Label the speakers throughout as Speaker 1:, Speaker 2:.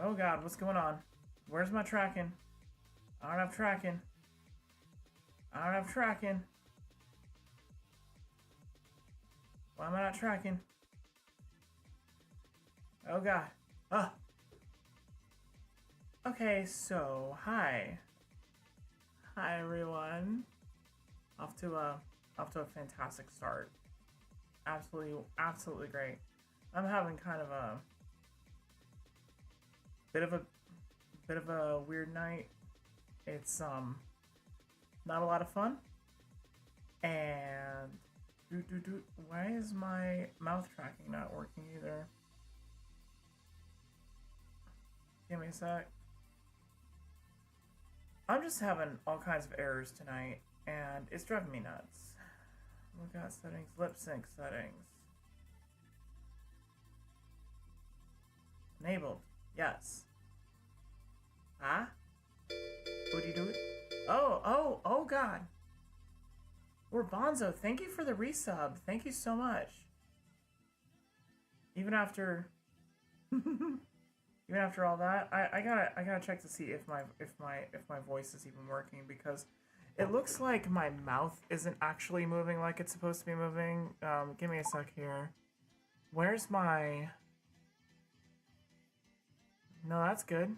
Speaker 1: Oh god, what's going on? Where's my tracking? I don't have tracking. I don't have tracking. Why am I not tracking? Oh god. Oh. Okay, so hi. Hi everyone. Off to a fantastic start. Absolutely great. I'm having kind of a bit of a weird night. It's not a lot of fun. And why is my mouth tracking not working either? Give me a sec. I'm just having all kinds of errors tonight, and it's driving me nuts. Look at settings, lip sync settings. Enabled, yes. Huh? What do you do? Oh god. We're Bonzo, thank you for the resub. Thank you so much. Even after even after all that, I gotta check to see if my voice is even working, because it looks like my mouth isn't actually moving like it's supposed to be moving. Give me a sec here. Where's my... No, that's good.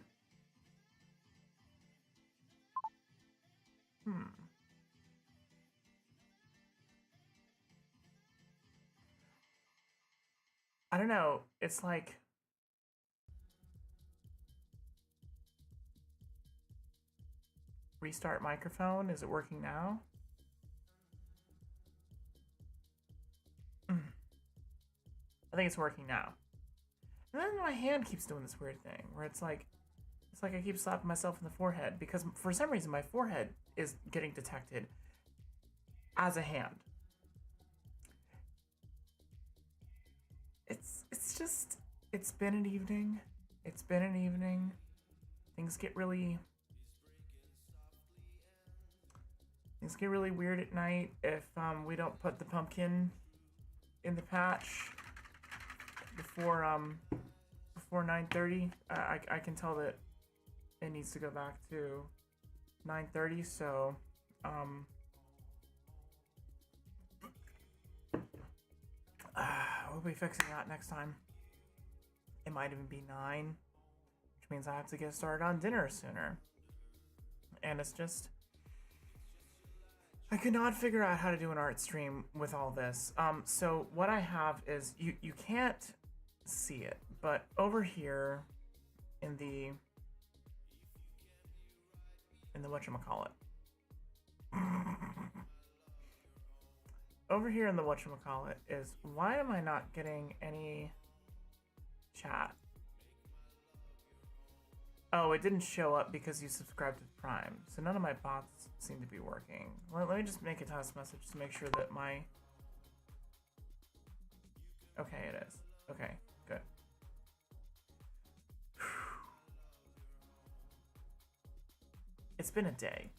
Speaker 1: I don't know. It's like... Restart microphone. Is it working now? I think it's working now. And then my hand keeps doing this weird thing where it's like I keep slapping myself in the forehead, because for some reason my forehead is getting detected as a hand. It's been an evening. It's been an evening. Things get really weird at night if we don't put the pumpkin in the patch before 9:30. I can tell that it needs to go back to 9:30, so we'll be fixing that next time. It might even be 9, which means I have to get started on dinner sooner. And it's just... I could not figure out how to do an art stream with all this. So what I have is, you can't see it, but over here in the whatchamacallit. Over here in the whatchamacallit is, why am I not getting any chat? Oh, it didn't show up because you subscribed to Prime. So none of my bots seem to be working. Let me just make a test message to make sure that my... Okay, it is. Okay, good. It's been a day.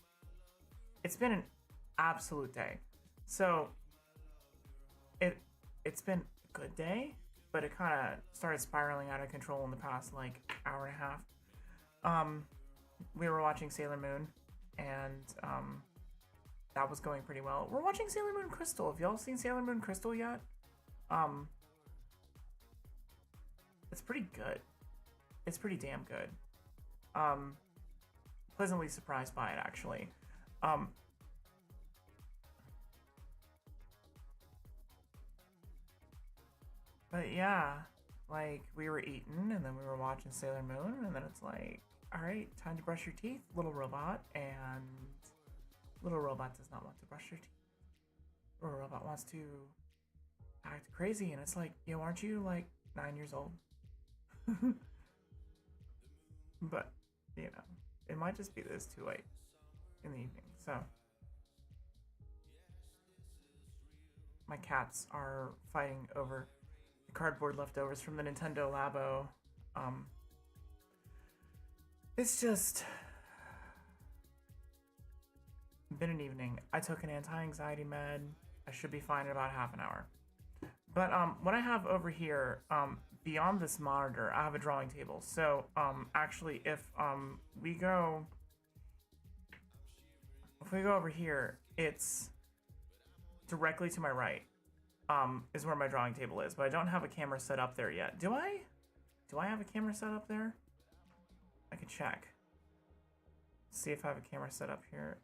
Speaker 1: It's been an absolute day. So, it's been a good day, but it kind of started spiraling out of control in the past, like, hour and a half. We were watching Sailor Moon, and that was going pretty well. We're watching Sailor Moon Crystal. Have y'all seen Sailor Moon Crystal yet? It's pretty good. It's pretty damn good. Pleasantly surprised by it, actually. But yeah, Like, we were eating, and then we were watching Sailor Moon, and then it's like, all right, time to brush your teeth, little robot, and little robot does not want to brush your teeth. Little robot wants to act crazy, and it's like, yo, aren't you like 9 years old? But, you know, it might just be that it's too late in the evening. So, my cats are fighting over the cardboard leftovers from the Nintendo Labo. It's just been an evening. I took an anti-anxiety med. I should be fine in about half an hour. But what I have over here, beyond this monitor, I have a drawing table. So actually, if we go over here, it's directly to my right. Is where my drawing table is, but I don't have a camera set up there yet. Do I? Do I have a camera set up there? I can check. See if I have a camera set up here.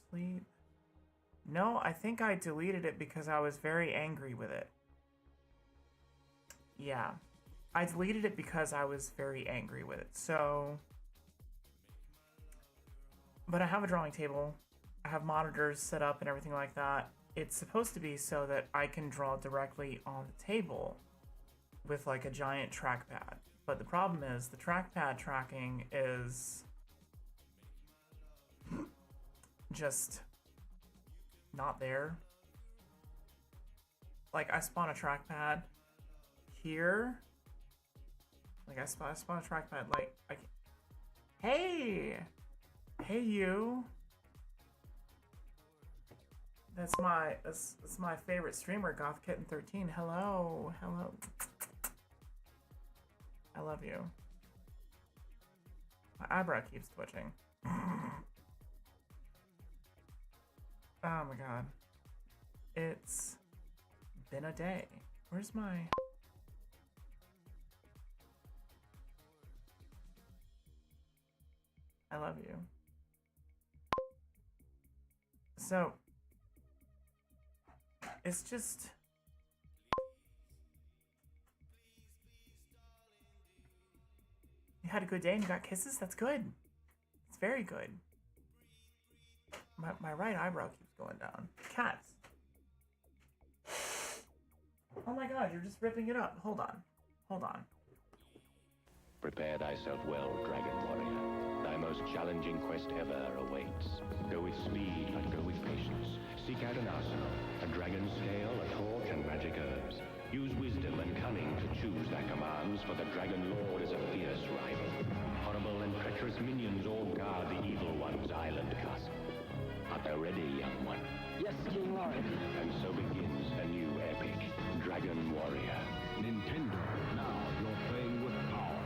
Speaker 1: Sleep. No, I think I deleted it because I was very angry with it. Yeah. I deleted it because I was very angry with it. So, but I have a drawing table. I have monitors set up and everything like that. It's supposed to be so that I can draw directly on the table with like a giant trackpad. But the problem is the trackpad tracking is just not there. Like, I spawn a trackpad here. Like, I spawn a trackpad, like, Hey! Hey, you! That's my favorite streamer, GothKitten13. Hello, hello. I love you. My eyebrow keeps twitching. Oh my god. It's been a day. Where's my... I love you. So, it's just... You had a good day and you got kisses? That's good. It's very good. My right eyebrow keeps going down. Cats. Oh my god, you're just ripping it up. Hold on. Hold on.
Speaker 2: Prepare thyself well, Dragon Warrior. Thy most challenging quest ever awaits. Go with speed and go with patience. Seek out an arsenal, a dragon's scale, a torch, and magic herbs. Use wisdom and cunning to choose thy commands, for the Dragon Lord is a fierce rival. Horrible and treacherous minions all guard the Evil One's island castle. Art thou ready, young one?
Speaker 3: Yes, King Lord.
Speaker 2: And so begins a new epic, Dragon Warrior.
Speaker 4: Nintendo, now you're playing with power.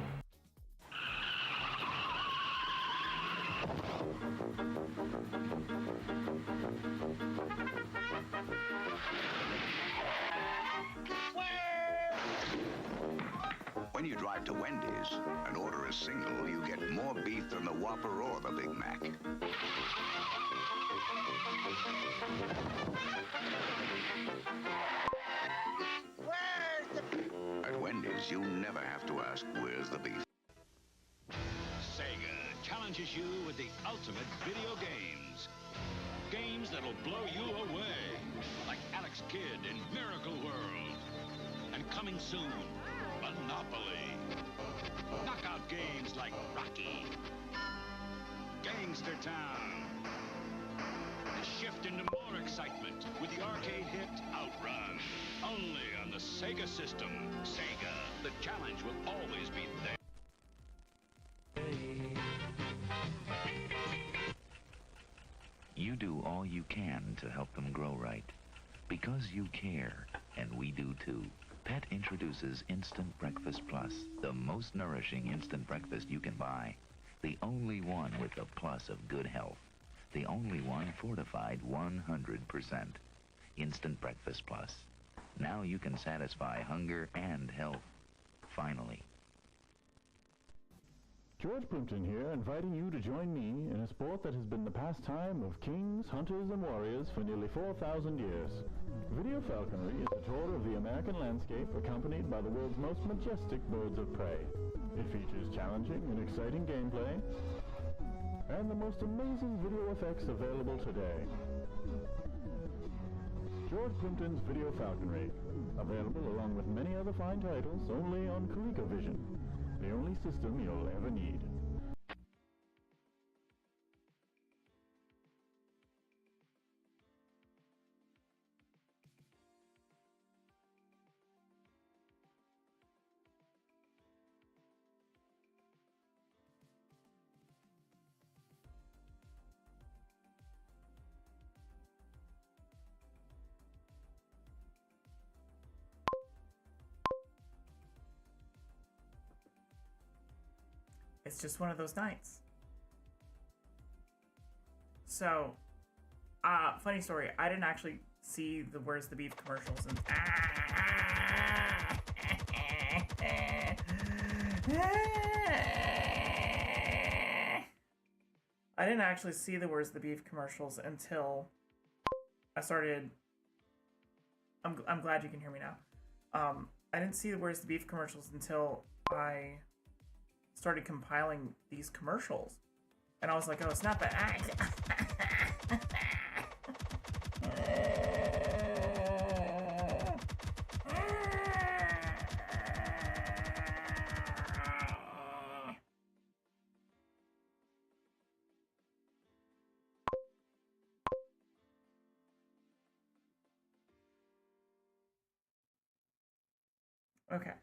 Speaker 5: When you drive to Wendy's and order a single, you get more beef than the Whopper or the Big Mac. At Wendy's, you never have to ask, where's the beef?
Speaker 6: Sega challenges you with the ultimate video games. Games that'll blow you away, like Alex Kidd in Miracle World. And coming soon, Monopoly. Knockout games like Rocky. Gangster Town. And shift into more excitement with the arcade hit Outrun. Only on the Sega system. Sega, the challenge will always be there.
Speaker 7: You do all you can to help them grow right. Because you care, and we do too. Pet introduces Instant Breakfast Plus, the most nourishing instant breakfast you can buy. The only one with the plus of good health. The only one fortified 100%. Instant Breakfast Plus. Now you can satisfy hunger and health. Finally.
Speaker 3: George Plimpton here, inviting you to join me in a sport that has been the pastime of kings, hunters, and warriors for nearly 4,000 years. Video falconry is a tour of the American landscape accompanied by the world's most majestic birds of prey. It features challenging and exciting gameplay and the most amazing video effects available today. George Plimpton's Video Falconry, available along with many other fine titles only on ColecoVision, the only system you'll ever need.
Speaker 1: It's just one of those nights. So, funny story. I didn't actually see the Where's the Beef commercials, and I didn't actually see the Where's the Beef commercials until I started. I'm glad you can hear me now. I didn't see the Where's the Beef commercials until I started compiling these commercials, and I was like, oh snap it. Okay.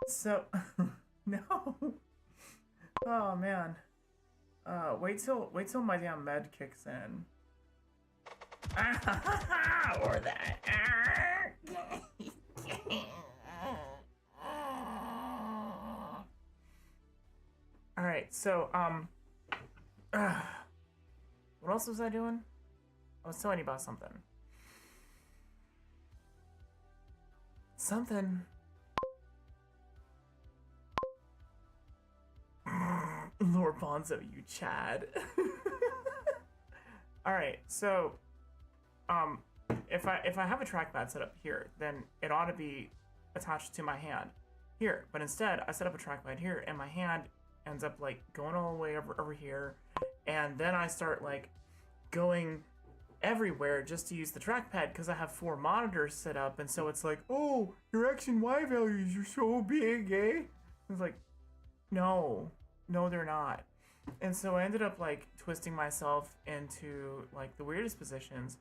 Speaker 1: So, no. Oh man. Wait till my damn med kicks in. Or that. All right. So, what else was I doing? I was telling you about something. Lord Bonzo, you Chad. All right, so if I have a trackpad set up here, then it ought to be attached to my hand here. But instead, I set up a trackpad here, and my hand ends up like going all the way over here, and then I start like going everywhere just to use the trackpad because I have 4 monitors set up, and so it's like, oh, your X and Y values are so big, eh? It's like, no, they're not. And so I ended up like twisting myself into like the weirdest positions.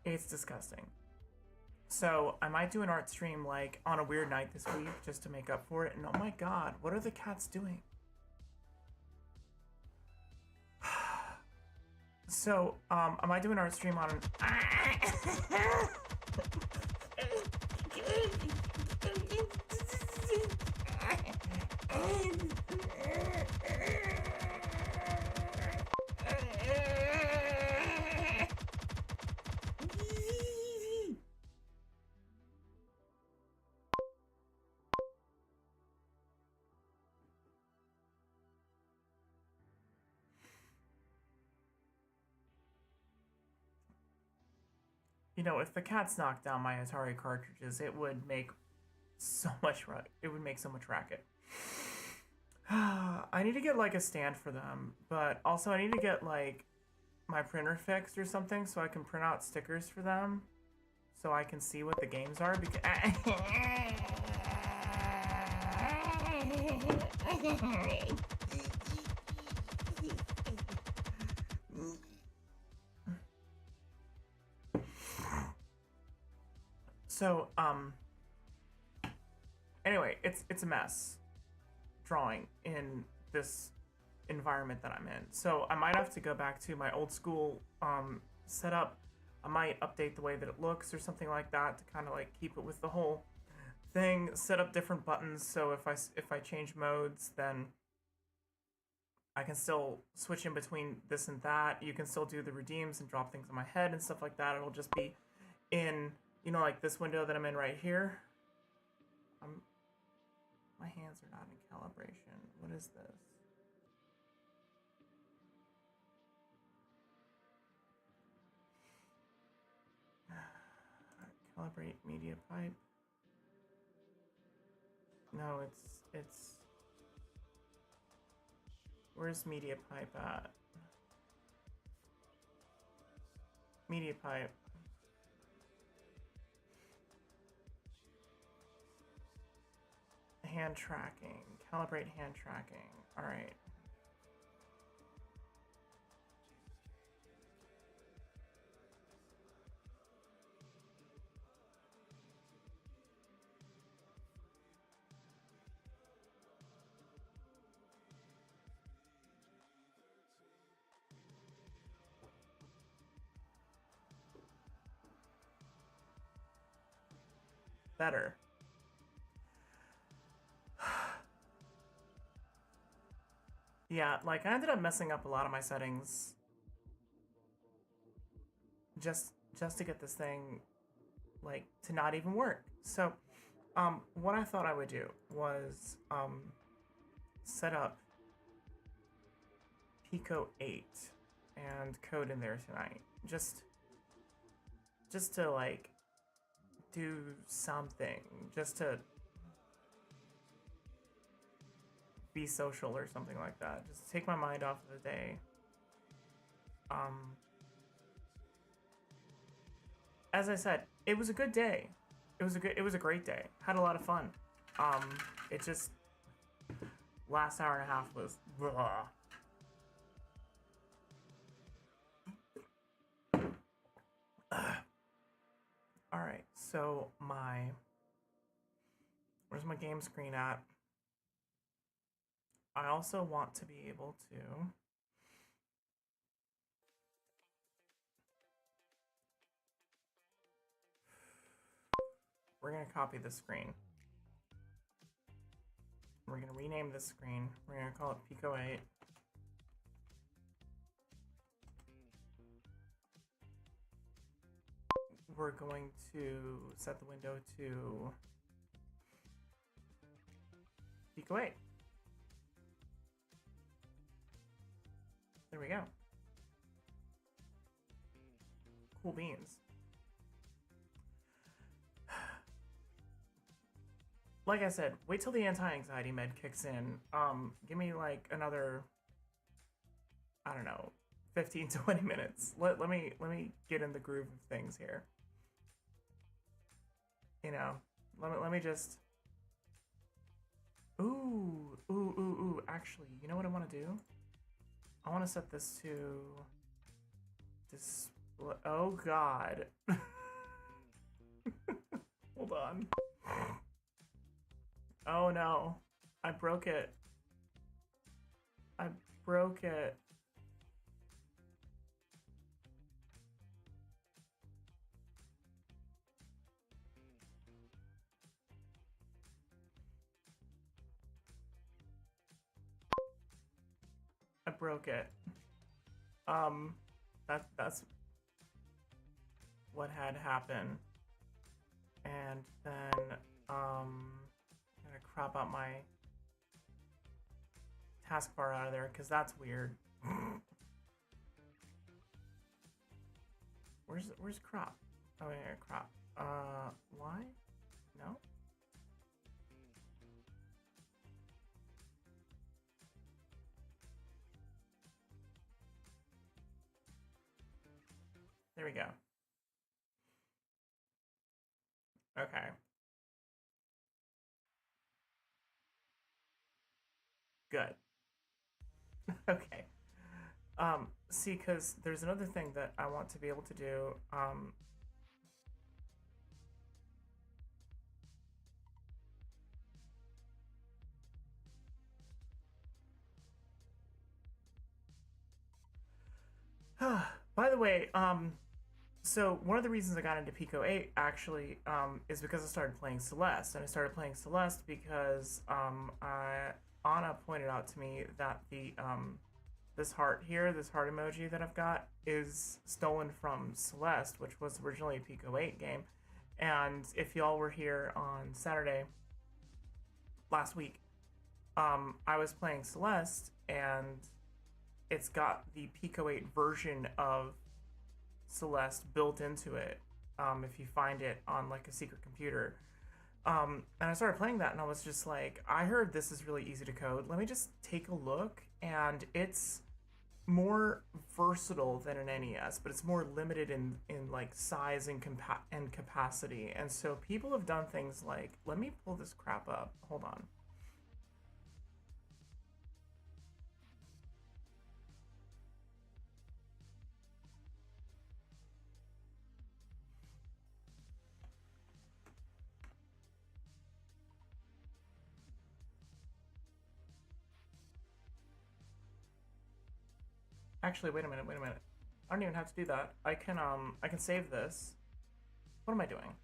Speaker 1: It's disgusting. So I might do an art stream like on a weird night this week just to make up for it. And oh my god, what are the cats doing? So, I might do an art stream on You know, if the cats knocked down my Atari cartridges, it would make so much racket. I need to get like a stand for them, but also I need to get like my printer fixed or something so I can print out stickers for them so I can see what the games are because So, anyway, it's a mess drawing in this environment that I'm in. So I might have to go back to my old school setup. I might update the way that it looks or something like that to kind of like keep it with the whole thing. Set up different buttons so if I change modes, then I can still switch in between this and that. You can still do the redeems and drop things on my head and stuff like that. It'll just be in, you know, like this window that I'm in right here. My hands are not in calibration. What is this? Calibrate media pipe. No, it's where's media pipe at? Media pipe. Hand tracking. Calibrate hand tracking. All right. Better. Yeah, like I ended up messing up a lot of my settings just to get this thing like to not even work. So what I thought I would do was set up pico-8 and code in there tonight. Just to like do something, just to be social or something like that. Just take my mind off of the day. As I said, it was a good day. It was a great day. Had a lot of fun. It just last hour and a half was blah. All right, so where's my game screen at? I also want to be able to we're gonna copy the screen. We're gonna rename this screen. We're gonna call it pico-8. We're going to set the window to pico-8. There we go. Cool beans. Like I said, wait till the anti-anxiety med kicks in. Give me like another, I don't know, 15 to 20 minutes. Let me get in the groove of things here. You know, let me just. Ooh. Actually, you know what I want to do? I want to set this to display. Oh God. Hold on. Oh no. I broke it. I broke it. I broke it. That's what had happened. And then I'm gonna crop out my taskbar out of there because that's weird. Where's crop? Oh yeah, crop. Why? No? There we go. Okay. Good. Okay. See, because there's another thing that I want to be able to do. By the way, so one of the reasons I got into pico-8 actually is because I started playing Celeste, and I started playing Celeste because Anna pointed out to me that the this heart here, this heart emoji that I've got, is stolen from Celeste, which was originally a pico-8 game. And if y'all were here on Saturday, last week, I was playing Celeste, and it's got the pico-8 version of Celeste built into it, if you find it on like a secret computer. And I started playing that, and I was just like, I heard this is really easy to code. Let me just take a look, and it's more versatile than an NES, but it's more limited in like size and capacity. And so people have done things like, let me pull this crap up. Hold on. Actually, wait a minute. I don't even have to do that. I can save this. What am I doing?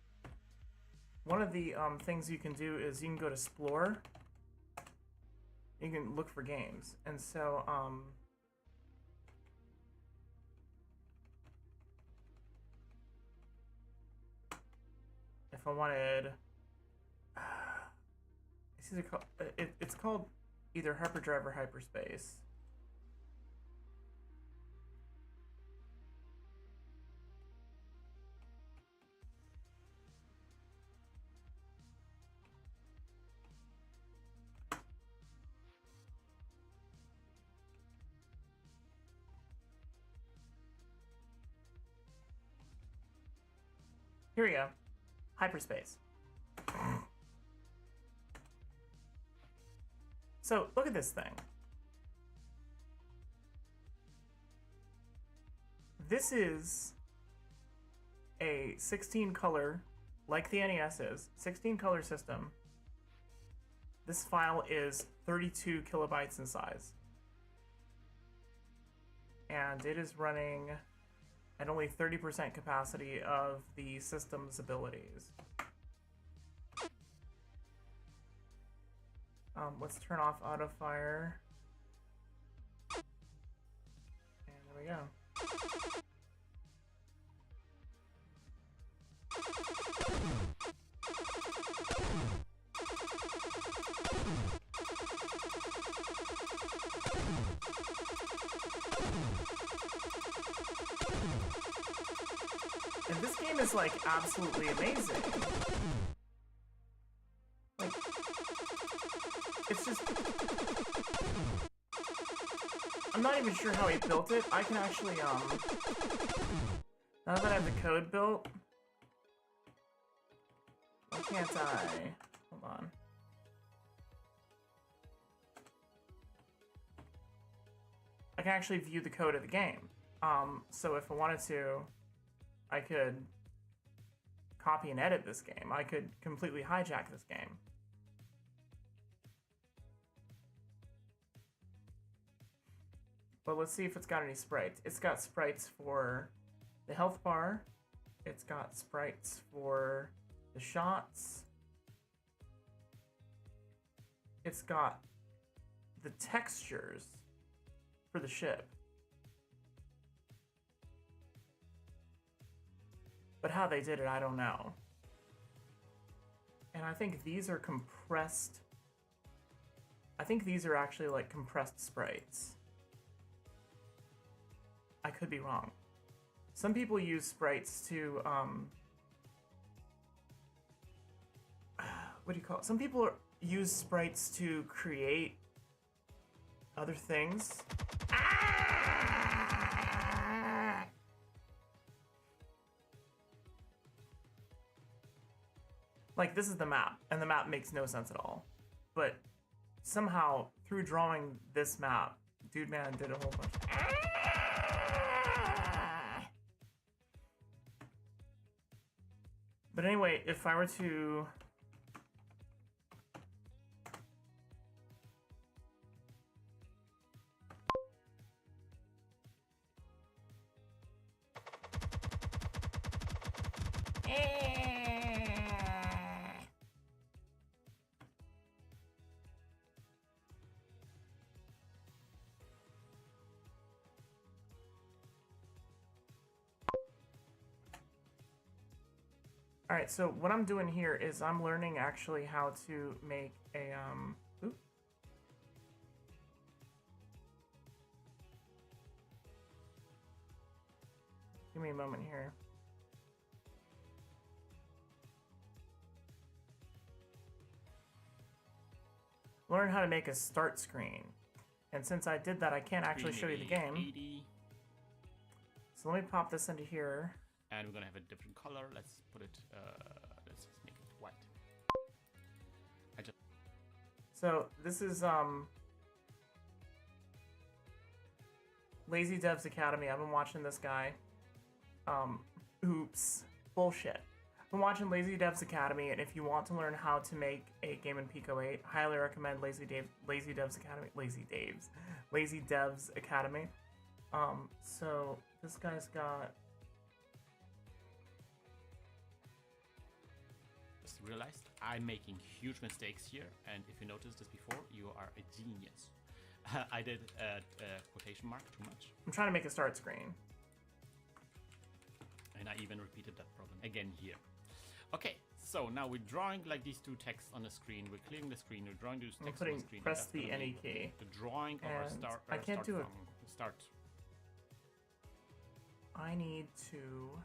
Speaker 1: One of the things you can do is you can go to Explore. You can look for games. And so if I wanted it's called either Hyperdrive or Hyperspace. Here we go. Hyperspace. So, look at this thing. This is a 16 color, like the NES is, 16 color system. This file is 32 kilobytes in size. And it is running at only 30% capacity of the system's abilities. Let's turn off auto fire. And there we go. And this game is like absolutely amazing. Like, it's just, I'm not even sure how he built it. I can actually now that I have the code built, why can't I? Hold on. I can actually view the code of the game. So if I wanted to, I could copy and edit this game. I could completely hijack this game. But let's see if it's got any sprites. It's got sprites for the health bar. It's got sprites for the shots. It's got the textures for the ship. But how they did it, I don't know. And I think these are compressed. I think these are actually like compressed sprites. I could be wrong. Some people use sprites to, what do you call it? Some people use sprites to create other things. Like, this is the map, and the map makes no sense at all. But somehow, through drawing this map, Dude Man did a whole bunch. But anyway, if I were to... All right, so what I'm doing here is I'm learning actually how to make a oop. Give me a moment here. Learn how to make a start screen. And since I did that, I can't actually show you the game.
Speaker 8: 80.
Speaker 1: So let me pop this into here.
Speaker 8: And we're gonna have a different color. Let's put it, let's just make it white.
Speaker 1: So this is Lazy Devs Academy. I've been watching this guy. Oops. Bullshit. I've been watching Lazy Devs Academy, and if you want to learn how to make a game in pico-8, highly recommend Lazy Devs Academy. Lazy Devs Academy. So this guy's got.
Speaker 8: Just realized I'm making huge mistakes here, and if you noticed this before, you are a genius. I did a quotation mark too much.
Speaker 1: I'm trying to make a start screen.
Speaker 8: And I even repeated that problem again here. Okay, so now we're drawing like these two texts on the screen. We're clearing the screen. We're drawing these texts on the screen.
Speaker 1: Press the NE key.
Speaker 8: The drawing of our start.
Speaker 1: I can't do it.
Speaker 8: Start.
Speaker 1: I need to.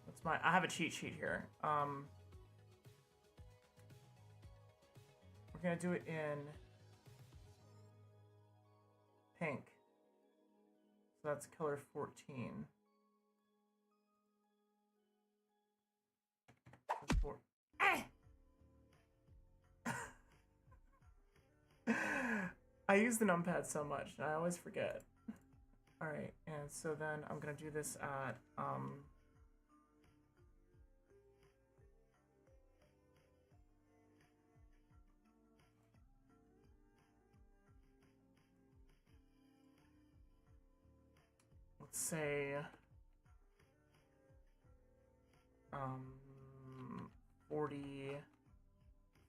Speaker 1: What's my? I have a cheat sheet here. We're gonna do it in pink. So that's color 14. I use the numpad so much, and I always forget. All right, and so then I'm gonna do this at let's say 40,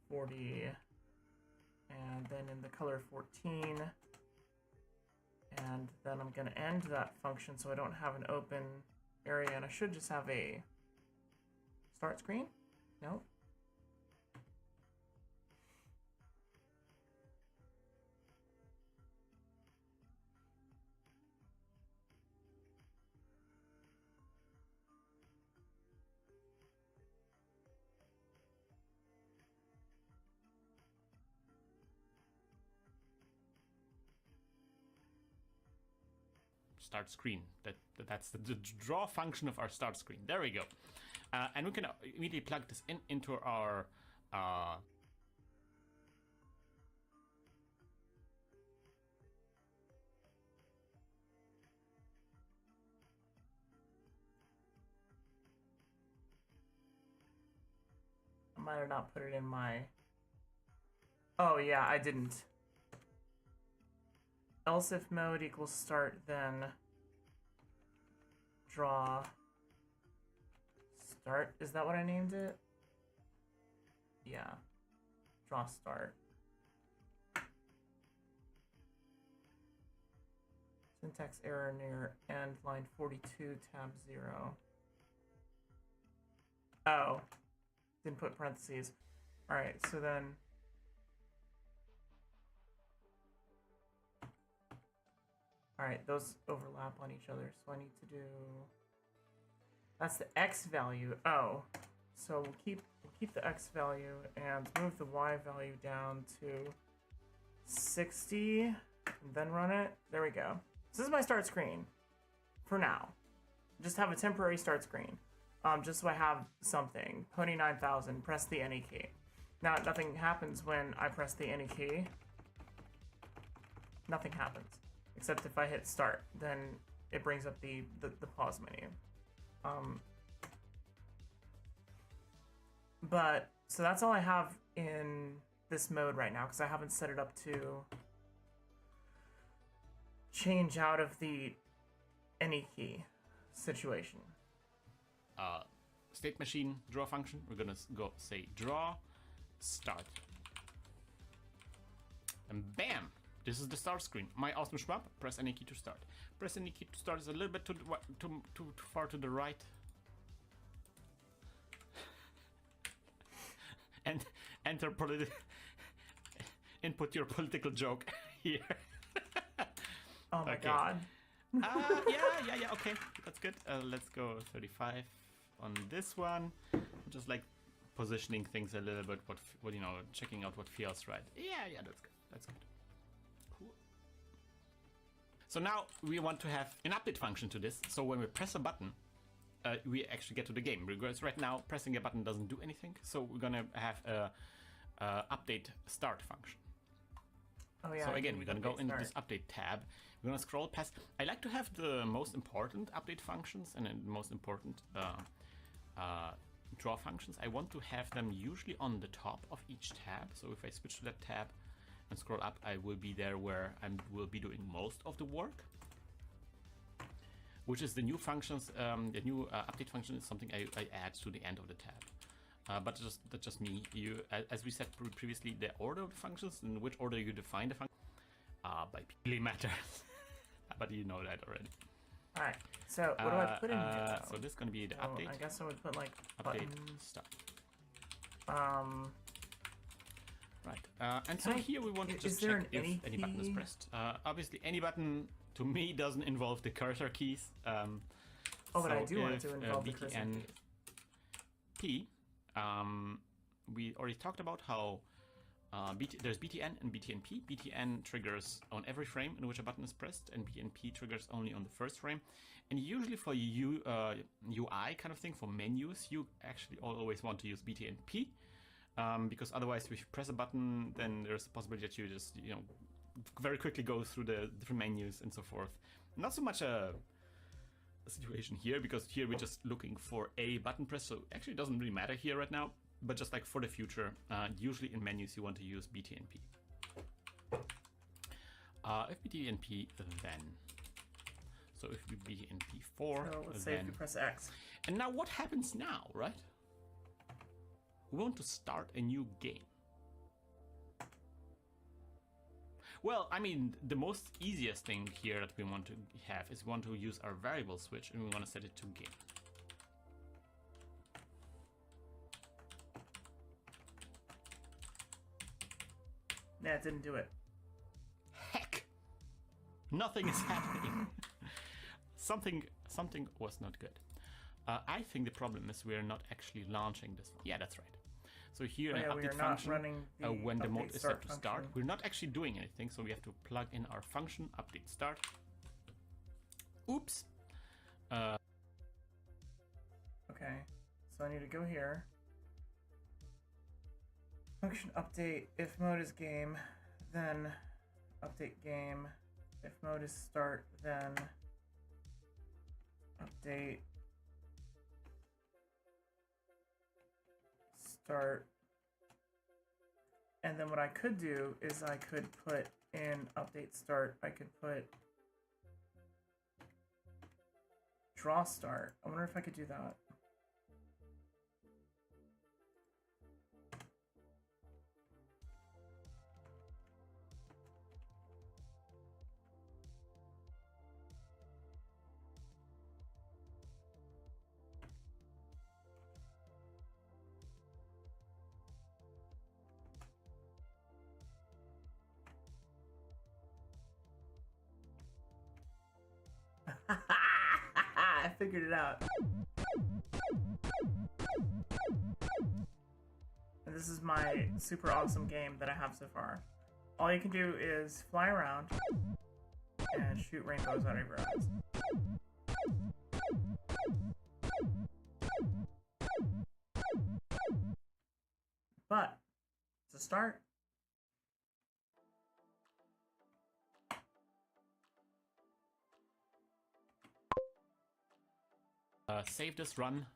Speaker 1: 40, and then in the color 14, and then I'm going to end that function so I don't have an open area, and I should just have a start screen. Nope.
Speaker 8: Start screen. That's the draw function of our start screen. There we go. And we can immediately plug this into our I
Speaker 1: might have not put it in my. Oh yeah, I didn't. Else if mode equals start, then draw start. Is that what I named it? Yeah. Draw start. Syntax error near end line 42 tab 0. Oh. Didn't put parentheses. Alright, so then alright, those overlap on each other, so I need to do. That's the X value. Oh. So we'll keep the X value and move the Y value down to 60 and then run it. There we go. So this is my start screen for now. Just have a temporary start screen. Just so I have something. Pony 9000, press the NE key. Now nothing happens when I press the NE key. Nothing happens. Except if I hit start, then it brings up the pause menu. But, so that's all I have in this mode right now, because I haven't set it up to change out of the NE key situation.
Speaker 8: State machine draw function. We're gonna go say draw start, and bam, this is the start screen. My awesome shmup. Press any key to start. Press any key to start is a little bit too far to the right. and enter input your political joke here.
Speaker 1: Oh my
Speaker 8: Okay.
Speaker 1: god.
Speaker 8: Yeah, okay, that's good. Let's go 35 on this one. Just like positioning things a little bit, what you know, checking out what feels right. Yeah, that's good. That's good. Cool. So now we want to have an update function to this. So when we press a button, we actually get to the game. Because right now pressing a button doesn't do anything. So we're gonna have a update start function.
Speaker 1: Oh yeah.
Speaker 8: So again, we're gonna go into
Speaker 1: start.
Speaker 8: this update tab. We're gonna scroll past. I like to have the most important update functions and the most important draw functions. I want to have them usually on the top of each tab. So if I switch to that tab and scroll up, I will be there where I will be doing most of the work. Which is the new functions. The new update function is something I add to the end of the tab. But that's just me. As we said previously, the order of the functions, in which order you define the function, by really matters. But you know that already.
Speaker 1: Alright, so what do I put in here?
Speaker 8: So this is going to be the
Speaker 1: Oh,
Speaker 8: update.
Speaker 1: I guess I would put like
Speaker 8: Update
Speaker 1: button.
Speaker 8: start.
Speaker 1: Right.
Speaker 8: And so here we want to just check if any button is pressed. Obviously, any button to me doesn't involve the cursor keys.
Speaker 1: But I do want it to involve the cursor keys.
Speaker 8: P. We already talked about how there's BTN and BTNP. BTN triggers on every frame in which a button is pressed, and BTNP triggers only on the first frame. And usually for UI kind of thing, for menus, you actually always want to use BTNP, because otherwise, if you press a button, then there's a possibility that you just very quickly go through the different menus and so forth. Not so much a situation here, because here we're just looking for a button press, so actually it doesn't really matter here right now. But just like for the future, usually in menus you want to use BTNP. If BTNP, then. So if we BTNP4,
Speaker 1: so let's say if you press X.
Speaker 8: And now what happens now, right? We want to start a new game. Well, I mean, the most easiest thing here that we want to have is we want to use our variable switch, and we want to set it to game.
Speaker 1: Yeah, it didn't do it.
Speaker 8: Heck! Nothing is happening. Something was not good. I think the problem is we're not actually launching this one. Yeah, that's right. So here in update function, when the mode is set to start, we're not actually doing anything, so we have to plug in our function update start. Oops.
Speaker 1: Okay, so I need to go here. Function update, if mode is game, then update game. If mode is start, then update start. And then what I could do is I could put in update start, I could put draw start. I wonder if I could do that. I figured it out. And this is my super awesome game that I have so far. All you can do is fly around and shoot rainbows out of your eyes. But to start,
Speaker 8: save this run.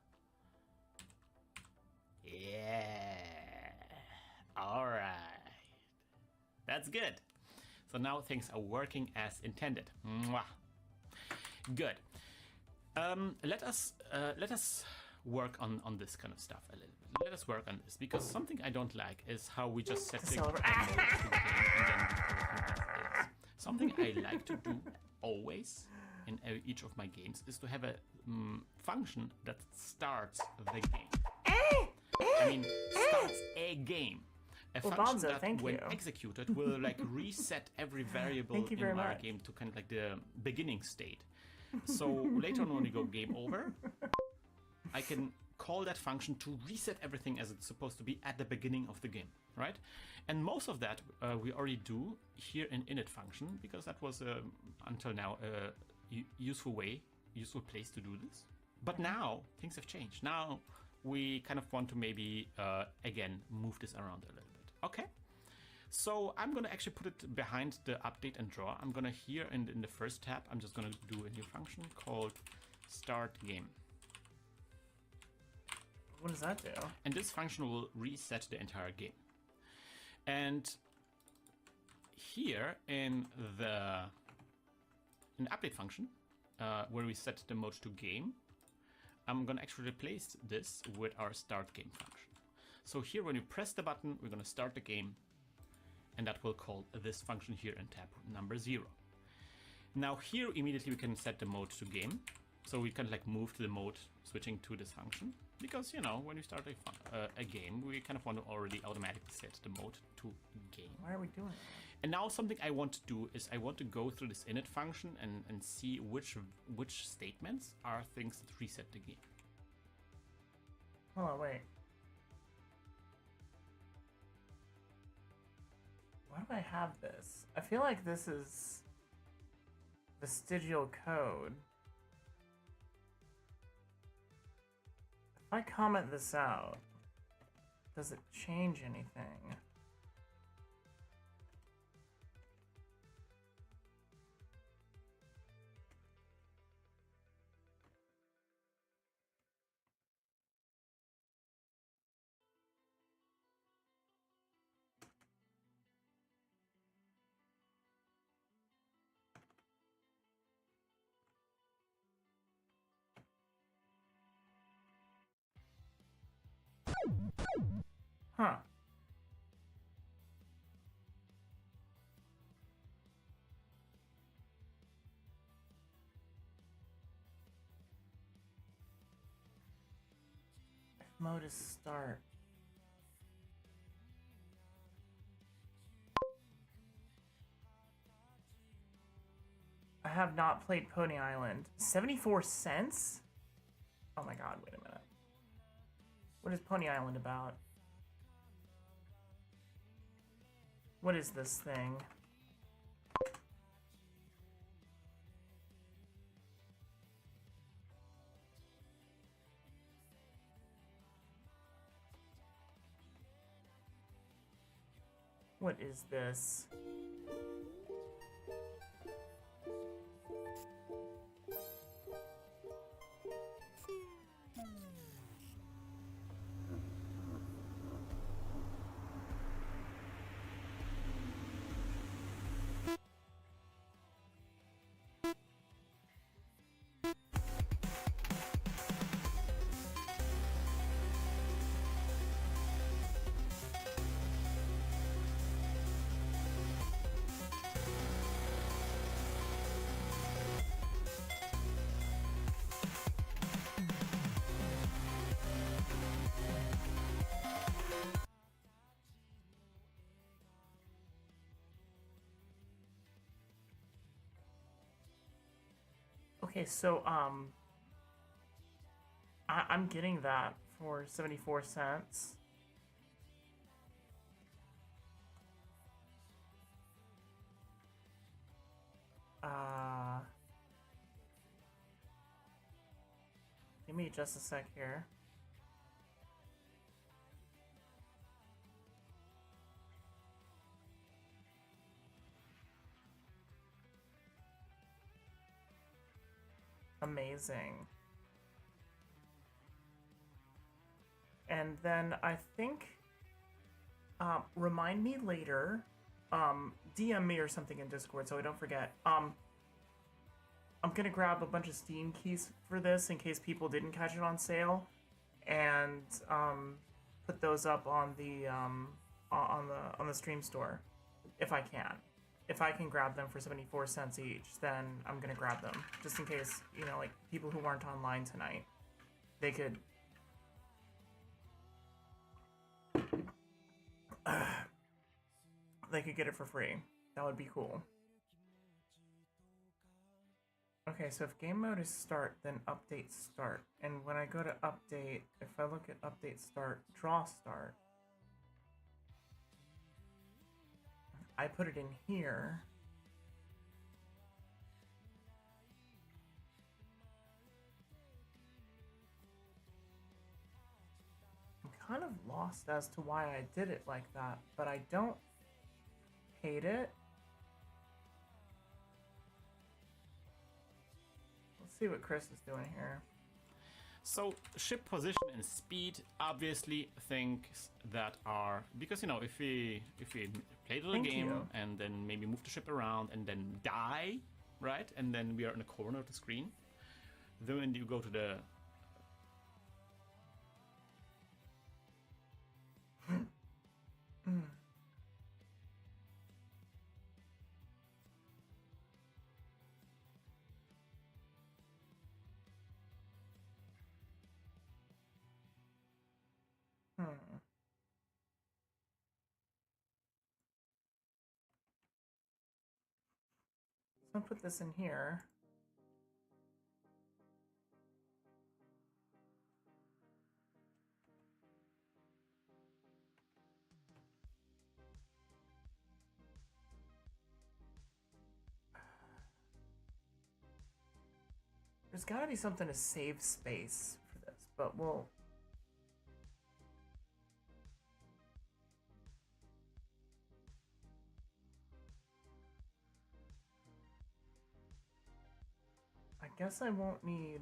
Speaker 8: Yeah. All right. That's good. So now things are working as intended. Mwah. Good. Let us work on this kind of stuff a little bit. Let us work on this, because something I don't like is how we just set the game and then something I like to do always in each of my games is to have a function that starts the game. I mean, starts a game. A
Speaker 1: Well,
Speaker 8: function
Speaker 1: Bonzo,
Speaker 8: that,
Speaker 1: thank
Speaker 8: when
Speaker 1: you.
Speaker 8: executed, will like reset every variable
Speaker 1: Thank you
Speaker 8: in
Speaker 1: very
Speaker 8: our
Speaker 1: much.
Speaker 8: game to kind of like the beginning state. So later on, when we go game over, I can call that function to reset everything as it's supposed to be at the beginning of the game, right? And most of that we already do here in init function, because that was until now a useful place to do this. But now things have changed. Now we kind of want to maybe again move this around a little bit. Okay. So I'm gonna actually put it behind the update and draw. I'm gonna here in the first tab, I'm just gonna do a new function called start game.
Speaker 1: What does that do?
Speaker 8: And this function will reset the entire game. And here in the update function, where we set the mode to game, I'm gonna actually replace this with our start game function. So here, when you press the button, we're gonna start the game, and that will call this function here in tab number 0. Now here, immediately we can set the mode to game. So we can like move to the mode switching to this function, because you know, when you start a game, we kind of want to already automatically set the mode to game.
Speaker 1: Why are we doing that?
Speaker 8: And now something I want to do is I want to go through this init function and see which statements are things that reset the game.
Speaker 1: Hold on, wait. Why do I have this? I feel like this is vestigial code. If I comment this out, does it change anything? Huh. Mode is start. I have not played Pony Island. 74 cents? Oh my god, wait a minute. What is Pony Island about? What is this thing? What is this? Okay, so I'm getting that for 74 cents. Give me just a sec here. Amazing. And then I think, remind me later, DM me or something in Discord so I don't forget. I'm gonna grab a bunch of Steam keys for this in case people didn't catch it on sale, and put those up on the stream store if I can. If I can grab them for 74 cents each, then I'm gonna grab them just in case, you know, like people who weren't online tonight, they could they could get it for free. That would be cool. Okay, so if game mode is start, then update start. And when I go to update, if I look at update start, draw start, I put it in here. I'm kind of lost as to why I did it like that, but I don't hate it. Let's see what Chris is doing here.
Speaker 8: So ship position and speed, obviously things that are, because you know, if we play the game and then maybe move the ship around and then die, right, and then we are in a corner of the screen, then when you go to the
Speaker 1: So I'll put this in here. There's gotta be something to save space for this, but we'll... I guess I won't need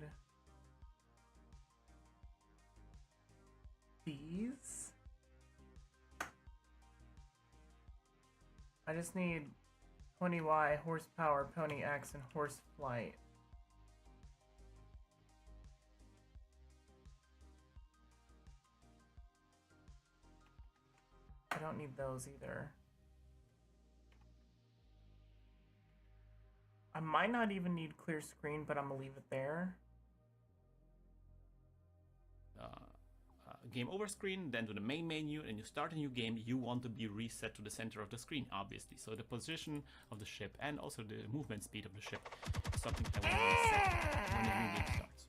Speaker 1: these. I just need Pony Y, horsepower, Pony X, and horse flight. I don't need those either. I might not even need clear screen, but I'm gonna leave it there.
Speaker 8: Game over screen, then to the main menu, and you start a new game, you want to be reset to the center of the screen, obviously. So the position of the ship and also the movement speed of the ship is something I want to reset when the new game starts.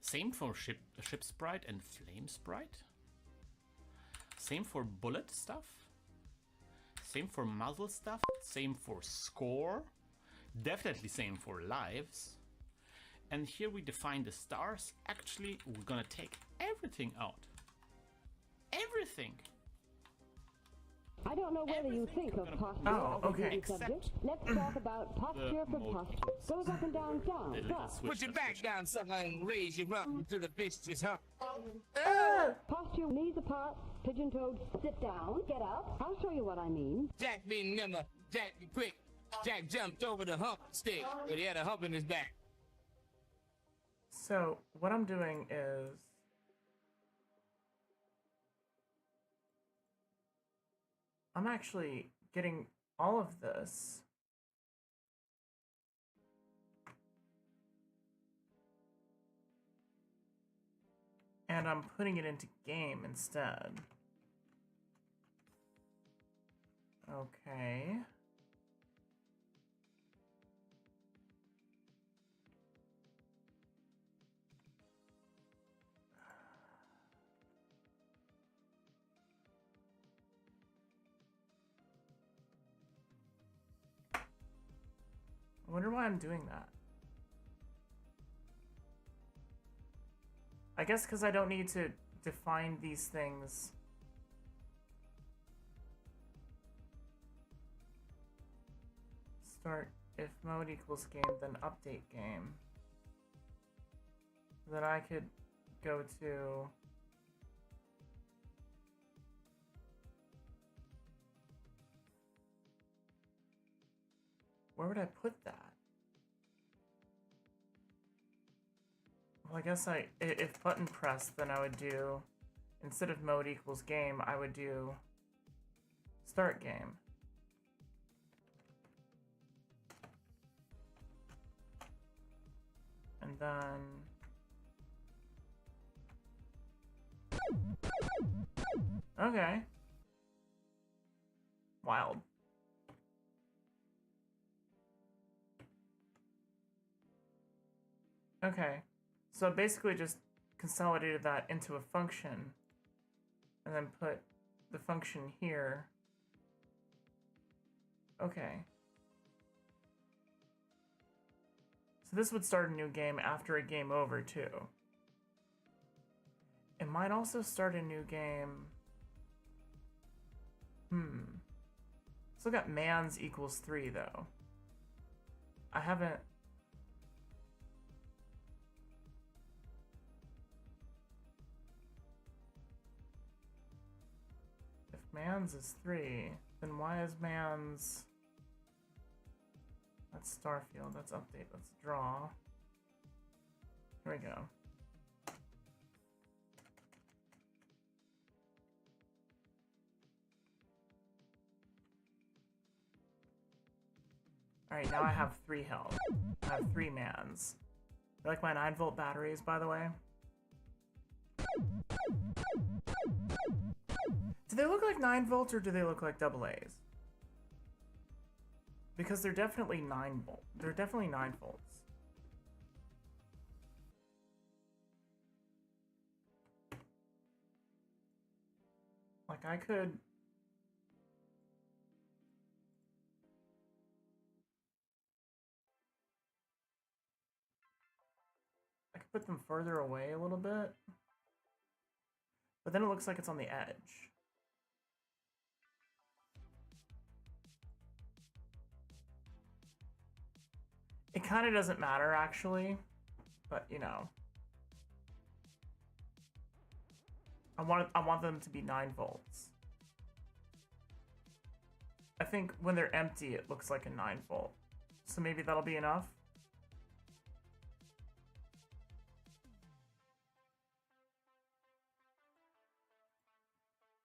Speaker 8: Same for ship sprite and flame sprite. Same for bullet stuff. Same for muzzle stuff. Same for score. Definitely same for lives. And here we define the stars. Actually, we're gonna take everything out. Everything.
Speaker 9: I don't know whether you think of posture
Speaker 1: Oh,
Speaker 9: as a
Speaker 1: okay.
Speaker 9: beauty subject. Let's talk about posture for posture. Goes up and down, down, up.
Speaker 10: Put your back down, sucker, and raise your rump until the fish is hump.
Speaker 9: Posture, knees apart, pigeon-toed, sit down, get up. I'll show you what I mean.
Speaker 10: Jack be nimble, Jack be quick. Jack jumped over the hump stick, but he had a hump in his back.
Speaker 1: So what I'm doing is I'm actually getting all of this and I'm putting it into game instead. Okay. I wonder why I'm doing that. I guess because I don't need to define these things. Start if mode equals game, then update game. Then I could go to where would I put that? Well, I guess if button pressed, then I would do, instead of mode equals game, I would do start game. And then Okay. Wild. Okay. So basically just consolidated that into a function and then put the function here. Okay. So this would start a new game after a game over too. It might also start a new game. Still got mans equals 3 though. I haven't. If mans is 3, then why is mans? That's Starfield, that's update, let's draw. Here we go. Alright, now I have 3 health. I have 3 mans. You like my 9-volt batteries, by the way? Do they look like 9 volts or do they look like AA's? Because they're definitely 9 volt. They're definitely 9 volts. Like I could put them further away a little bit. But then it looks like it's on the edge. It kind of doesn't matter actually, but you know. I want them to be 9 volts. I think when they're empty it looks like a 9 volt. So maybe that'll be enough.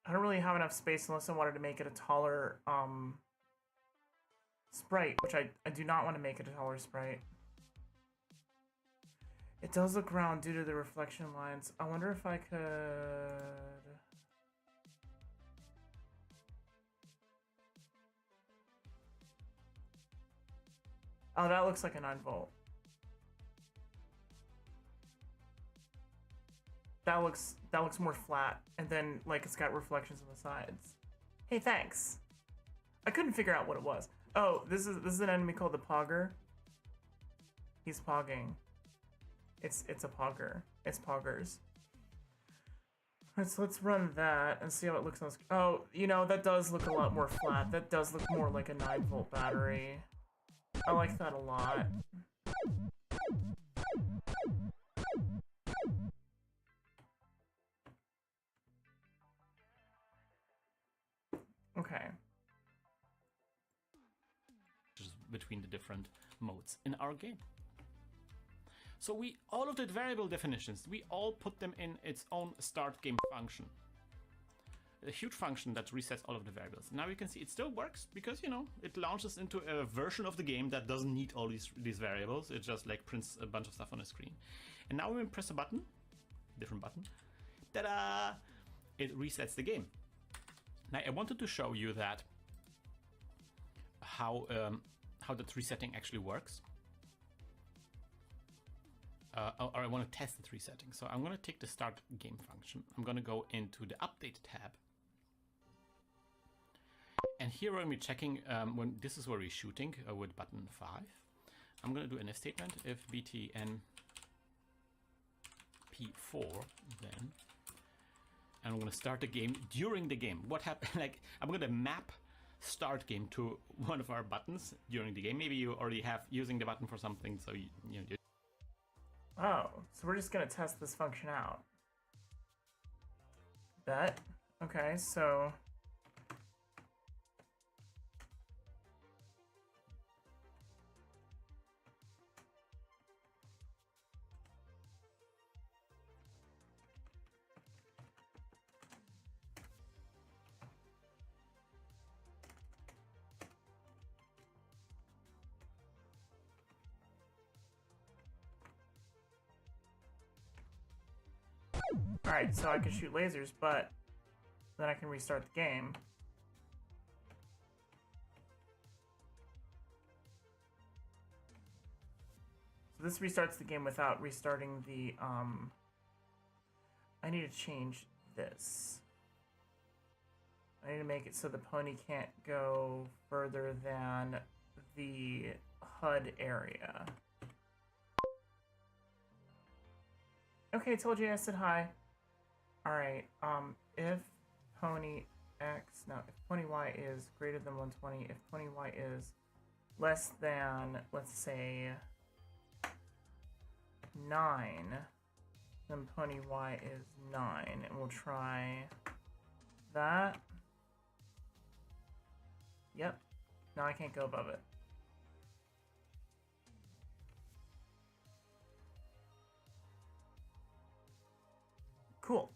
Speaker 1: I don't really have enough space unless I wanted to make it a taller sprite, which I do not want to make it a taller sprite. It does look round due to the reflection lines. I wonder if I could... Oh, that looks like a 9 volt. That looks more flat, and then like it's got reflections on the sides. Hey, thanks. I couldn't figure out what it was. Oh, this is an enemy called the Pogger. He's pogging. It's a Pogger. It's Poggers. Let's run that and see how it looks on. Oh, you know that does look a lot more flat. That does look more like a 9-volt battery. I like that a lot. Okay.
Speaker 8: Just between the different modes in our game. So all of the variable definitions, we all put them in its own start game function. A huge function that resets all of the variables. Now you can see it still works because, you know, it launches into a version of the game that doesn't need all these variables. It just like prints a bunch of stuff on the screen. And now when we press a button, different button, ta-da! It resets the game. Now I wanted to show you that how that resetting actually works. Or I want to test the resetting. So I'm going to take the start game function. I'm going to go into the update tab. And here when we're checking, when this is where we're shooting with button 5, I'm going to do an if statement. If btn p4, then, and I'm going to start the game during the game. What happened? Like I'm going to map start game to one of our buttons during the game. Maybe you already have using the button for something, so you know.
Speaker 1: Oh, so we're just gonna test this function out. Bet. Okay, so Alright, so I can shoot lasers, but then I can restart the game. So this restarts the game without restarting the, I need to change this. I need to make it so the pony can't go further than the HUD area. Okay, told you I said hi. Alright, if pony X, no, if pony Y is greater than 120, if pony Y is less than, let's say, 9, then pony Y is 9, and we'll try that. Yep, now I can't go above it. Cool.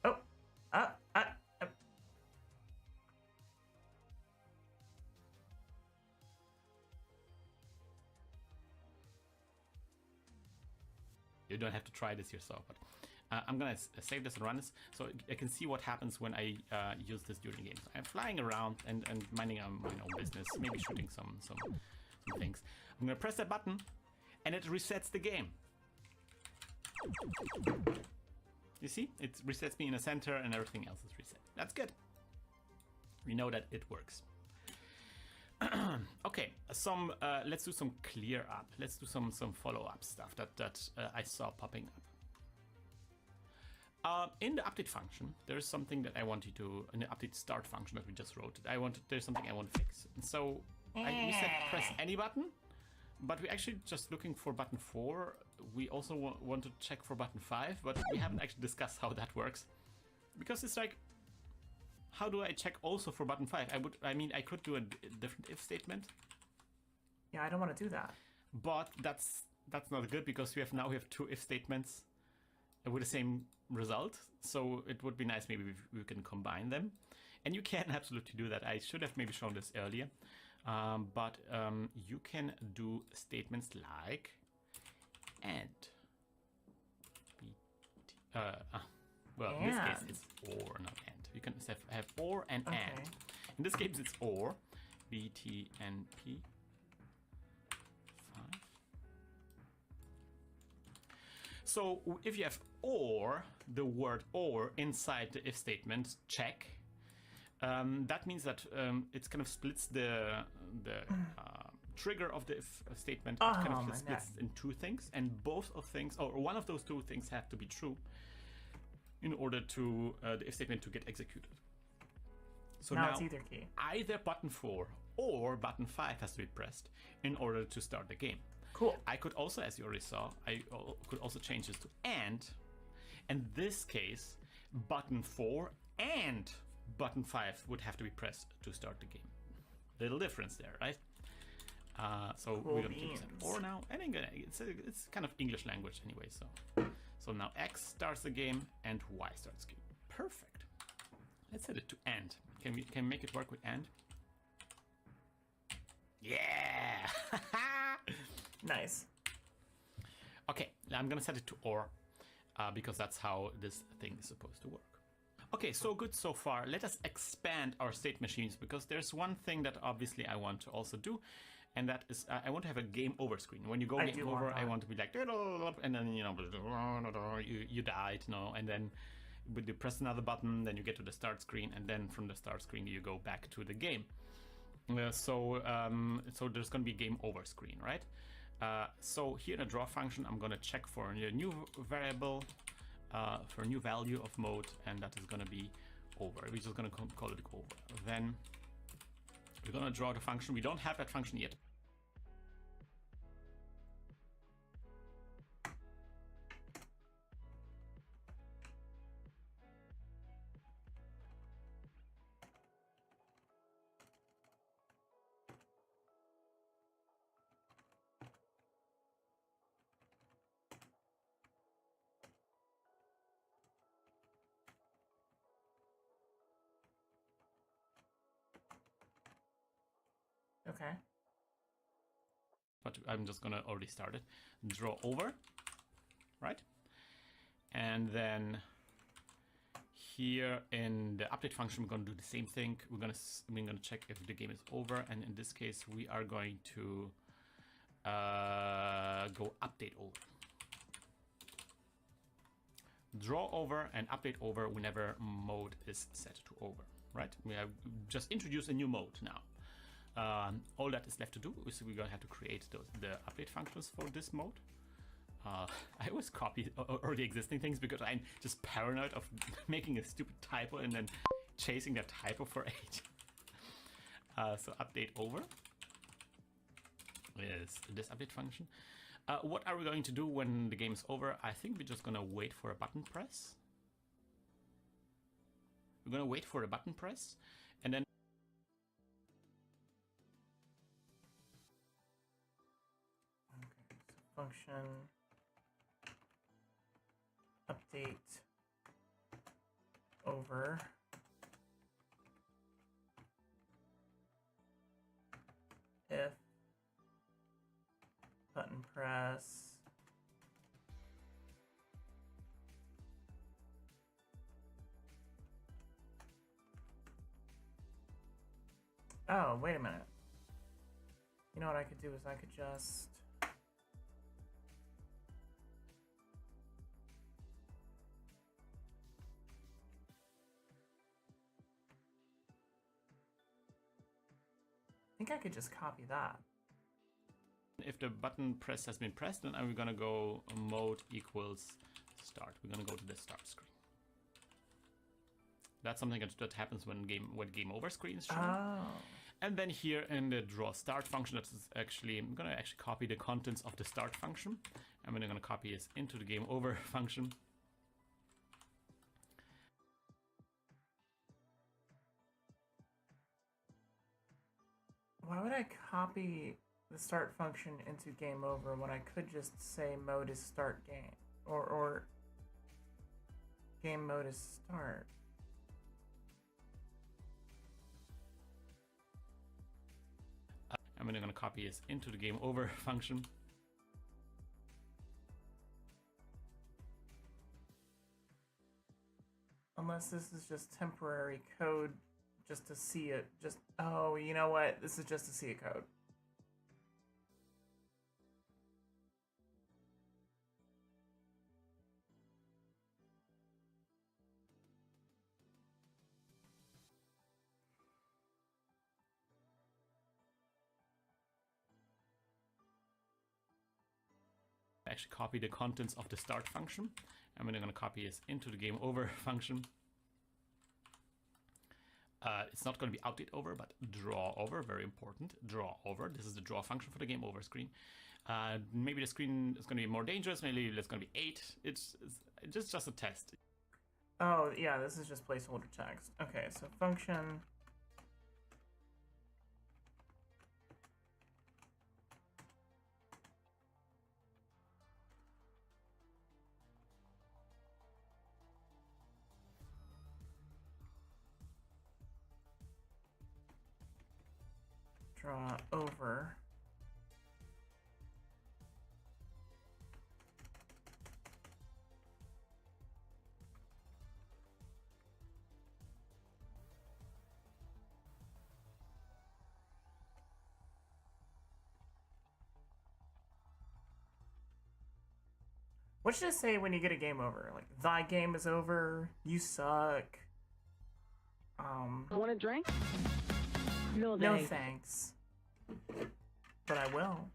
Speaker 1: Oh,
Speaker 8: You don't have to try this yourself, but I'm gonna save this and run this so I can see what happens when I use this during the game. So I'm flying around and minding my own business, maybe shooting some things. I'm gonna press that button and it resets the game. You see? It resets me in the center and everything else is reset. That's good. We know that it works. Okay, let's do some clear up. Let's do some follow-up stuff that I saw popping up. In the update function, there's something that I want you to, in the update start function that we just wrote, there's something I want to fix. And so we said press any button, but we're actually just looking for button 4. We also want to check for button 5, but we haven't actually discussed how that works. Because it's like, how do I check also for button 5? I mean, I could do a different if statement.
Speaker 1: Yeah, I don't want to do that.
Speaker 8: But that's not good because we have 2 if statements with the same result. So it would be nice maybe if we can combine them. And you can absolutely do that. I should have maybe shown this earlier. But you can do statements like and. Well, in this case it's or, not and. You can have or and
Speaker 1: okay.
Speaker 8: And. In this case it's or, BTNP 5. So if you have or, the word or inside the if statement, check, that means that it kind of splits the trigger of the if statement. It kind of splits in 2 things, and both of things, or one of those 2 things have to be true in order to the if statement to get executed. So now
Speaker 1: it's either key.
Speaker 8: Either button 4 or button 5 has to be pressed in order to start the game.
Speaker 1: Cool.
Speaker 8: I could also, as you already saw, I could also change this to and. In this case, button 4 and button 5 would have to be pressed to start the game. Little difference there, right? So
Speaker 1: cool
Speaker 8: we're gonna keep this at or now, and it's kind of English language anyway. So now X starts the game and Y starts the game. Perfect. Let's set it to and. Can we make it work with and? Yeah.
Speaker 1: Nice.
Speaker 8: Okay, I'm gonna set it to or because that's how this thing is supposed to work. Okay, so good so far. Let us expand our state machines because there's one thing that obviously I want to also do, and that is I want to have a game over screen. When you go game over, I want to be like, and then you died, and then when you press another button, then you get to the start screen, and then from the start screen you go back to the game. So there's going to be game over screen, right? So here in the draw function, I'm going to check for a new variable, for a new value of mode, and that is going to be over. We're just going to call it over. Then we're going to draw the function. We don't have that function yet.
Speaker 1: Okay.
Speaker 8: but I'm just gonna already start it. Draw over, right? And then here in the update function, we're gonna do the same thing. We're gonna check if the game is over, and in this case, we are going to go update over. Draw over and update over whenever mode is set to over, right? We have just introduced a new mode now. All that is left to do is we're gonna have to create the update functions for this mode. I always copy already existing things because I'm just paranoid of making a stupid typo and then chasing that typo for ages. So update over is this update function. What are we going to do when the game is over? I think we're just gonna wait for a button press. We're gonna wait for a button press, and then
Speaker 1: function update over if button press oh, wait a minute. You know what I could do is I could just I think I could just copy that.
Speaker 8: if the button press has been pressed, then I'm gonna go mode equals start. We're gonna go to the start screen. That's something that happens when game over screen is shown.
Speaker 1: Oh.
Speaker 8: And then here in the draw start function, that is actually, I'm gonna actually copy the contents of the start function. And then I'm gonna copy this into the game over function.
Speaker 1: Why would I copy the start function into game over when I could just say mode is start game or game mode is start?
Speaker 8: And then I'm gonna copy this into the game over function.
Speaker 1: Unless this is just temporary code just to see it. Just, oh, you know what? This is just to see a code.
Speaker 8: Actually copy the contents of the start function. And then I'm gonna copy this into the game over function. It's not going to be update over, but draw over, very important. Draw over. This is the draw function for the game over screen. Maybe the screen is going to be more dangerous. Maybe it's going to be 8. It's just a test.
Speaker 1: Oh, yeah, this is just placeholder text. Okay, so function. Draw over. What should it say when you get a game over? Like, thy game is over, you suck.
Speaker 9: Want a drink? No,
Speaker 1: no
Speaker 9: thanks.
Speaker 1: thanks. But I will.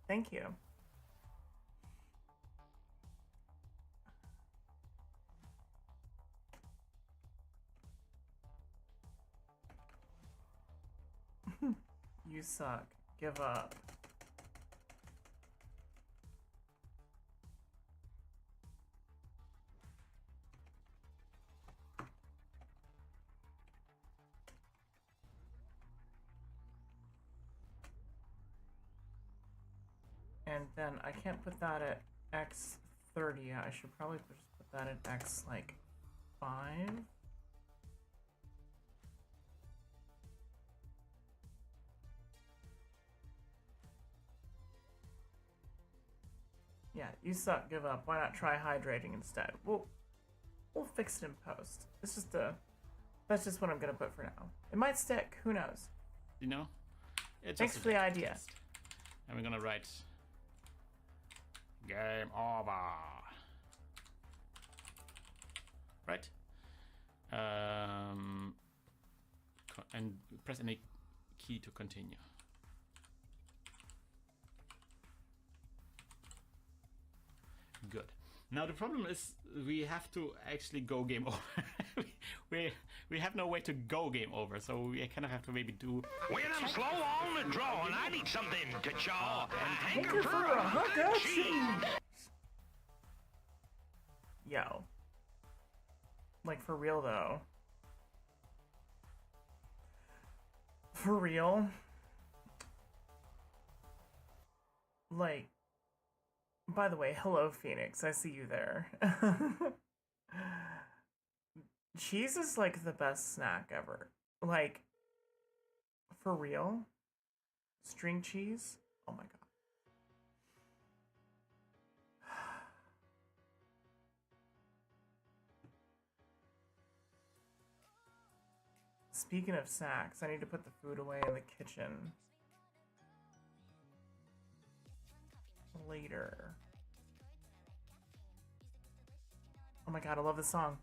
Speaker 1: Thank you. You suck. Give up. And then I can't put that at x30. I should probably just put that at x like 5. Yeah, you suck, give up. Why not try hydrating instead? We'll fix it in post. It's just that's just what I'm gonna put for now. It might stick, who knows?
Speaker 8: You know? It's
Speaker 1: Thanks
Speaker 8: just
Speaker 1: for the idea.
Speaker 8: test. And we're gonna write game over. Right? And press any key to continue. Good. Now the problem is we have to actually go game over. we have no way to go game over, so we kind of have to maybe do.
Speaker 6: When I'm slow on the draw and I need something to chaw, a hanker for
Speaker 1: a
Speaker 6: a hunk of cheese.
Speaker 1: Yo. Like, for real, though. For real? Like, by the way, hello, Phoenix. I see you there. Cheese is, like, the best snack ever. Like, for real? String cheese? Oh my god. Speaking of snacks, I need to put the food away in the kitchen. Later. Oh my god, I love this song.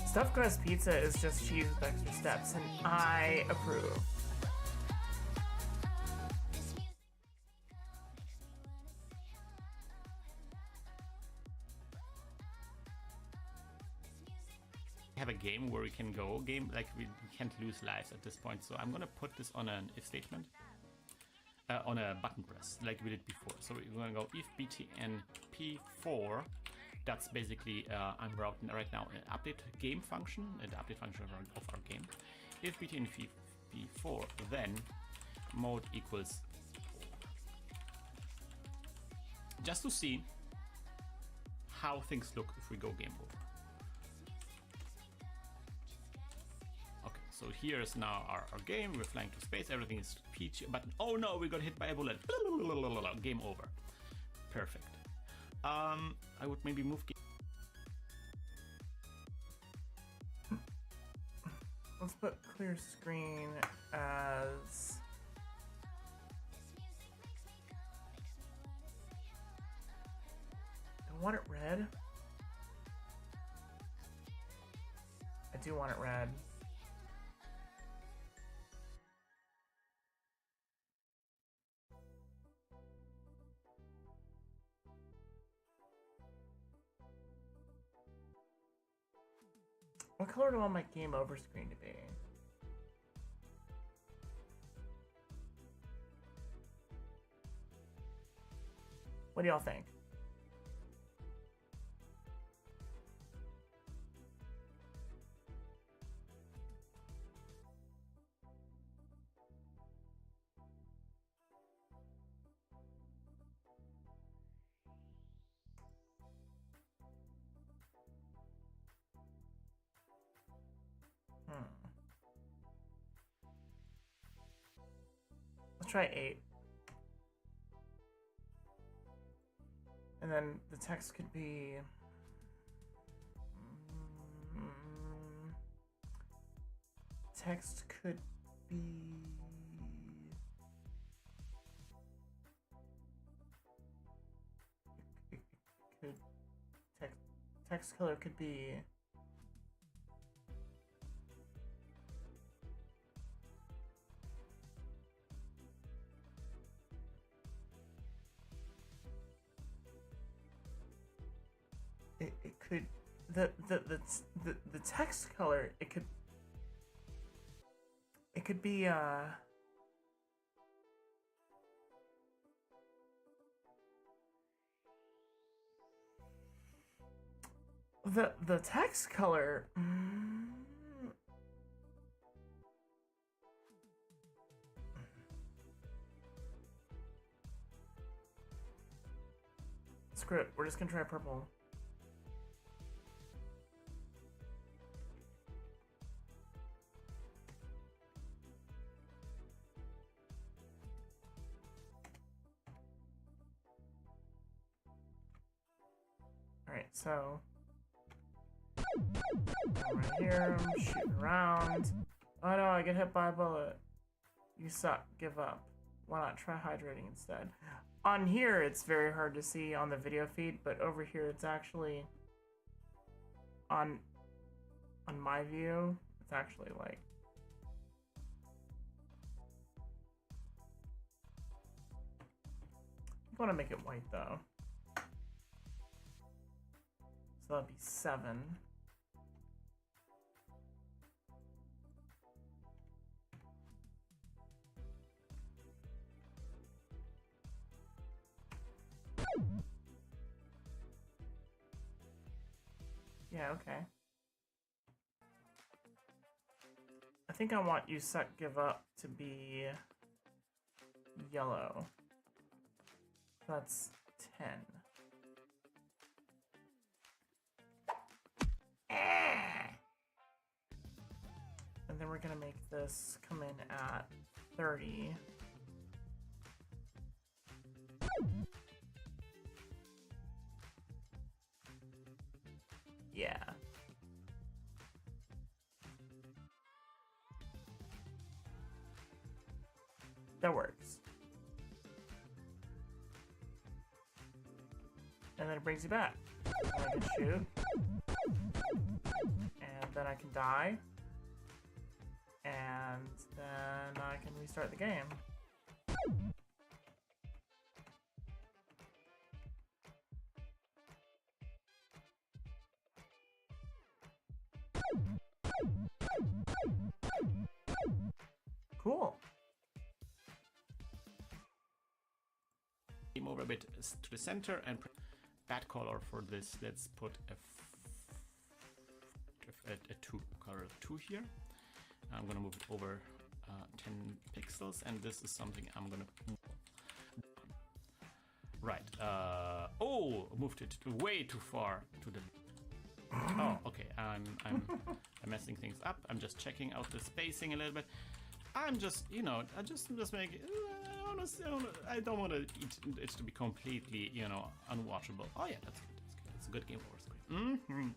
Speaker 1: Stuffed crust pizza is just cheese with extra steps, and I approve.
Speaker 8: Have a game where we can go game, like we can't lose lives at this point, so I'm gonna put this on an if statement, on a button press like we did before. So we're gonna go if btn p4. That's basically I'm routing right now an update game function, the update function of our game. If btn p4, then mode equals 4. Just to see how things look if we go game over. Okay, so here's now our game. We're flying to space. Everything is peachy, but oh no, we got hit by a bullet. Game over. Perfect. I would maybe move.
Speaker 1: Let's put clear screen as. Do I want it red? I do want it red. What color do I want my game over screen to be? What do y'all think? Let's try 8. And then the text could be... text could be... It could... text color could be... could the text color, it could be the text color. Screw it. We're just gonna try purple. Alright, so I'm right here, I'm shooting around. Oh no, I get hit by a bullet. You suck, give up. Why not try hydrating instead? On here, it's very hard to see on the video feed, but over here, it's actually on my view, it's actually like I want to make it white though. So that'd be 7. Yeah, okay. I think I want you suck give up to be yellow. That's 10. And then we're gonna make this come in at 30. Yeah. That works. And then it brings you back. And I can shoot. And then I can die. And then I can restart the game. Cool.
Speaker 8: Game over a bit to the center and bad color for this. Let's put a 2 color 2 here. I'm gonna move it over 10 pixels, and this is something I'm gonna right. Oh, moved it way too far to the. Oh, okay. I'm messing things up. I'm just checking out the spacing a little bit. I'm just, you know, I just make. I don't want it to be completely, you know, unwatchable. Oh yeah, that's good. That's a good game over screen.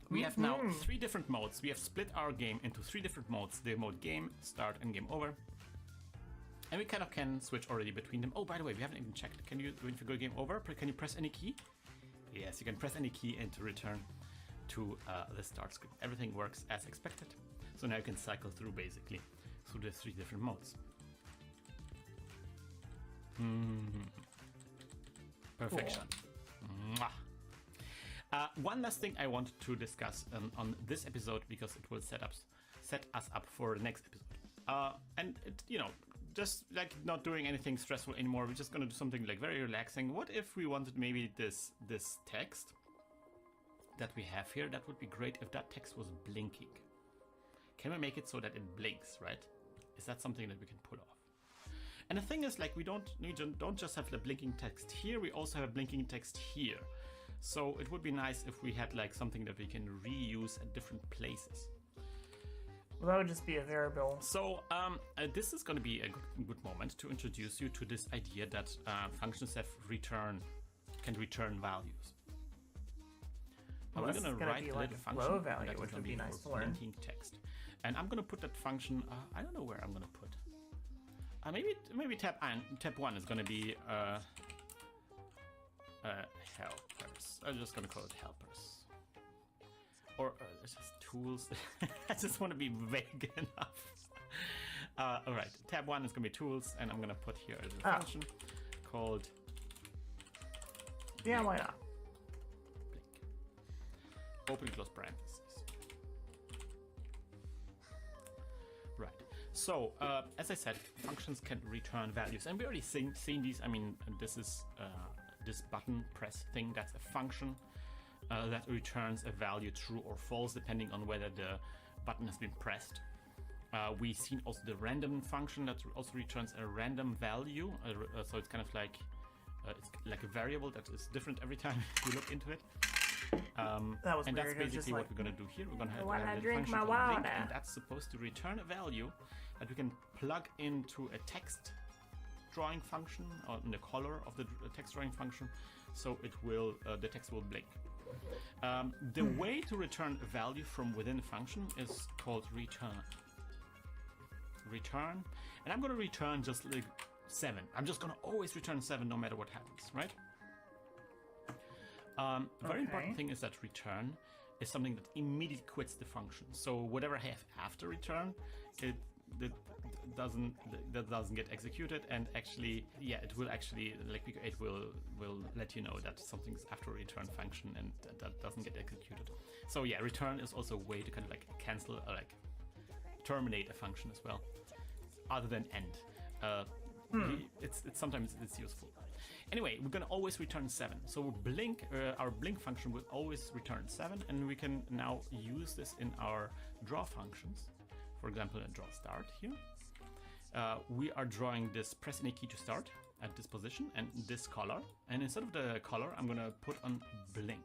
Speaker 8: We have now 3 different modes. We have split our game into 3 different modes. The mode game, start, and game over. And we kind of can switch already between them. Oh, by the way, we haven't even checked. Can you, when you go game over, can you press any key? Yes, you can press any key and to return to the start screen. Everything works as expected. So now you can cycle through basically through the 3 different modes. Perfection. Cool. One last thing I want to discuss on this episode, because it will set us up for the next episode. And it, you know, just like not doing anything stressful anymore. We're just gonna do something like very relaxing. What if we wanted maybe this text that we have here? That would be great if that text was blinking. Can we make it so that it blinks, right? Is that something that we can pull off? And the thing is, like, we don't just have the blinking text here, we also have blinking text here. So it would be nice if we had like something that we can reuse at different places.
Speaker 1: Well, that would just be a variable.
Speaker 8: So this is going to be a good moment to introduce you to this idea that functions can return values.
Speaker 1: Well,
Speaker 8: we're going to write a
Speaker 1: like
Speaker 8: little function
Speaker 1: low value, which would be nice to learn.
Speaker 8: Blinking text, and I'm going to put that function. I don't know where I'm going to put. Maybe tab 1 is going to be helpers. I'm just going to call it helpers. Or it's just tools. I just want to be vague enough. All right, tab 1 is going to be tools, and I'm going to put here a function called.
Speaker 1: Yeah, why not?
Speaker 8: open close parentheses. Right. So, as I said, functions can return values, and we already seen these. I mean, this is this button press thing. That's a function that returns a value true or false depending on whether the button has been pressed. We've seen also the random function that also returns a random value. So it's kind of like a variable that is different every time you look into it.
Speaker 1: That was
Speaker 8: and
Speaker 1: weird.
Speaker 8: that's basically what we're going to do here. We're going to have a
Speaker 1: drink
Speaker 8: function
Speaker 1: my
Speaker 8: called
Speaker 1: water.
Speaker 8: link, and that's supposed to return a value that we can plug into a text drawing function or in the color of the text drawing function, so it will the text will blink. The way to return a value from within a function is called return. Return, and I'm going to return just like 7. I'm just going to always return 7 no matter what happens, right? Very important thing is that return is something that immediately quits the function. So whatever I have after return, that doesn't get executed, and actually, yeah, it will actually, like pico-8 will let you know that something's after a return function, and that doesn't get executed. So yeah, return is also a way to kind of like cancel or like terminate a function as well, other than end. It's sometimes it's useful. Anyway, we're gonna always return 7. So blink, our blink function will always return 7, and we can now use this in our draw functions. For example, a draw start here. We are drawing this press any key to start at this position and this color. And instead of the color, I'm gonna put on blink.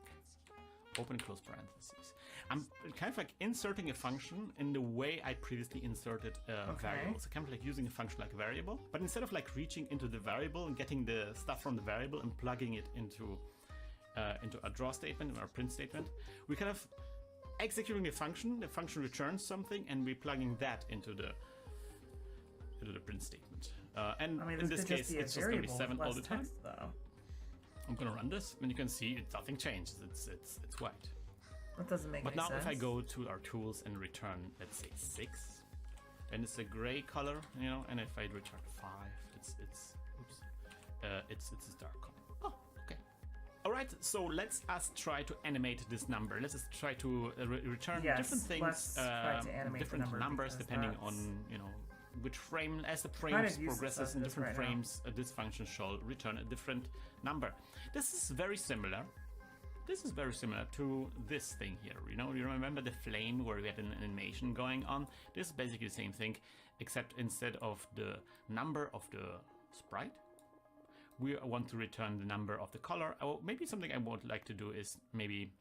Speaker 8: Open and close parentheses. I'm kind of like inserting a function in the way I previously inserted a variable. So kind of like using a function like a variable, but instead of like reaching into the variable and getting the stuff from the variable and plugging it into a draw statement or a print statement, we kind of executing a function. The function returns something, and we're plugging that into the print statement. And I mean, in this case, it's just going to be 7 all the time.
Speaker 1: Text,
Speaker 8: I'm going to run this, and you can see nothing changes. It's white.
Speaker 1: That doesn't make any sense.
Speaker 8: But now if I go to our tools and return, let's say 6, then it's a gray color, you know, and if I return 5, it's a dark color. Oh, okay. All right, so let's try to animate this number. Let's just try to return different things, different numbers depending on, you know, which frame. As the frames progresses in different frames, this function shall return a different number. This is very similar. This is very similar to this thing here. You know, you remember the flame where we had an animation going on? This is basically the same thing, except instead of the number of the sprite, we want to return the number of the color. Or maybe something I would like to do is maybe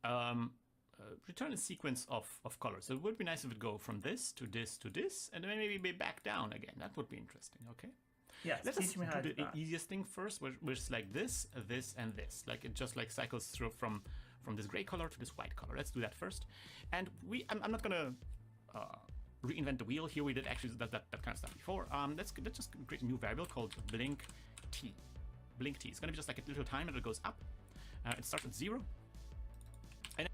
Speaker 8: return a sequence of colors. So it would be nice if it go from this to this to this, and then maybe be back down again. That would be interesting. Okay.
Speaker 1: Yes,
Speaker 8: let's just do the easiest thing first, which is like this, this, and this. Like it just like cycles through from this gray color to this white color. Let's do that first. And I'm not gonna reinvent the wheel here. We did actually that kind of stuff before. Let's just create a new variable called blink t. Blink t. It's gonna be just like a little timer that goes up. It starts at 0. And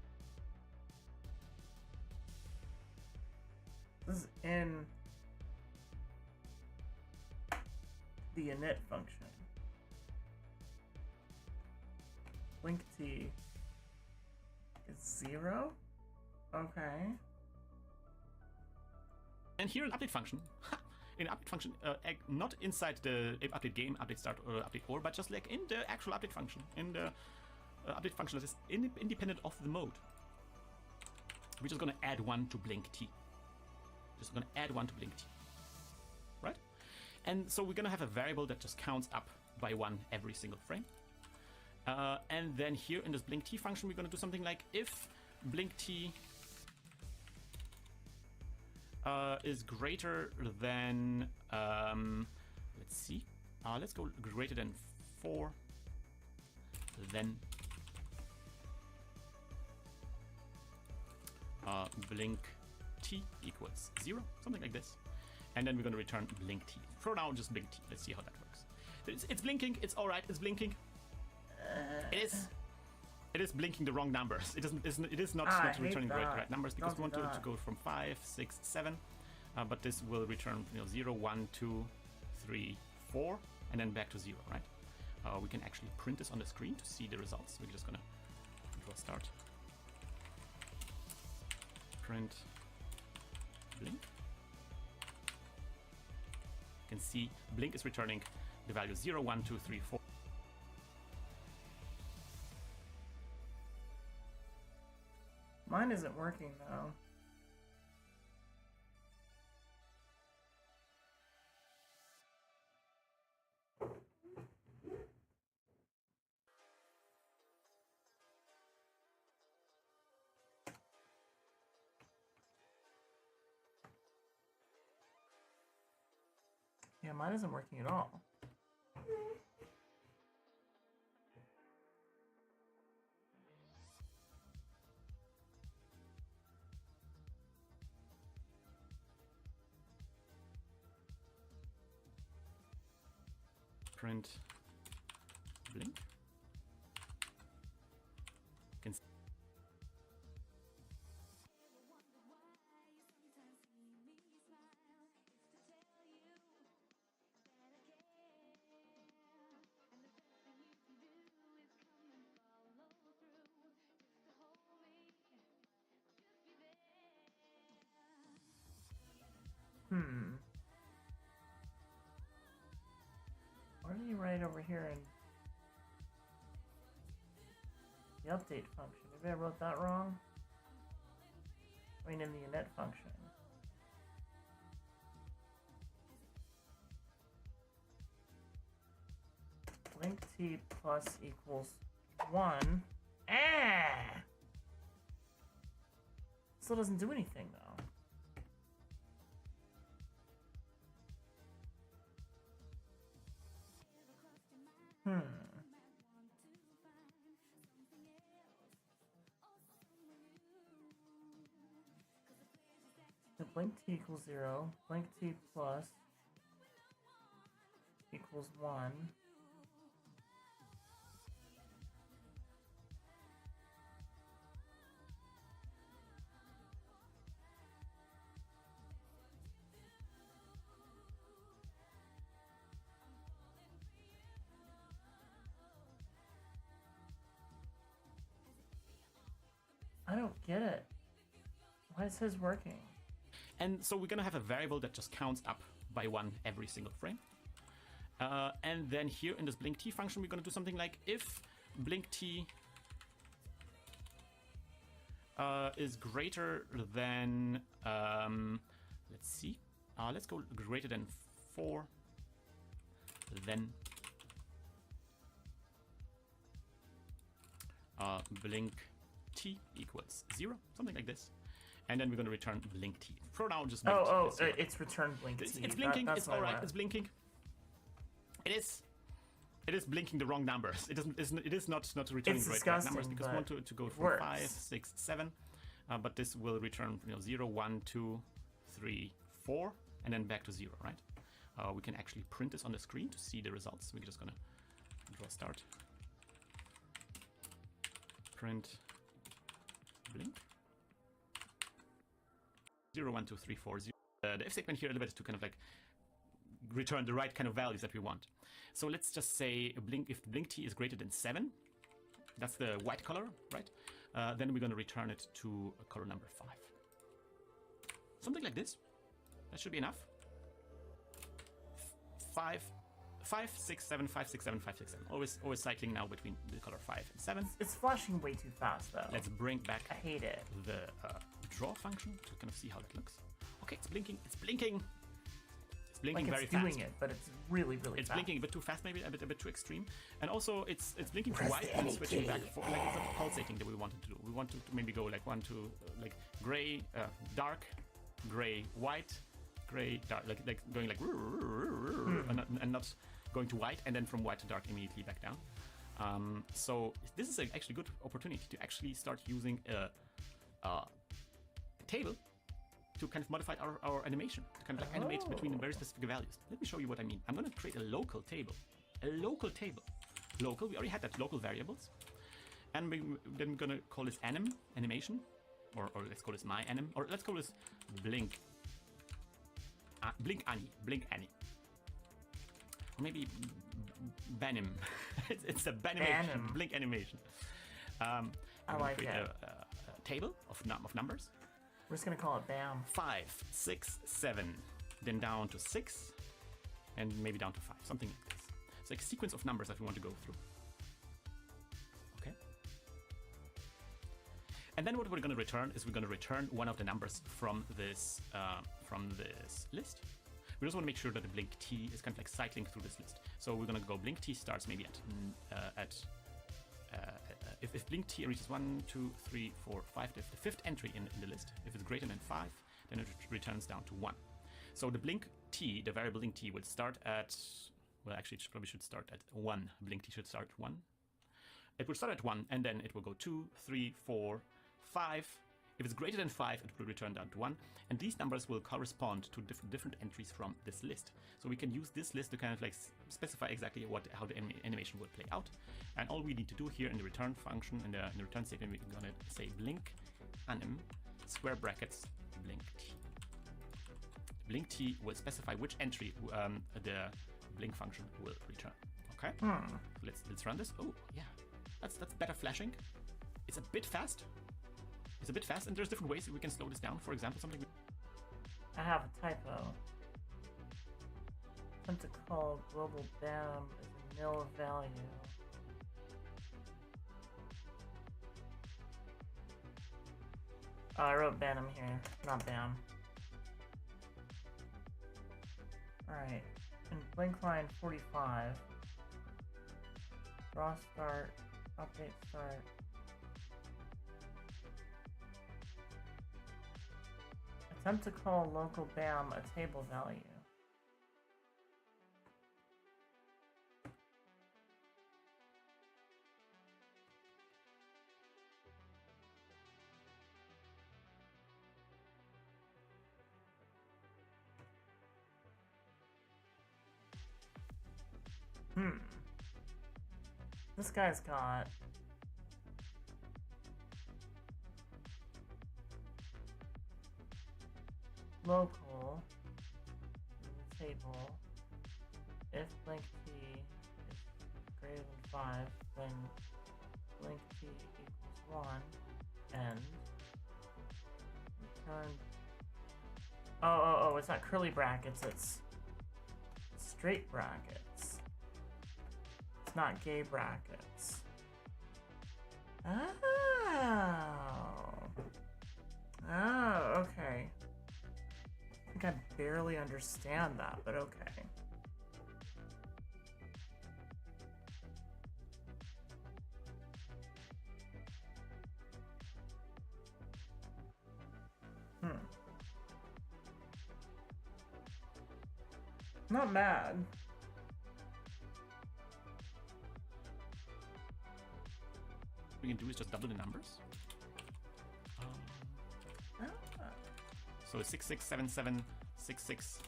Speaker 1: this is in the init function. Blink t is 0. Okay.
Speaker 8: And here an update function. In update function, not inside the update game, update start, or update or, but just like in the actual update function. In the update function that is independent of the mode. We're just gonna add 1 to blink t. Just gonna add 1 to blink t. Right? And so we're gonna have a variable that just counts up by 1 every single frame. And then here in this blink t function, we're gonna do something like if blink t is greater than, let's see, let's go greater than 4, then blink t equals 0, something like this. And then we're going to return blink t. For now, just blink t. Let's see how that works. It's blinking. It's all right. It's blinking. It is blinking the wrong numbers. It is not returning the right numbers because we want to go from 5, 6, 7. But this will return 0, 1, 2, 3, 4, and then back to 0, right? We can actually print this on the screen to see the results. We're just gonna Draw start. Print blink. You can see blink is returning the value 0, 1, 2, 3, 4.
Speaker 1: Mine isn't working though. Yeah, mine isn't working at all.
Speaker 8: Print blink. Can
Speaker 1: What did you write over here in the update function? Maybe I wrote that wrong? I mean, in the init function. Blink t plus equals 1. Ah! Still doesn't do anything though. So blink t equals 0, blink t plus equals 1. I don't get it. Why is his working?
Speaker 8: And so we're gonna have a variable that just counts up by 1 every single frame. And then here in this blink t function, we're gonna do something like if blink t is greater than, let's see, let's go greater than 4, then blink t equals 0, something like this. And then we're going to return blink t. For now, just blink t.
Speaker 1: It's returned blink t.
Speaker 8: It's blinking. It's all right. It's blinking. It is blinking the wrong numbers. It is not returning the right numbers because we want to go from 5, 6, 7. But this will return 0, 1, 2, 3, 4, and then back to 0, right? We can actually print this on the screen to see the results. We're just gonna draw start. Print blink. 0, 1, 2, 3, 4, 0. The if statement here a little bit to kind of like return the right kind of values that we want. So let's just say blink, if blink t is greater than 7, that's the white color, right? Then we're going to return it to color number 5. Something like this. That should be enough. 5, 6, 7, 5, 6, 7, 5, 6, 7. Always cycling now between the color 5 and 7.
Speaker 1: It's flashing way too fast though.
Speaker 8: Let's bring back
Speaker 1: I hate it.
Speaker 8: The draw function to kind of see how that looks. Okay, it's blinking. It's blinking. It's blinking very fast.
Speaker 1: It's doing it, but it's really fast.
Speaker 8: It's blinking a bit too fast, maybe a bit too extreme. And also, it's blinking to white and switching back for like it's not pulsating that we wanted to do. We want to maybe go like 1 to like gray, dark, gray, white, gray, dark, like going like and not going to white and then from white to dark immediately back down. So this is actually a good opportunity to actually start using a table to kind of modify our animation, to kind of like animate between very specific values. Let me show you what I mean. I'm going to create a local table. Local, we already had that local variables. And then we're going to call this animation, or let's call this my_anim, or let's call this blink any. Or maybe banim. It's a banimation, blink animation.
Speaker 1: I like
Speaker 8: create
Speaker 1: it.
Speaker 8: a table of numbers.
Speaker 1: We're just gonna call it BAM.
Speaker 8: 5, 6, 7, then down to 6, and maybe down to 5, something like this. It's like a sequence of numbers that we want to go through. Okay. And then what we're going to return is we're going to return one of the numbers from this list. We just want to make sure that the blink T is kind of like cycling through this list. So we're going to go blink T starts maybe if blink T reaches 1, 2, 3, 4, 5, the fifth entry in the list. If it's greater than 5, then it returns down to 1. So the blink T, the variable blink T, will start at, well, actually, it probably should start at 1. Blink T should start at 1. It will start at 1, and then it will go 2, 3, 4, 5. If it's greater than 5, it will return down to 1. And these numbers will correspond to different entries from this list. So we can use this list to kind of like specify exactly how the animation will play out. And all we need to do here in the return function, in the return statement, we're going to say blink anim square brackets blink T. Blink T will specify which entry the blink function will return. Okay. So let's run this. Oh yeah, that's better flashing. It's a bit fast. It's a bit fast, and there's different ways that we can slow this down. For example, something.
Speaker 1: I have a typo. Attempt to call global BAM is a nil value. Oh, I wrote BAM here, not BAM. Alright, in blink line 45, raw start, update start. Attempt to call local BAM a table value. This guy's got local table. If blink T is greater than 5, then blink T equals 1 and return. Oh, it's not curly brackets, it's straight brackets. It's not gay brackets. Oh, okay. I think I barely understand that, but okay. Not mad.
Speaker 8: What we can do is just double the numbers. So 667766,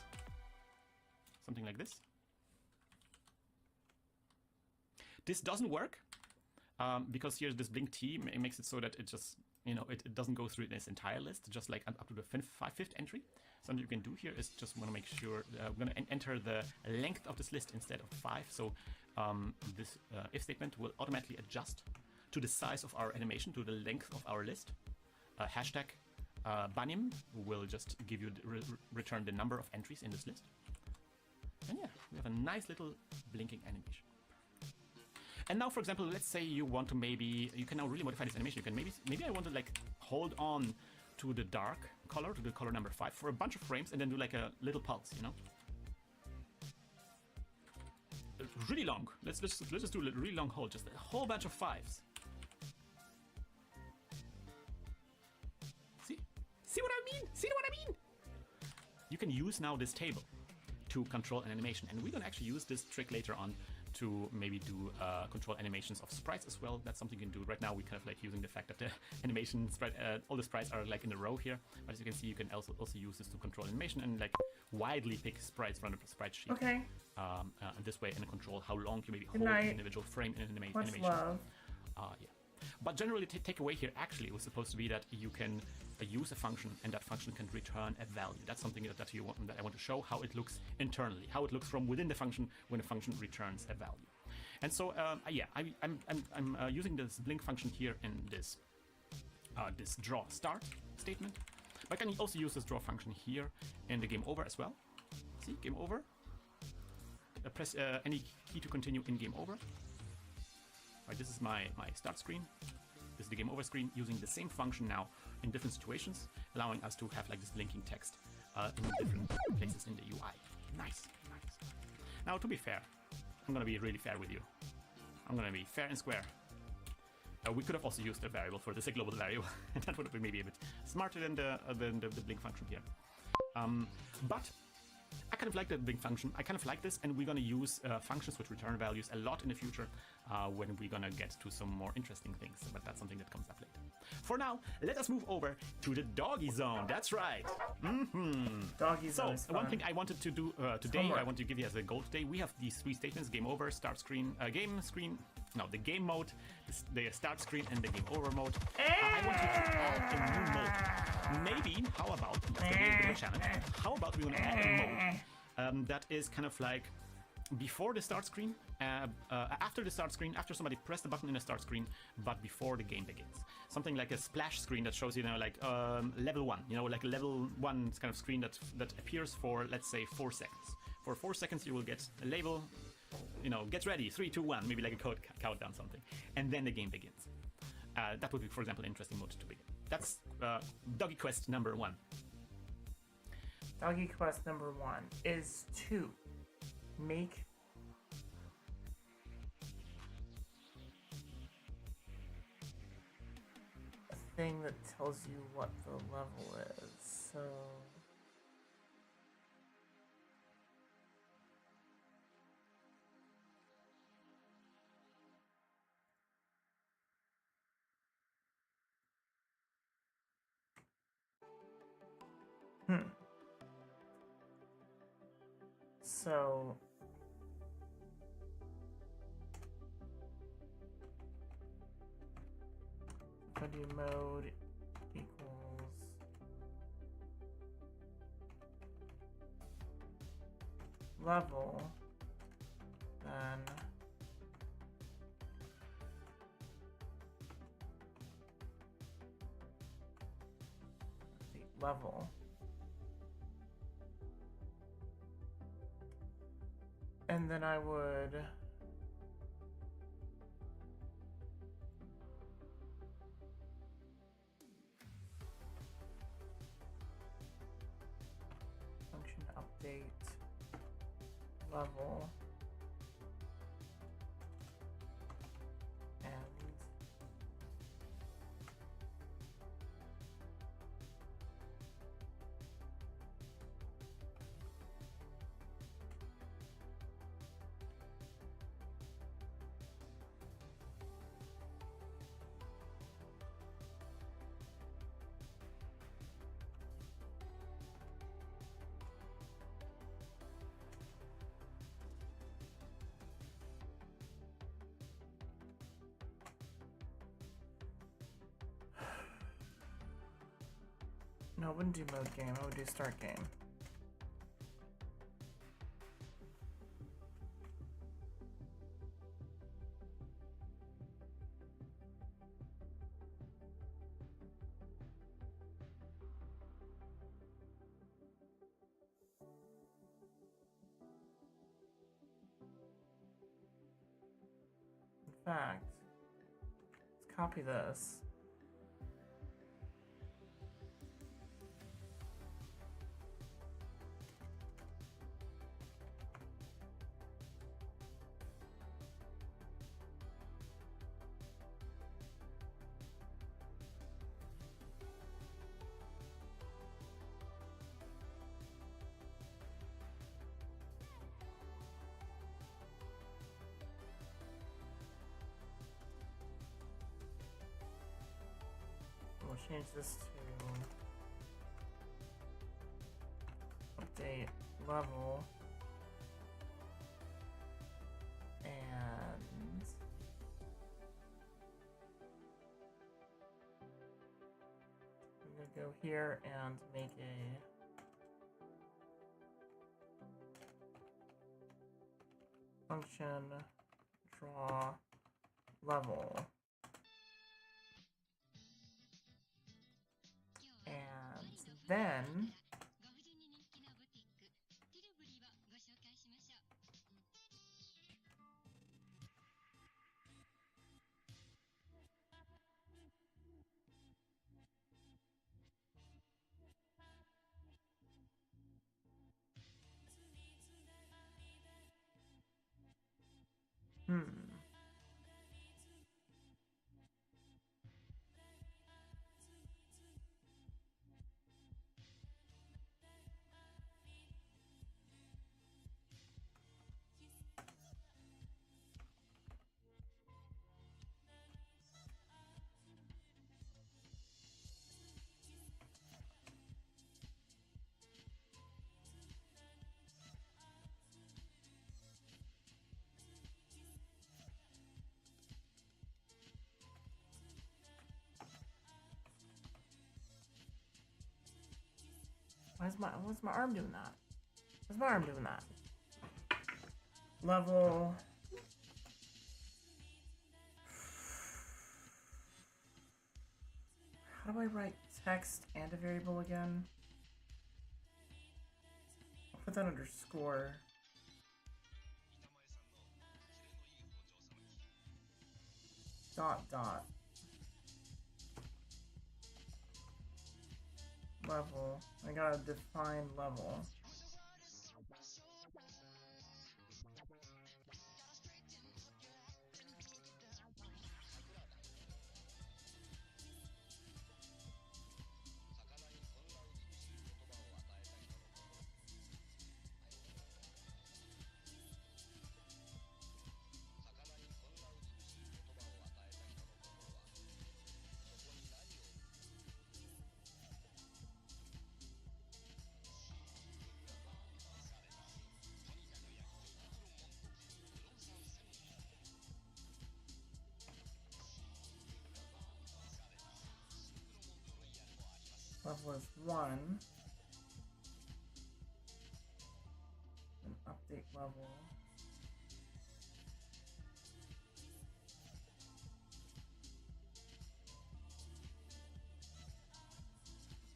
Speaker 8: something like this. This doesn't work because here's this blink T makes it so that it just, it doesn't go through this entire list, just like up to the fifth entry. Something you can do here is just want to make sure we're going to enter the length of this list instead of 5. So this if statement will automatically adjust to the size of our animation, to the length of our list. Hashtag banim will just give you return the number of entries in this list. And yeah, we have a nice little blinking animation. And now, for example, let's say you want to you can now really modify this animation. You can maybe I want to like hold on to the dark color, to the color number 5 for a bunch of frames, and then do like a little pulse, Really long. Let's just do a really long hold, just a whole bunch of 5s. See what I mean? See what I mean? You can use now this table to control an animation, and we're gonna actually use this trick later on to maybe do control animations of sprites as well. That's something you can do. Right now, we kind of like using the fact that the animation sprite, all the sprites are like in a row here. But as you can see, you can also use this to control animation and like widely pick sprites from the sprite sheet.
Speaker 1: Okay.
Speaker 8: And this way, and control how long you maybe hold an individual frame in an animation.
Speaker 1: Love.
Speaker 8: Yeah. But generally, the takeaway here actually was supposed to be that you can use a function, and that function can return a value. That's something that I want to show how it looks internally, how it looks from within the function when the function returns a value. And so, yeah, I'm using this blink function here in this this draw start statement. But I can also use this draw function here in the game over as well. See, game over. Press any key to continue in game over. Right, this is my start screen. This is the game over screen, using the same function now in different situations, allowing us to have like this blinking text in different places in the UI. Nice, nice. Now, to be fair, I'm gonna be really fair with you. I'm gonna be fair and square. We could have also used a variable for this, a global variable, and that would have been maybe a bit smarter than the blink function here. But I kind of like the blink function. I kind of like this, and we're gonna use functions with return values a lot in the future when we're gonna get to some more interesting things. But that's something that comes up later. For now, let us move over to the doggy zone. That's right.
Speaker 1: Doggy zone.
Speaker 8: So one thing I wanted to do today, I want to give you as a goal today. We have these 3 statements: game over, start screen, game screen. No, the game mode, the start screen, and the game over mode. I want you to add a new mode. Maybe, how about, that's the real challenge, how about we want to add a mode that is kind of like before the start screen, after the start screen, after somebody pressed the button in the start screen, but before the game begins. Something like a splash screen that shows, you know, like level 1, you know, like a level 1 kind of screen that appears for, let's say, 4 seconds. For 4 seconds, you will get a label, you know, get ready, 3, 2, 1, maybe like a code countdown, something. And then the game begins. That would be, for example, an interesting mode to begin. That's Doggy Quest number 1.
Speaker 1: Doggy Quest number 1 is to make a thing that tells you what the level is. So So if I do mode equals level, then the level. And then I would function update level and no, I wouldn't do mode game, I would do start game. In fact, let's copy this. We'll change this to update level and I'm gonna go here and make a function draw level. And then why's my arm doing that? Why's my arm doing that? Level. How do I write text and a variable again? I'll put that under score. Dot dot. Level. I gotta define level. Level is 1. And update level.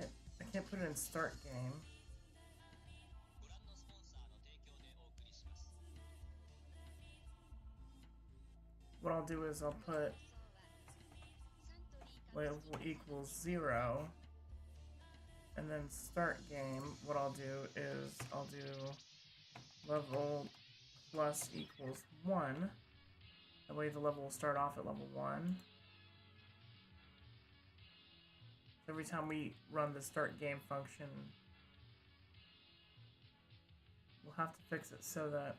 Speaker 1: I can't put it in start game. What I'll do is I'll put level equals 0. And then start game, what I'll do is I'll do level plus equals 1. That way the level will start off at level 1. Every time we run the start game function, we'll have to fix it so that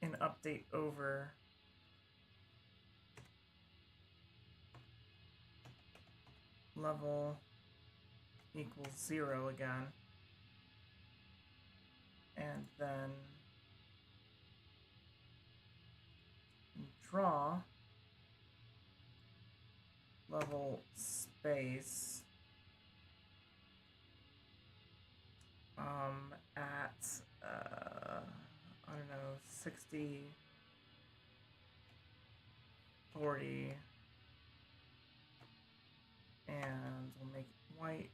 Speaker 1: in update over, level equals 0 again, and then draw level space at I don't know, 60, 40, and we'll make it white.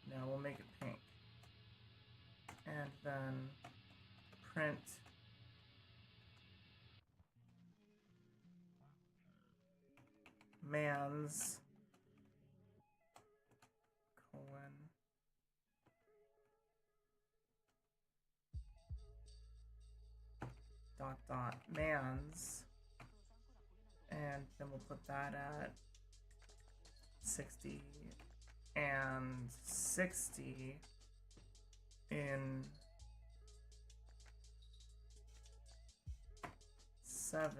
Speaker 1: No, we'll make it pink. And then print man's colon dot dot man's, and then we'll put that at 60 and 60 in 7.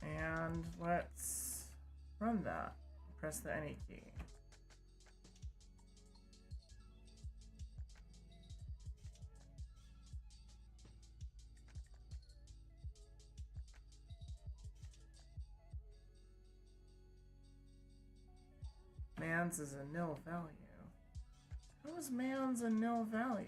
Speaker 1: And let's run that. Press the any key. man's is a nil value. How is man's a nil value?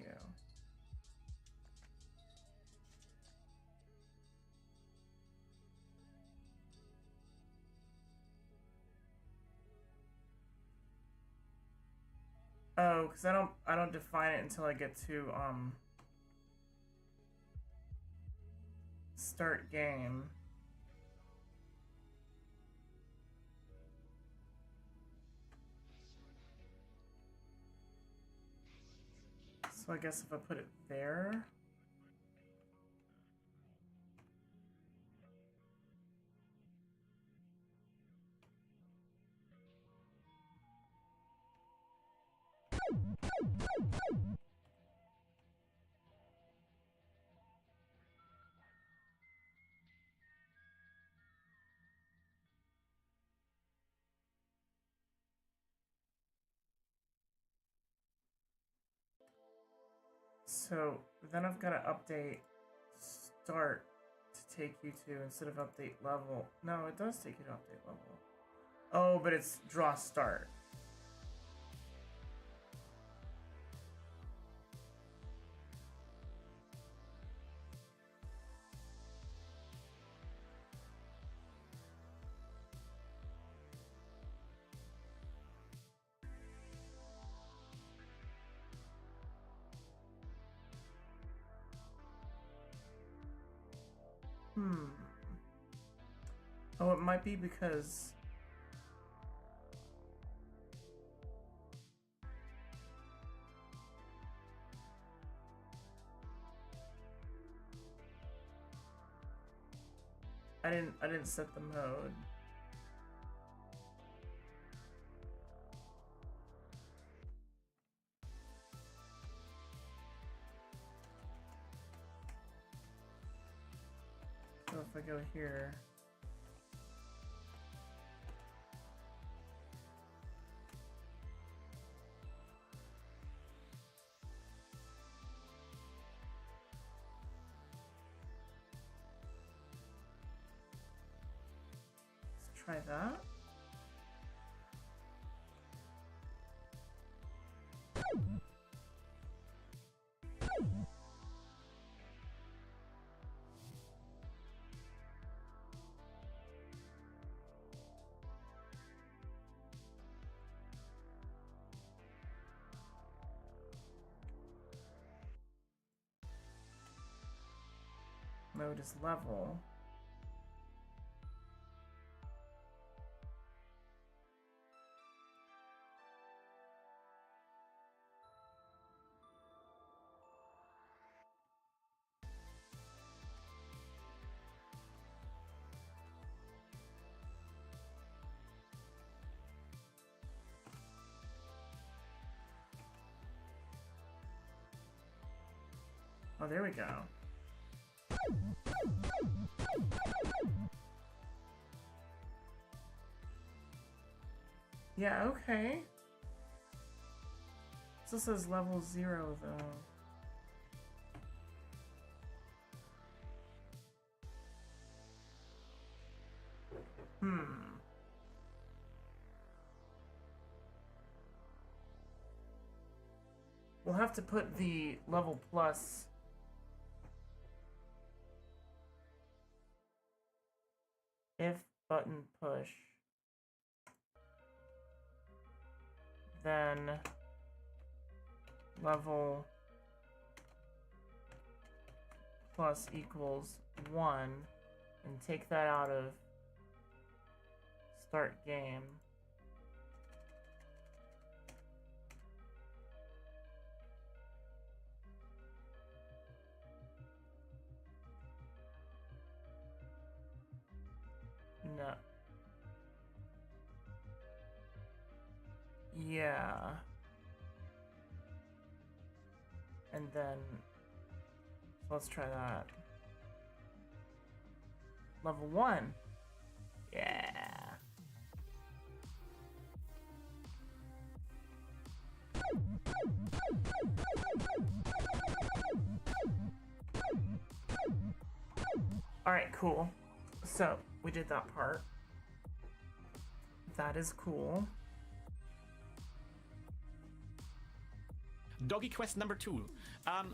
Speaker 1: Oh, because I don't define it until I get to start game. So I guess if I put it there. So then I've got to update start to take you to instead of update level. No, it does take you to update level. Oh, but it's draw start. Oh, it might be because I didn't set the mode. So if I go here, let's try that. Mode is level. Oh, there we go. Yeah, okay. Still says level 0 though. We'll have to put the level plus if button push, then level plus equals 1 and take that out of start game. No. Yeah. And then, so let's try that. Level 1. Yeah. All right, cool. So we did that part. That is cool.
Speaker 8: Doggy quest number 2.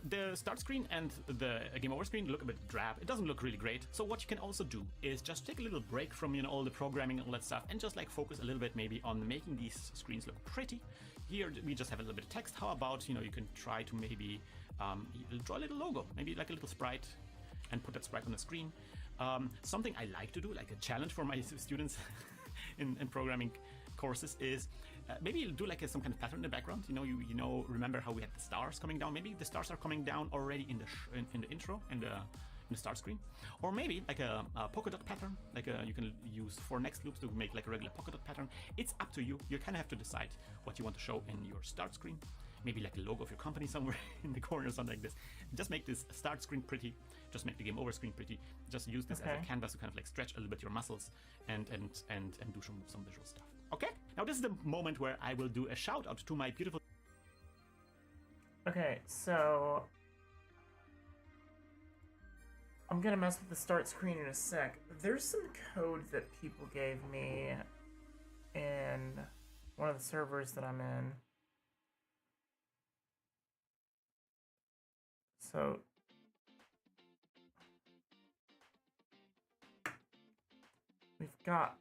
Speaker 8: The start screen and the game over screen look a bit drab. It doesn't look really great. So what you can also do is just take a little break from, you know, all the programming and all that stuff, and just like focus a little bit maybe on making these screens look pretty. Here we just have a little bit of text. How about, you know, you can try to maybe draw a little logo, maybe like a little sprite, and put that sprite on the screen. Something I like to do, like a challenge for my students in programming courses, is maybe do like some kind of pattern in the background. You know, remember how we had the stars coming down? Maybe the stars are coming down already in the intro and in the start screen, or maybe like a polka dot pattern. Like you can use for next loops to make like a regular polka dot pattern. It's up to you. You kind of have to decide what you want to show in your start screen. Maybe like a logo of your company somewhere in the corner or something like this. Just make this start screen pretty. Just make the game over screen pretty. Just use this as a canvas to kind of like stretch a little bit your muscles and do some visual stuff. Okay? Now this is the moment where I will do a shout out to my beautiful...
Speaker 1: Okay, so... I'm gonna mess with the start screen in a sec. There's some code that people gave me in one of the servers that I'm in. So... we've got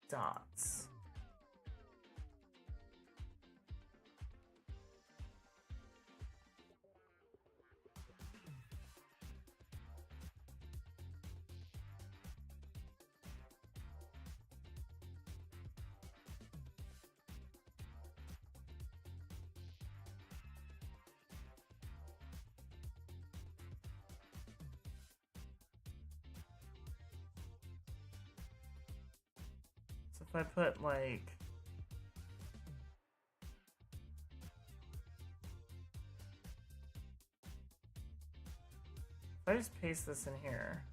Speaker 1: dots. So if I put like... if I just paste this in here...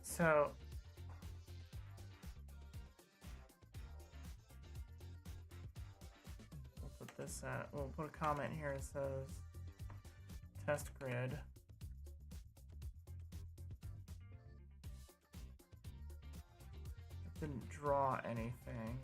Speaker 1: So... we'll put this at... we'll put a comment here that says... test grid. It didn't draw anything.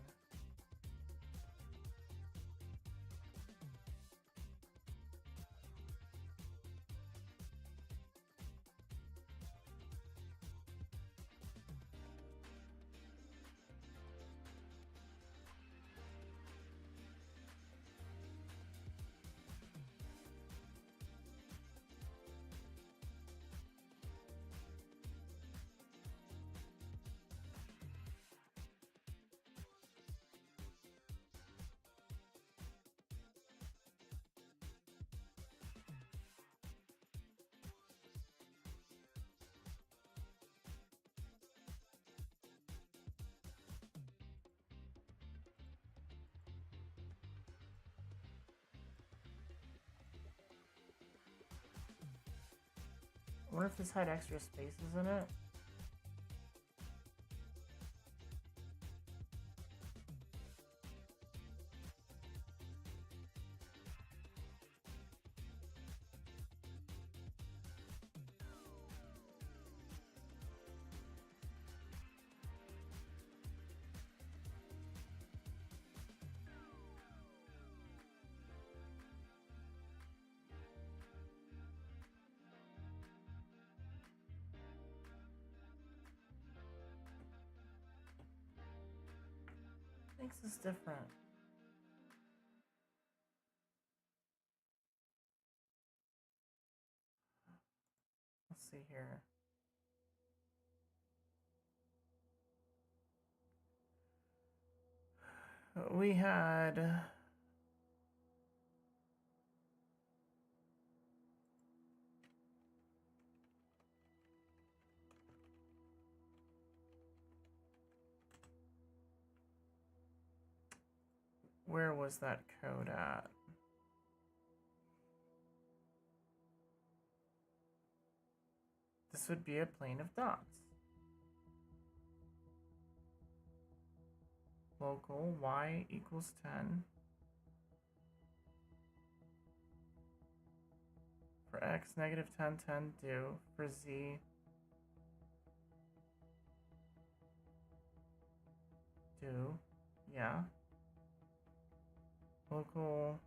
Speaker 1: I wonder if this had extra spaces in it. Makes this different. Let's see here. We had... where was that code at? This would be a plane of dots. Local y equals 10. For x, negative 10, 10 do. For z, do. Yeah. Local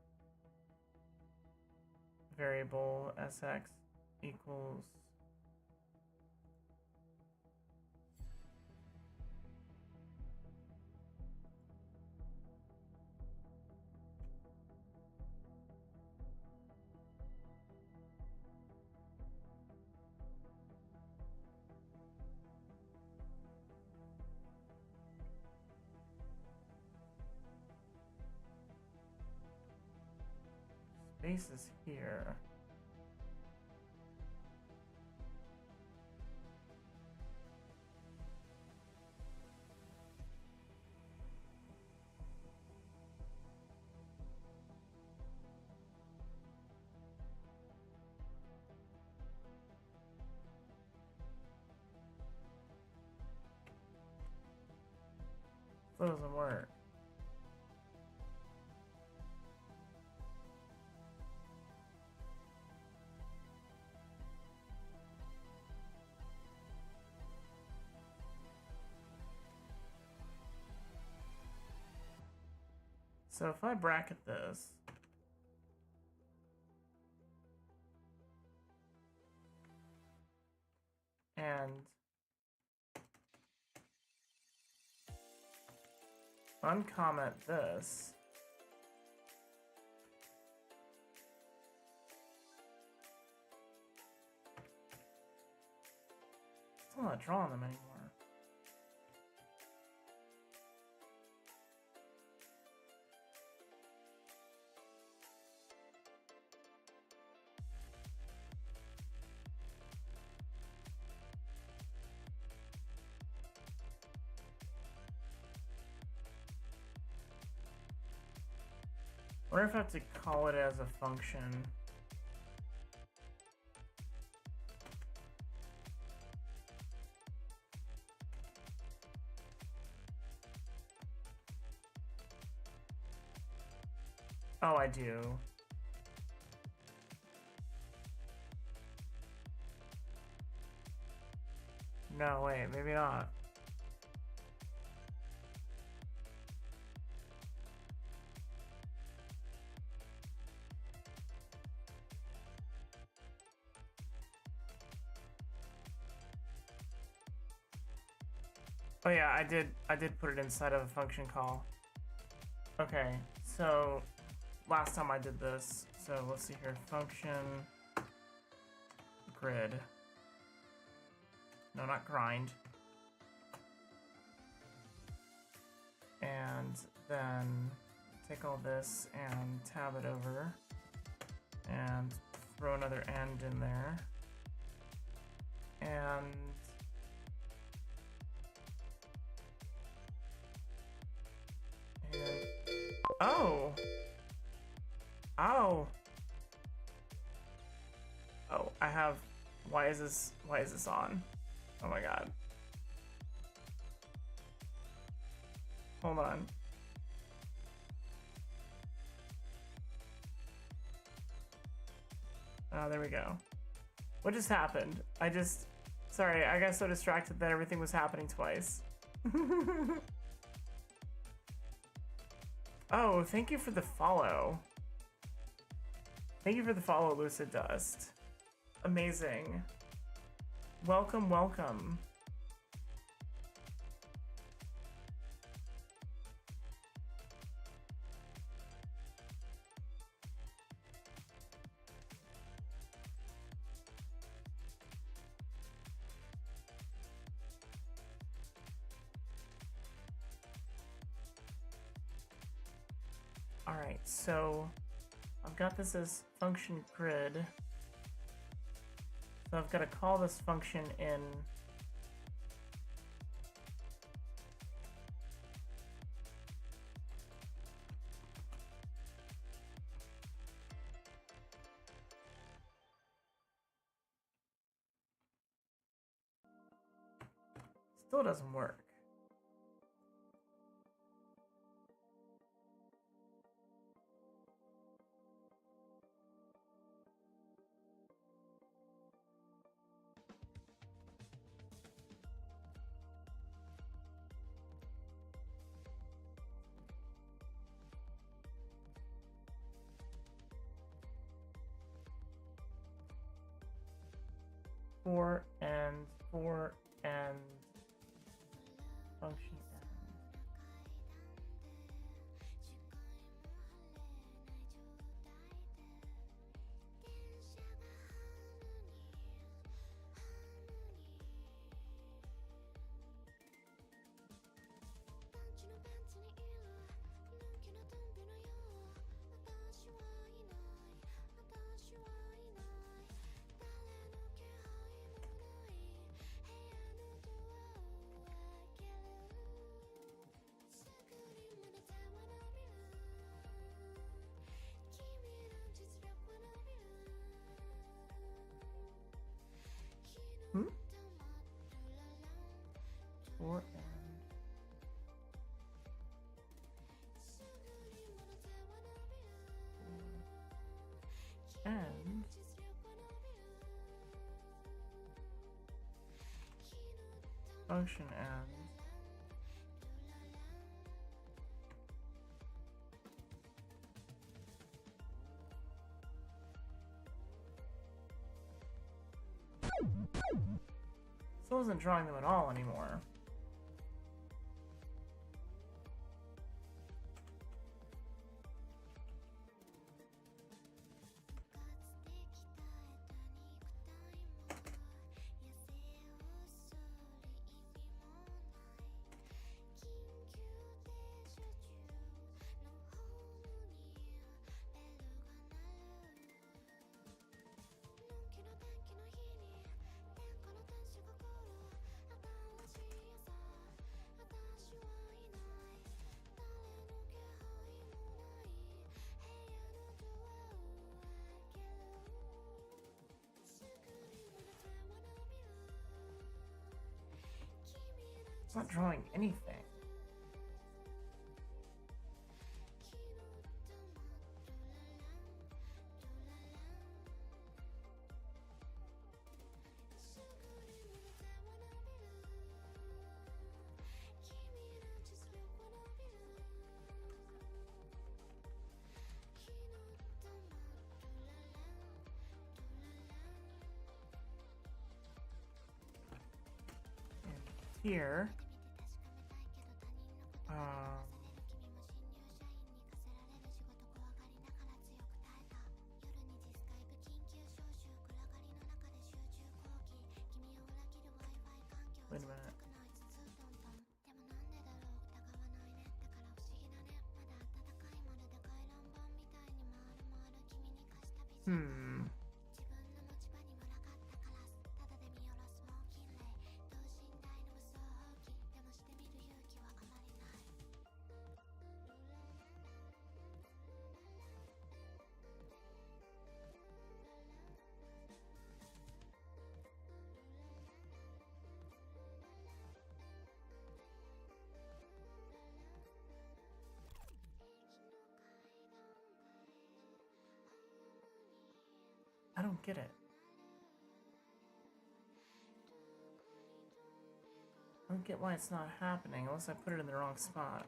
Speaker 1: variable sx equals spaces here. That doesn't work. So if I bracket this, and uncomment this, still not drawing them anymore. I wonder if I have to call it as a function. Oh, I do. No, wait, maybe not. Oh yeah, I did put it inside of a function call. Okay, so last time I did this, so let's see here, function grid. No, not grind. And then take all this and tab it over and throw another end in there. And oh! Oh! Oh, I have, why is this on? Oh my god. Hold on. Oh, there we go. What just happened? Sorry, I got so distracted that everything was happening twice. Oh, thank you for the follow. Thank you for the follow, Lucid Dust. Amazing. Welcome, welcome. Alright, so I've got this as function grid. So I've got to call this function in Still doesn't work. For and function end. For and function and still isn't drawing them at all anymore. It's not drawing anything. Here, wait a minute. I don't get it. I don't get why it's not happening unless I put it in the wrong spot.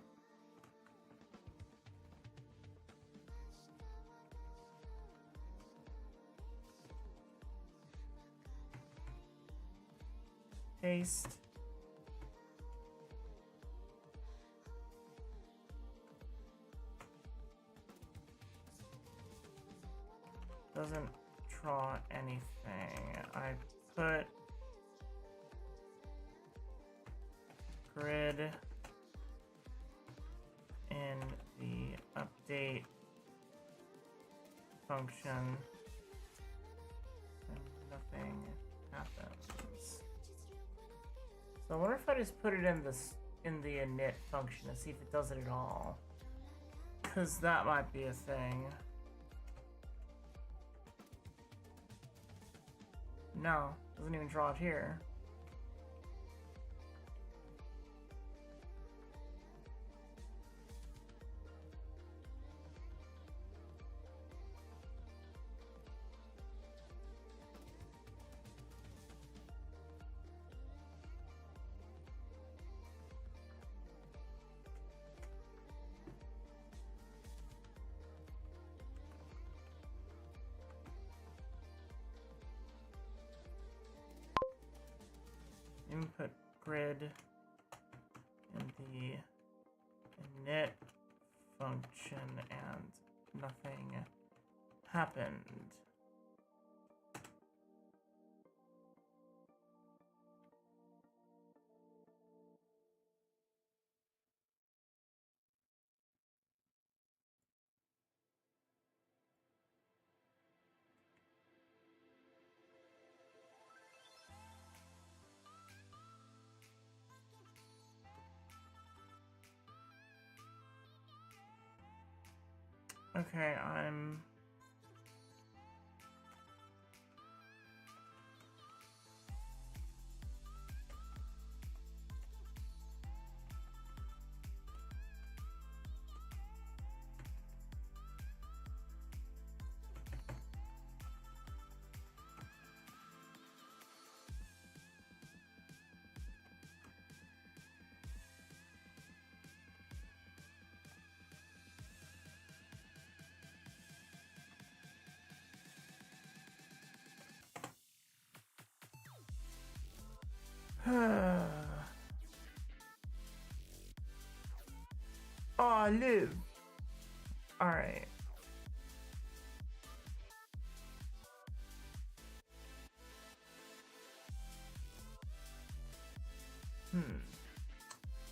Speaker 1: Paste. Doesn't draw anything. I put grid in the update function and nothing happens. So I wonder if I just put it in the init function and see if it does it at all. Cause that might be a thing. No, doesn't even draw it here. did in the init function and nothing happened. Okay, I'm... Oh, live. All right.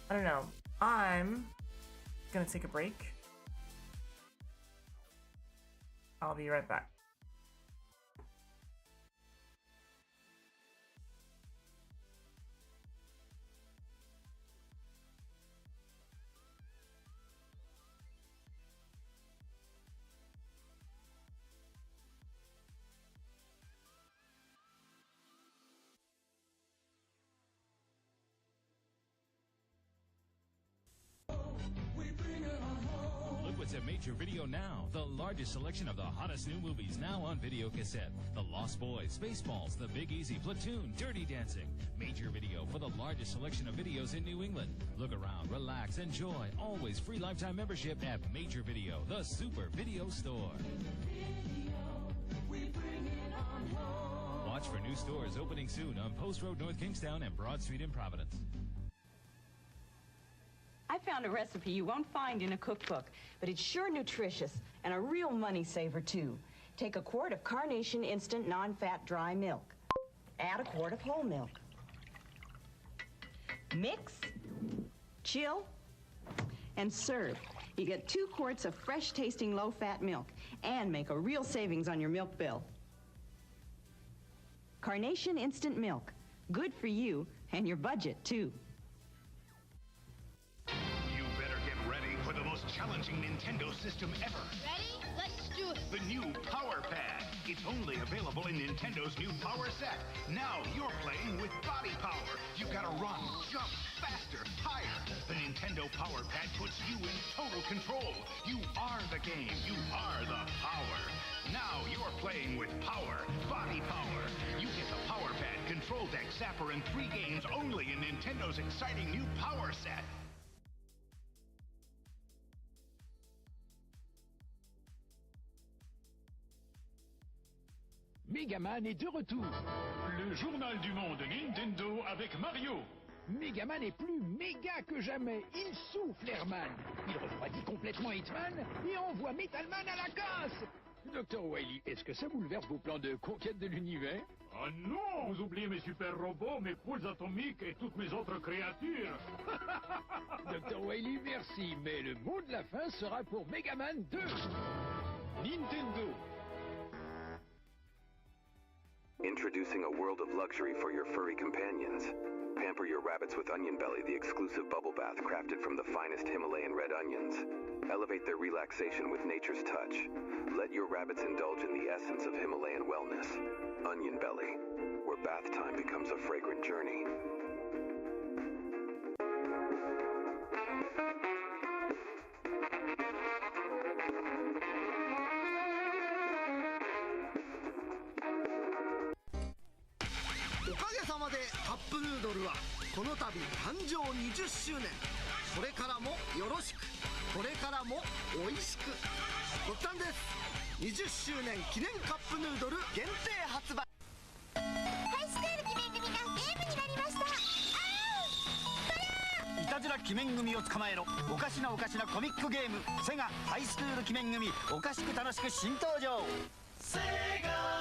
Speaker 1: I don't know. I'm gonna take a break. I'll be right back.
Speaker 11: At Major Video now, the largest selection of the hottest new movies now on video cassette. The Lost Boys, Spaceballs, The Big Easy, Platoon, Dirty Dancing. Major Video for the largest selection of videos in New England. Look around, relax, enjoy. Always free lifetime membership at Major Video, the super video store. Watch for new stores opening soon on Post Road, North Kingstown, and Broad Street in Providence.
Speaker 12: I found a recipe you won't find in a cookbook, but it's sure nutritious and a real money saver too. Take a quart of Carnation Instant Non-Fat Dry Milk. Add a quart of whole milk. Mix, chill, and serve. You get 2 quarts of fresh-tasting low-fat milk and make a real savings on your milk bill. Carnation Instant Milk. Good for you and your budget too.
Speaker 13: Challenging Nintendo system ever.
Speaker 14: Ready? Let's do it.
Speaker 13: The new Power Pad. It's only available in Nintendo's new Power Set. Now you're playing with body power. You gotta run, jump, faster, higher. The Nintendo Power Pad puts you in total control. You are the game. You are the power. Now you're playing with power, body power. You get the Power Pad, Control Deck, Zapper, and 3 games only in Nintendo's exciting new Power Set.
Speaker 15: Megaman est de retour.
Speaker 16: Le journal du monde Nintendo avec Mario.
Speaker 15: Megaman est plus méga que jamais. Il souffle Airman. Il refroidit complètement Hitman et envoie Metalman à la casse. Dr. Wily, est-ce que ça bouleverse vos plans de conquête de l'univers?
Speaker 16: Ah non, vous oubliez mes super robots, mes poules atomiques et toutes mes autres créatures.
Speaker 15: Dr. Wily, merci, mais le mot de la fin sera pour Megaman 2. Nintendo.
Speaker 17: Introducing a world of luxury for your furry companions. Pamper your rabbits with Onion Belly, the exclusive bubble bath crafted from the finest Himalayan red onions. Elevate their relaxation with nature's touch. Let your rabbits indulge in the essence of Himalayan wellness. Onion Belly, where bath time becomes a fragrant journey.
Speaker 18: ドルはこの度誕生20周年。これからもよろしく、これからもおいしく。ごったんです。20周年記念カップヌードル限定発売。
Speaker 14: ハイスクール2名組がゲームになりました。
Speaker 18: 鬼面組を捕まえろおかしなコミックゲームセガハイスクール鬼面組おかしく楽しく新登場セガ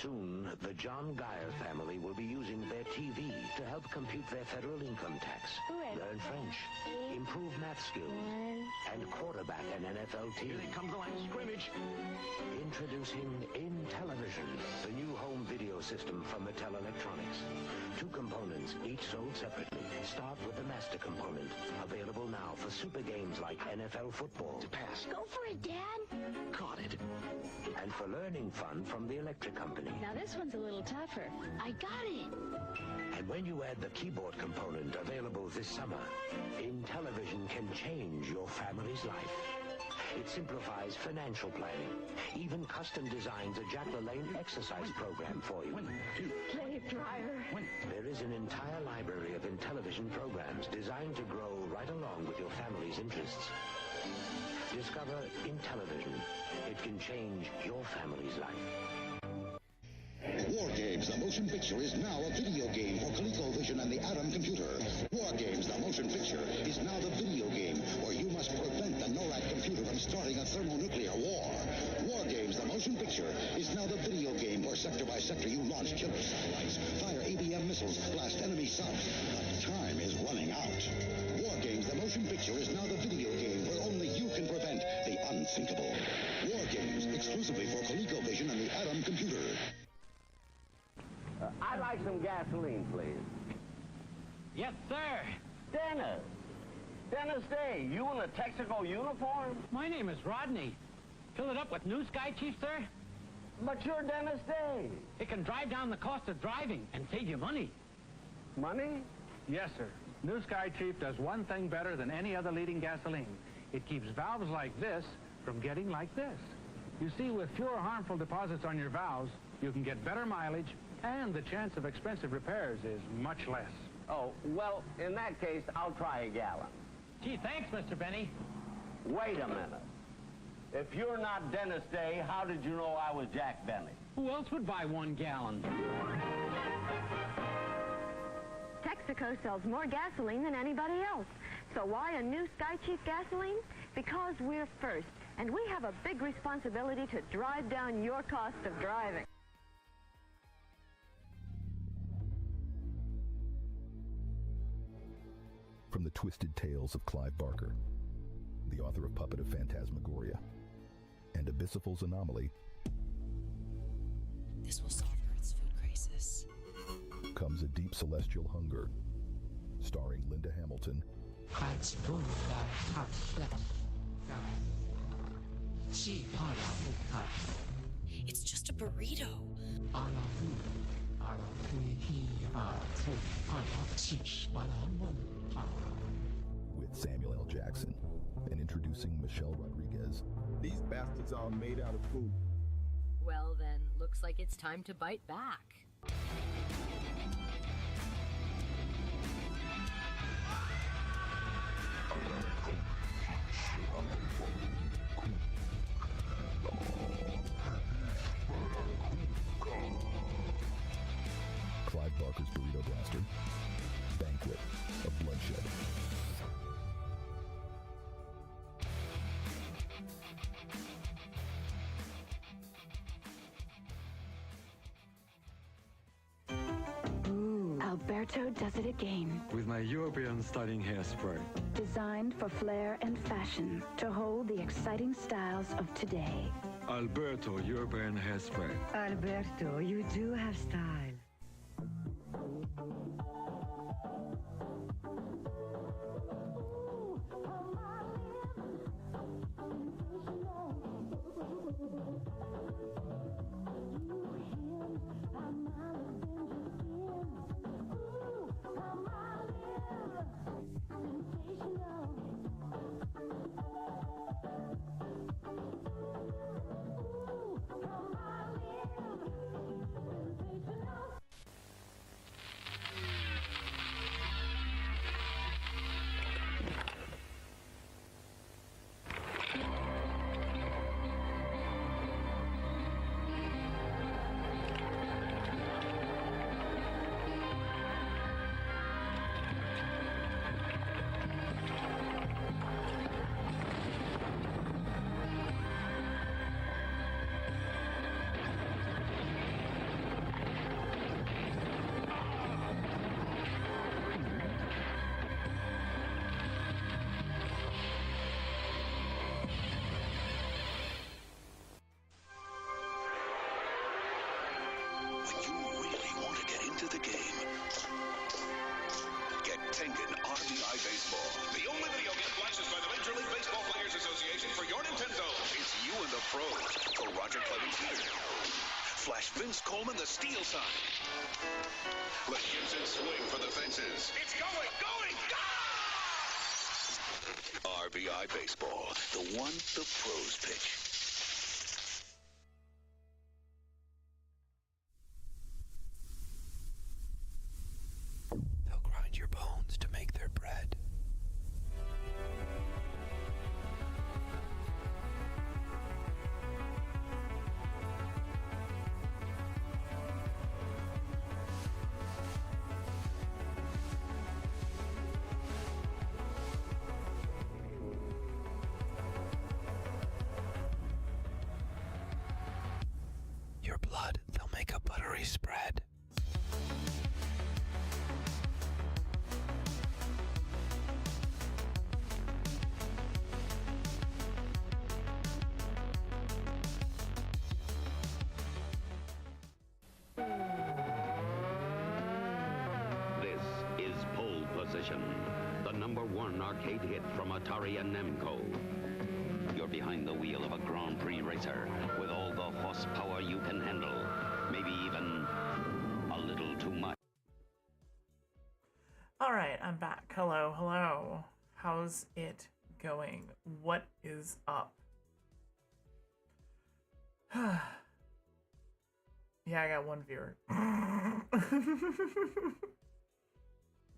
Speaker 2: Soon, the John Geyer family will be using their TV to help compute their federal income tax, learn French, improve math skills, and quarterback an NFL team.
Speaker 6: Here comes the line of scrimmage.
Speaker 2: Introducing Intellivision, the new home video system from Mattel Electronics. 2 components, each sold separately. Start with the master component, available now for super games like NFL football.
Speaker 6: To pass.
Speaker 14: Go for it, Dad.
Speaker 6: Caught it.
Speaker 2: And for learning fun from the electric company.
Speaker 14: Now this one's a little tougher. I got it.
Speaker 2: And when you add the keyboard component available this summer, Intellivision can change your family's life. It simplifies financial planning, even custom designs a Jack LaLanne exercise program for you.
Speaker 14: Play it, Dryer.
Speaker 2: There is an entire library of Intellivision programs designed to grow right along with your family's interests. Discover Intellivision. It can change your family's life.
Speaker 19: War Games, the motion picture, is now a video game for ColecoVision and the Atom computer. War Games, the motion picture, is now the video game where you must prevent the NORAD computer from starting a thermonuclear war. War Games, the motion picture, is now the video game where sector by sector you launch killer satellites, fire ABM missiles, blast enemy subs. But time is running out. War Games, the motion picture, is now the video game where only you can prevent the unthinkable. War Games, exclusively for ColecoVision and the Atom computer.
Speaker 20: I'd like some gasoline, please.
Speaker 10: Yes, sir.
Speaker 20: Dennis. Dennis Day, you in a Texaco uniform?
Speaker 10: My name is Rodney. Fill it up with New Sky, Chief, sir?
Speaker 20: But you're Dennis Day.
Speaker 10: It can drive down the cost of driving and save you money.
Speaker 20: Money?
Speaker 21: Yes, sir. New Sky Chief does one thing better than any other leading gasoline. It keeps valves like this from getting like this. You see, with fewer harmful deposits on your valves, you can get better mileage, and the chance of expensive repairs is much less.
Speaker 20: Oh, well, in that case, I'll try a gallon.
Speaker 10: Gee, thanks, Mr. Benny.
Speaker 20: Wait a minute. If you're not Dennis Day, how did you know I was Jack Benny?
Speaker 10: Who else would buy 1 gallon?
Speaker 9: Texaco sells more gasoline than anybody else. So why a New Sky Chief gasoline? Because we're first, and we have a big responsibility to drive down your cost of driving.
Speaker 22: From the twisted tales of Clive Barker, the author of Puppet of Phantasmagoria, and Abyssifal's Anomaly,
Speaker 23: this will solve Earth's food crisis,
Speaker 22: comes A Deep Celestial Hunger, starring Linda Hamilton
Speaker 23: it's just a burrito.
Speaker 22: With Samuel L. Jackson, and introducing Michelle Rodriguez.
Speaker 24: These bastards are made out of food.
Speaker 23: Well then, looks like it's time to bite back.
Speaker 22: Clive Barker's Burrito Blaster, Banquet of Bloodshed.
Speaker 25: Alberto does it again.
Speaker 26: With my European styling hairspray.
Speaker 25: Designed for flair and fashion to hold the exciting styles of today.
Speaker 26: Alberto European hairspray.
Speaker 25: Alberto, you do have style.
Speaker 1: RBI Baseball, the only video game licensed by the Major League Baseball Players Association for your Nintendo. It's you and the pros for Roger Clemens Jr. Flash Vince Coleman the steal sign. Let Gibson swing for the fences. It's going, go! RBI Baseball, the one the pros pitch.
Speaker 3: They'll grind your bones to make their bread. Your blood, they'll make a buttery spread.
Speaker 4: This is Pole Position, the #1 arcade hit from Atari and Namco. You're behind the wheel of a Grand Prix racer with all the horsepower you can handle, maybe even a little too much.
Speaker 5: Alright, I'm back. Hello, hello. How's it going? What is up? Yeah, I got one viewer.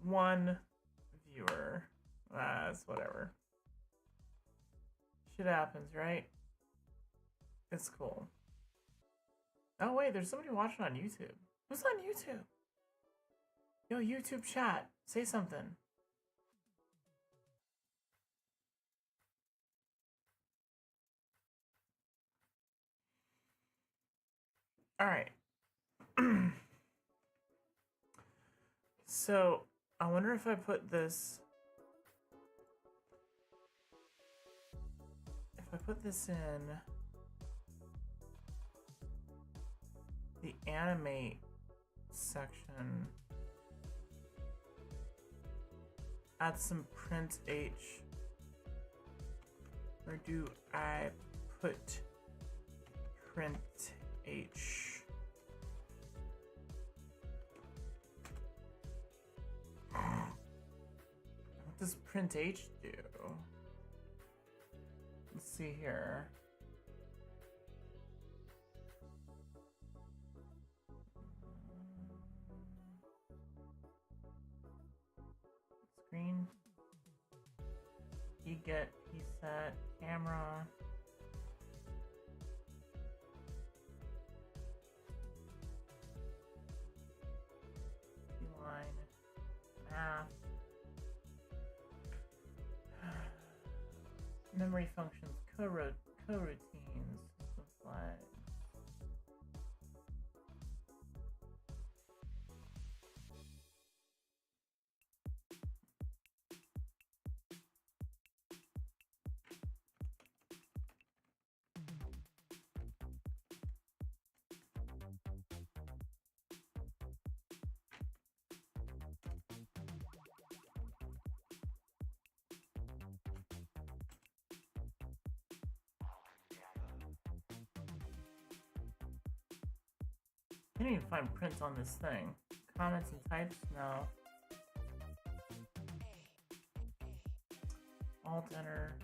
Speaker 5: One viewer. That's whatever. Shit happens, right? It's cool. Oh wait, there's somebody watching on YouTube. Who's on YouTube? Yo, YouTube chat, say something. All right. So, I wonder if I put this... If I put this in the animate section, add some print H, or do I put print H? What does print H do? Let's see here. Screen. Get, he set, camera. Line. Math. Memory functions, coroutines, system flags. I didn't even find print on this thing. Comments and types? No. Alt enter?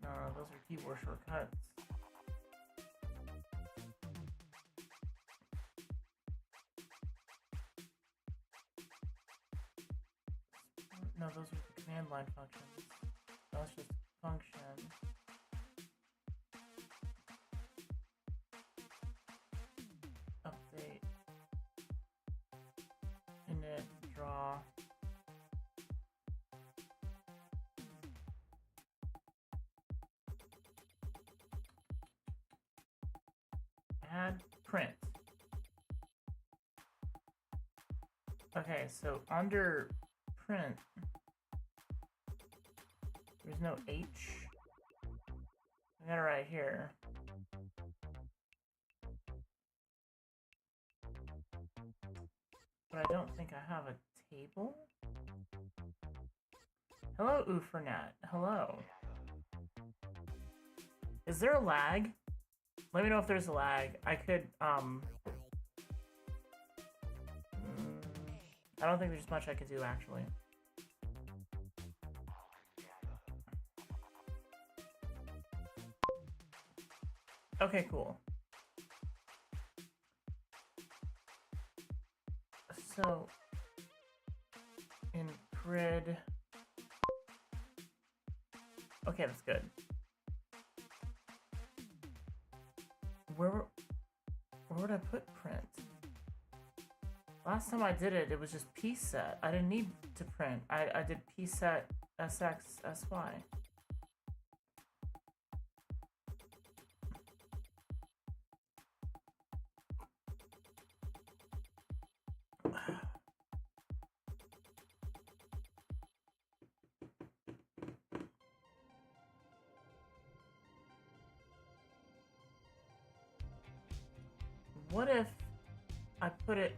Speaker 5: No, those are keyboard shortcuts. No, those are the command line functions. That's just function. Update. Init, draw. Add print. Okay, so under print, there's no H. I got it right here. But I don't think I have a table. Hello, Ufernet. Hello. Is there a lag? Let me know if there's a lag. I could, I don't think there's much I could do, actually. Okay, cool. So, in grid... Okay, that's good. Where would I put print? Last time I did it, it was just pset. I didn't need to print. I did pset sx sy. What if I put it...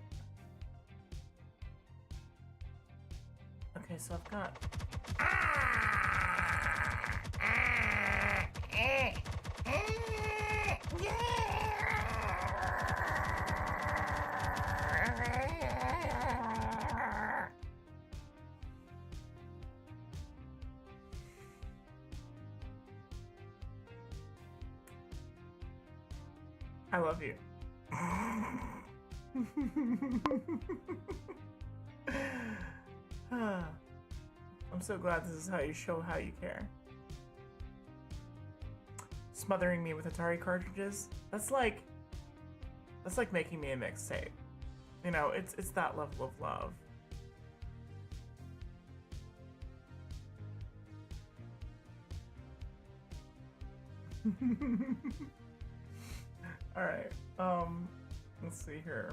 Speaker 5: Okay, so I've got... I love you. I'm so glad this is how you show how you care. Smothering me with Atari cartridges? That's like making me a mixtape. You know, it's that level of love. All right. Let's see here.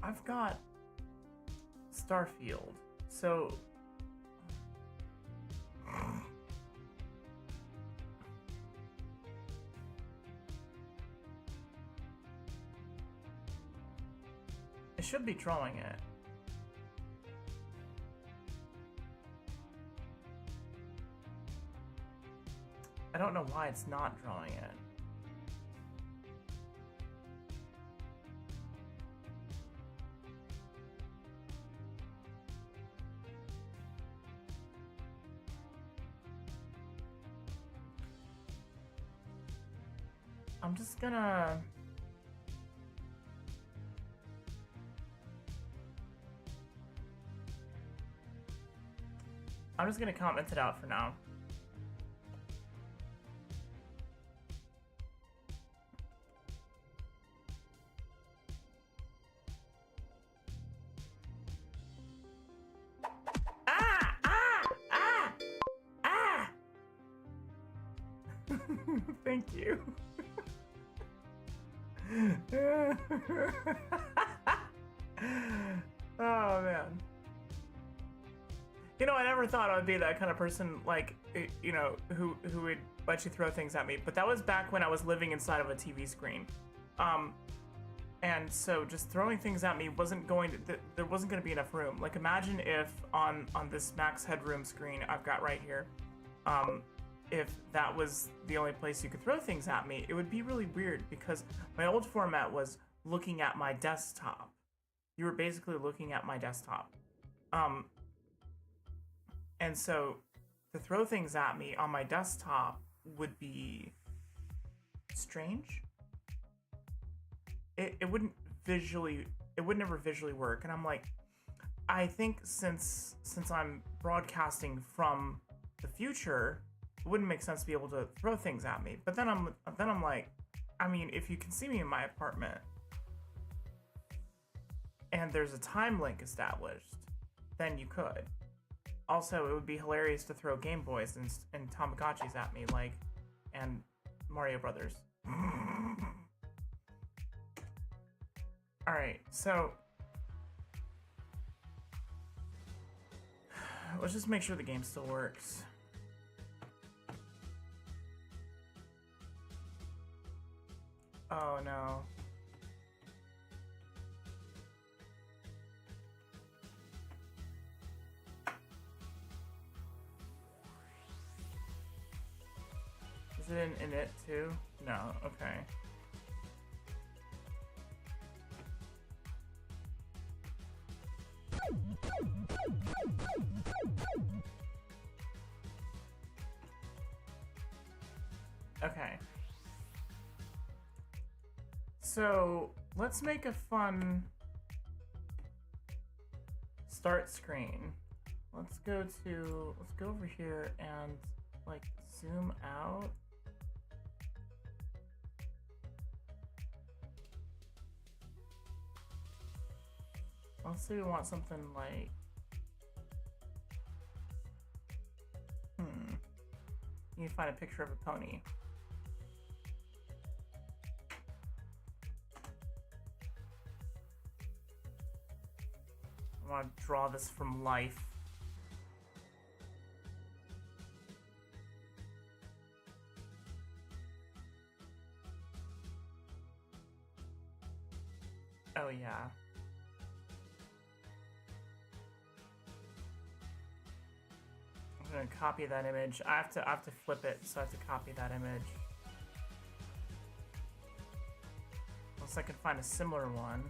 Speaker 5: I've got Starfield. So it should be drawing it. I don't know why it's not drawing it. I'm just gonna... I'm just gonna comment it out for now. Thank you. Oh man. You know, I never thought I would be that kind of person, like, you know, who would let you throw things at me. But that was back when I was living inside of a TV screen. And so just throwing things at me wasn't going to, there wasn't going to be enough room. Like, imagine if on this max headroom screen I've got right here, if that was the only place you could throw things at me, it would be really weird because my old format was looking at my desktop. You were basically looking at my desktop. And so to throw things at me on my desktop would be strange. It wouldn't visually, it would never visually work. And I'm like, I think since I'm broadcasting from the future, it wouldn't make sense to be able to throw things at me. But then I'm like, I mean, if you can see me in my apartment and there's a time link established, then you could. Also, it would be hilarious to throw Game Boys and Tamagotchis at me, like, and Mario Brothers. Alright, so let's just make sure the game still works. Oh no. it in it too? No, okay. Okay. So, let's make a fun start screen. Let's go over here and like zoom out. Let's say we want something like, you can find a picture of a pony. I want to draw this from life. Oh yeah. I'm gonna copy that image. I have to flip it, so I have to copy that image. Unless I can find a similar one.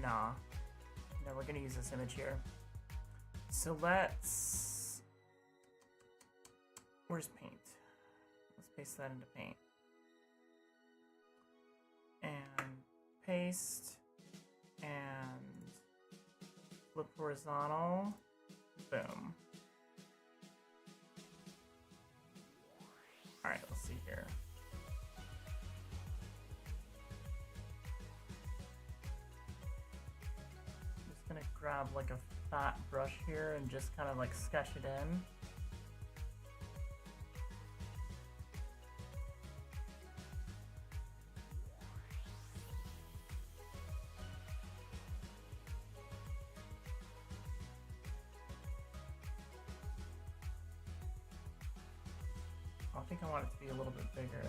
Speaker 5: Nah. No, we're gonna use this image here. So let's... Where's paint? Let's paste that into paint. And paste. And flip horizontal. Boom. Alright, let's see here. Gonna grab like a fat brush here and just kind of like sketch it in. I think I want it to be a little bit bigger.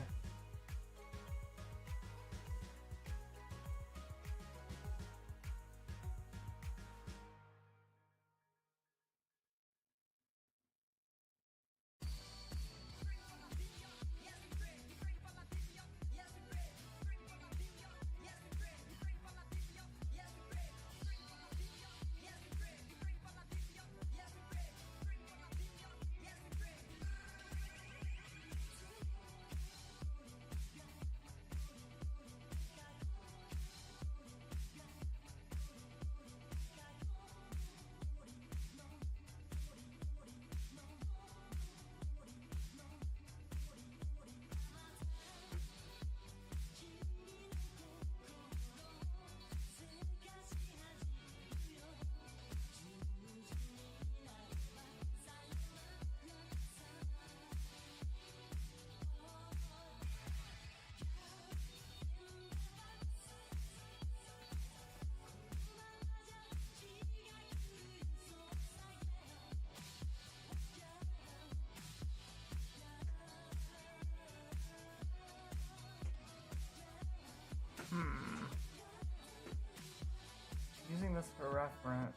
Speaker 5: Using this for reference.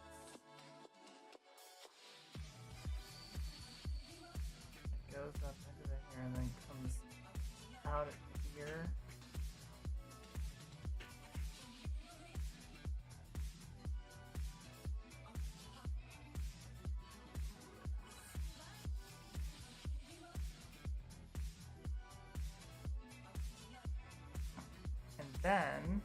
Speaker 5: It goes up into here and then comes out here. And then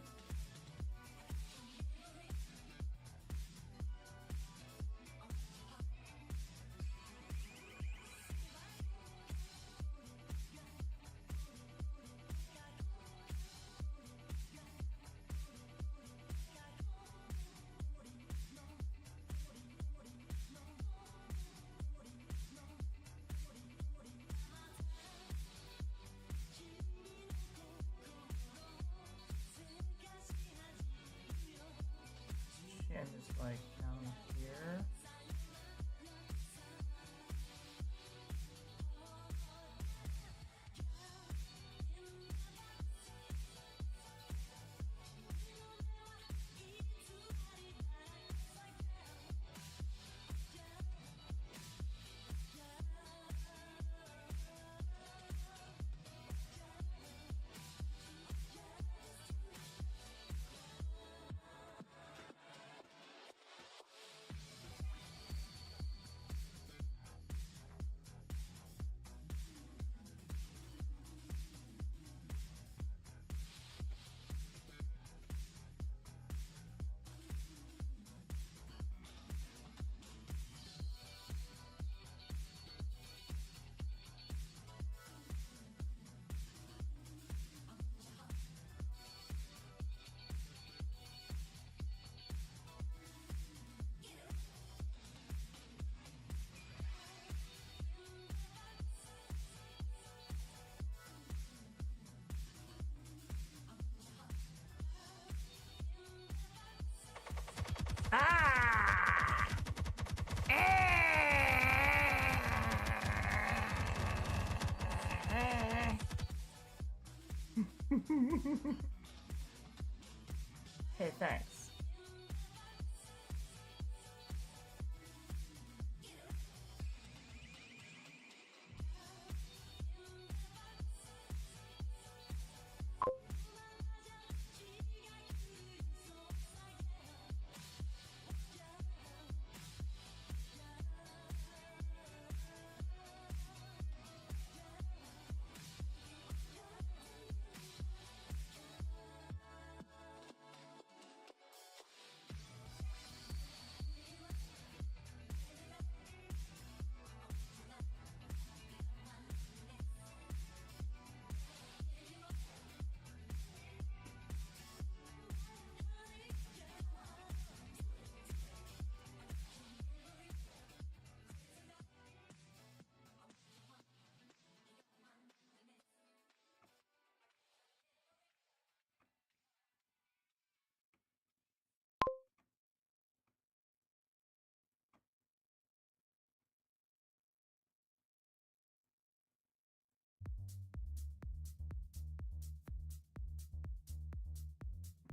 Speaker 5: Hey, thanks.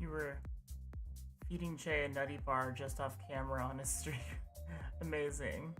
Speaker 5: You were feeding Jay a nutty bar just off camera on his stream. Amazing.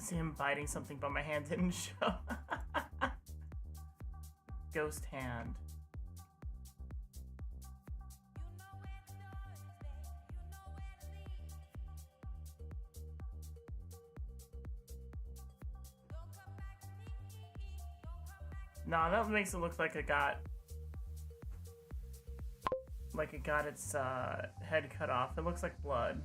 Speaker 5: See him biting something, but my hand didn't show. Ghost hand. Nah, that makes it look like it got its head cut off. It looks like blood.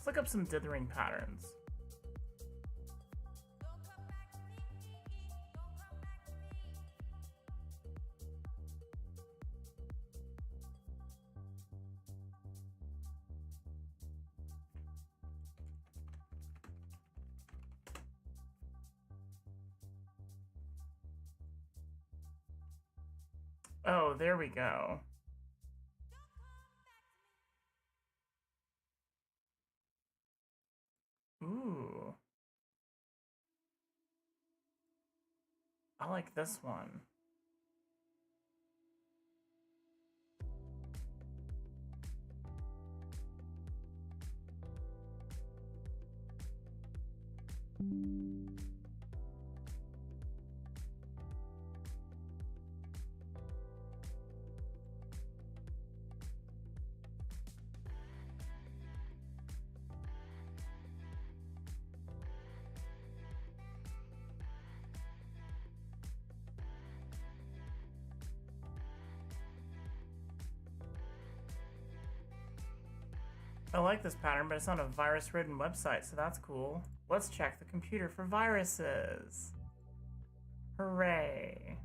Speaker 5: Let's look up some dithering patterns. Oh, there we go. Ooh. I like this one. I like this pattern, but it's on a virus-ridden website, so that's cool. Let's check the computer for viruses. Hooray.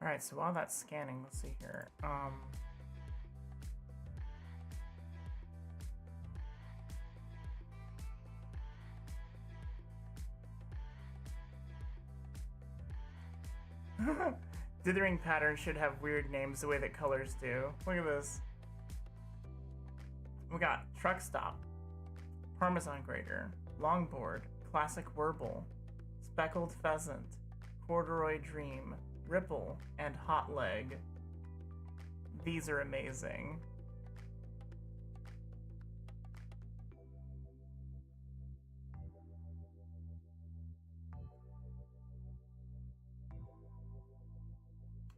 Speaker 5: All right, so while that's scanning, let's see here. Dithering patterns should have weird names the way that colors do. Look at this. We got truck stop, parmesan grater, longboard, classic warble, speckled pheasant, corduroy dream, ripple, and hot leg. These are amazing.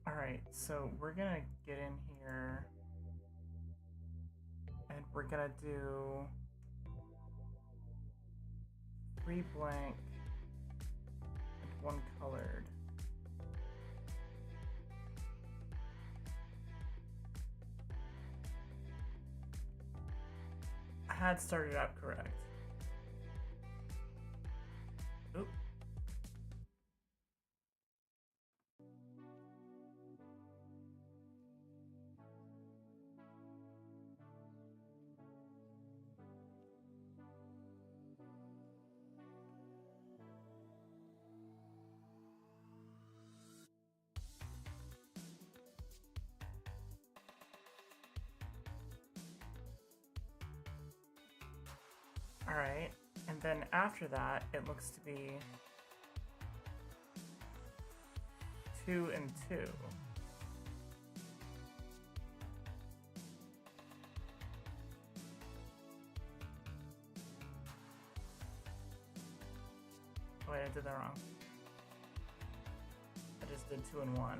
Speaker 5: All right, so we're gonna get in here and we're gonna do 3 blank and 1 colored. I had started out correct. Oop. Alright, and then after that, it looks to be 2 and 2. Oh, wait, I did that wrong. I just did 2 and 1.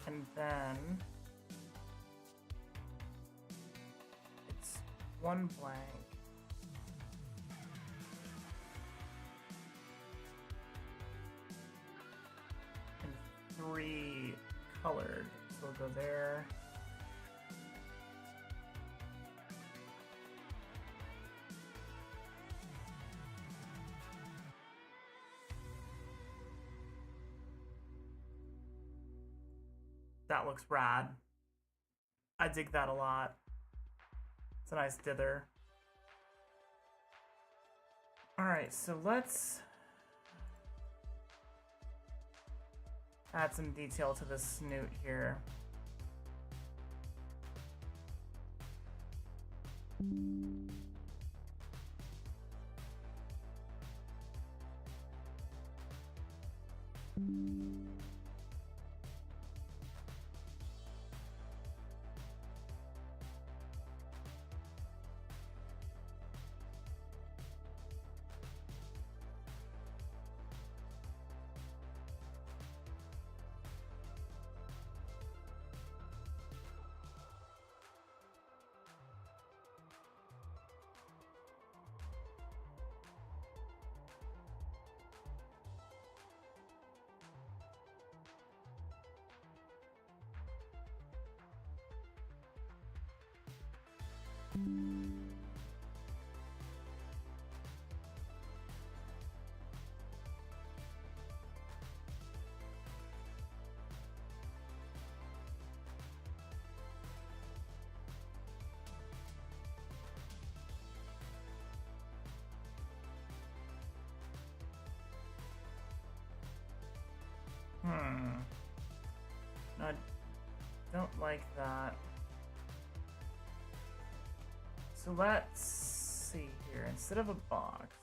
Speaker 5: And then it's 1 blank and 3 colored. So we'll go there. That looks rad. I dig that a lot. It's a nice dither. Alright, so let's add some detail to the snoot here. No, I don't like that. So let's see here. Instead of a box.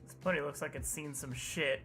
Speaker 5: This pony looks like it's seen some shit.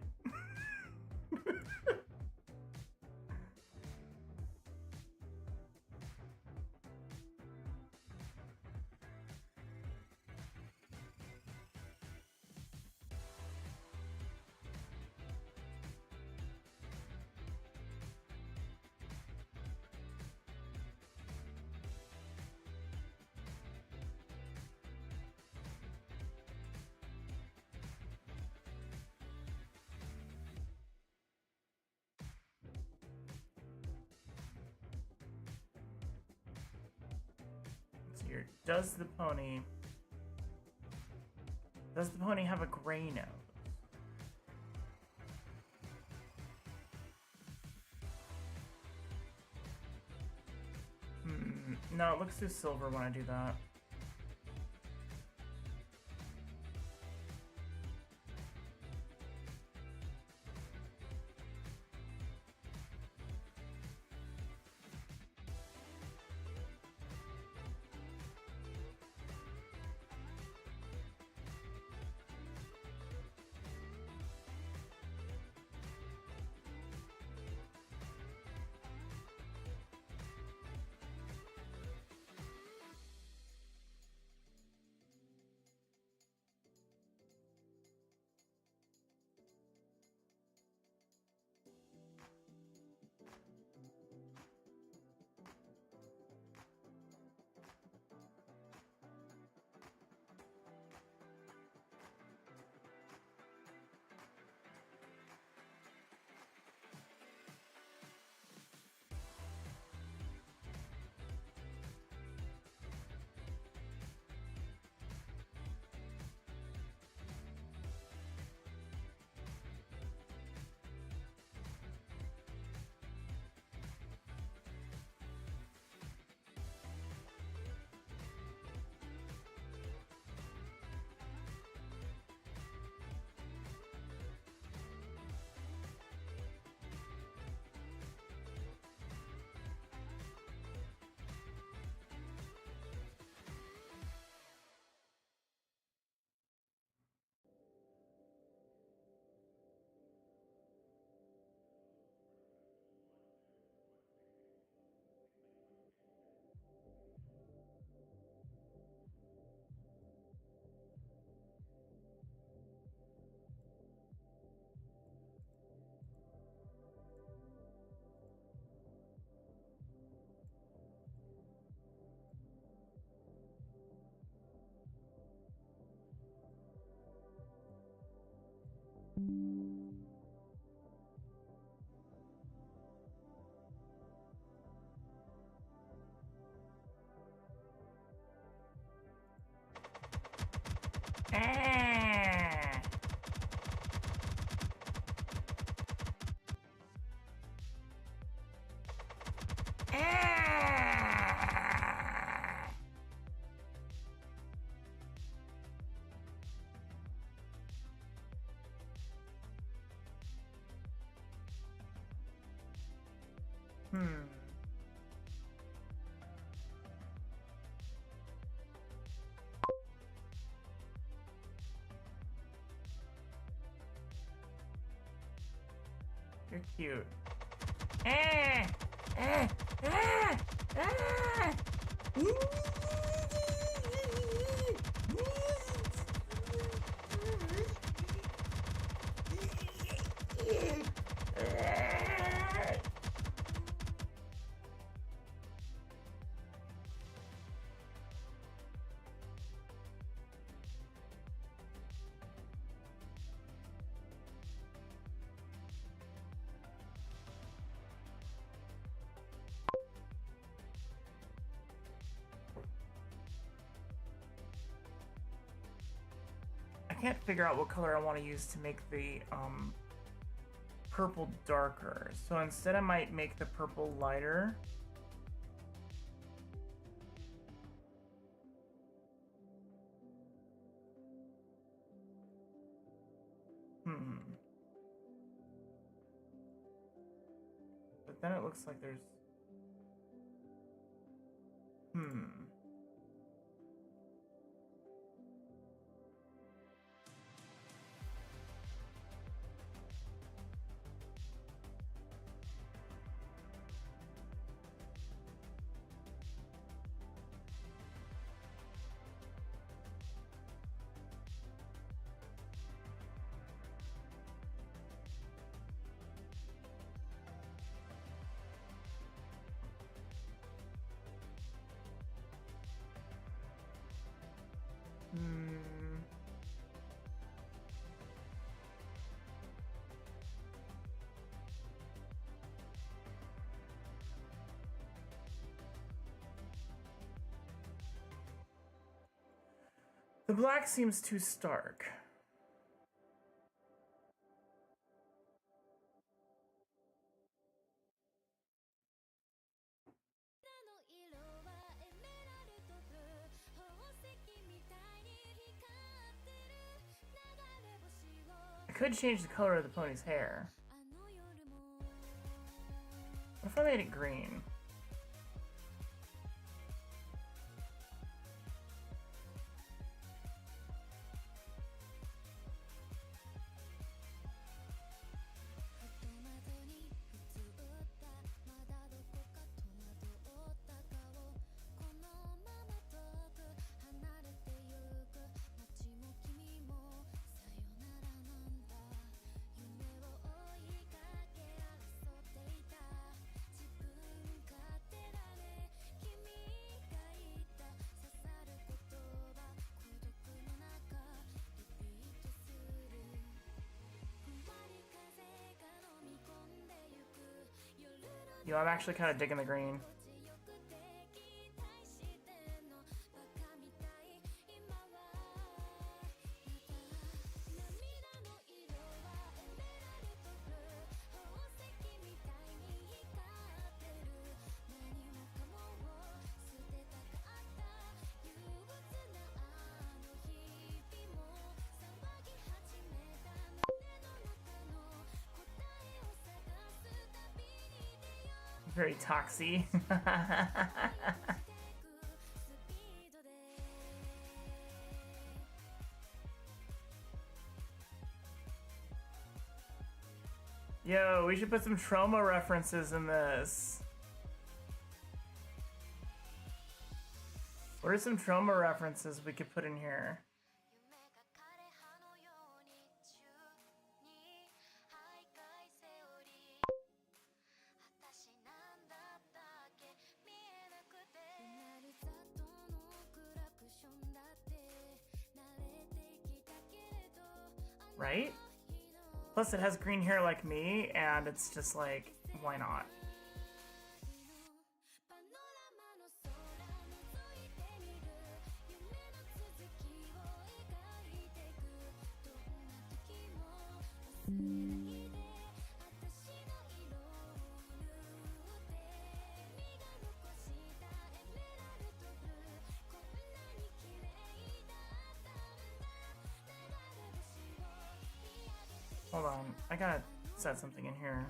Speaker 5: Here, does the pony have a gray nose? No, it looks too silver when I do that. You're cute. I can't figure out what color I want to use to make the purple darker. So instead I might make the purple lighter. But then it looks like there's... The black seems too stark. I could change the color of the pony's hair. What if I made it green? Yo, I'm actually kind of digging the green. Very toxy. Yo, we should put some trauma references in this. What are some trauma references we could put in here? Right? Plus it has green hair like me, and it's just like, why not? I gotta set something in here.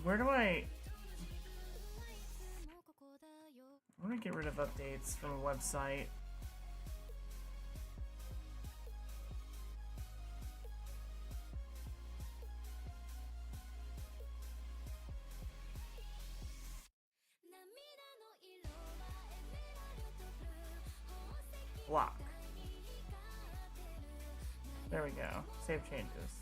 Speaker 5: Where do I want to get rid of updates from a website? Block. There we go. Save changes.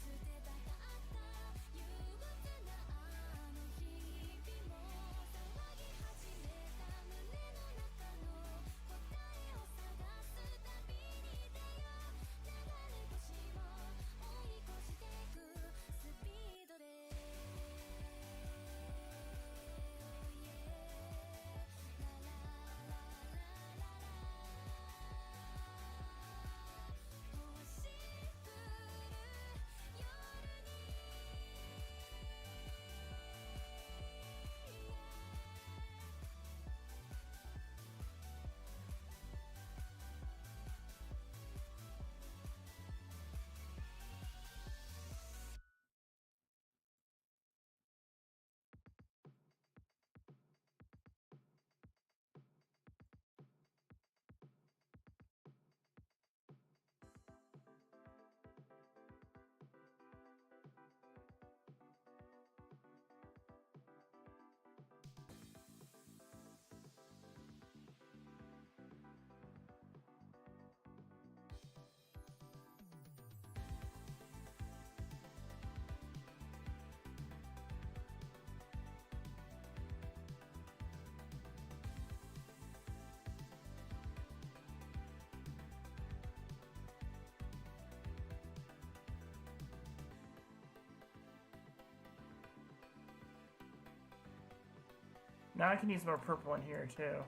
Speaker 5: Now I can use more purple in here too.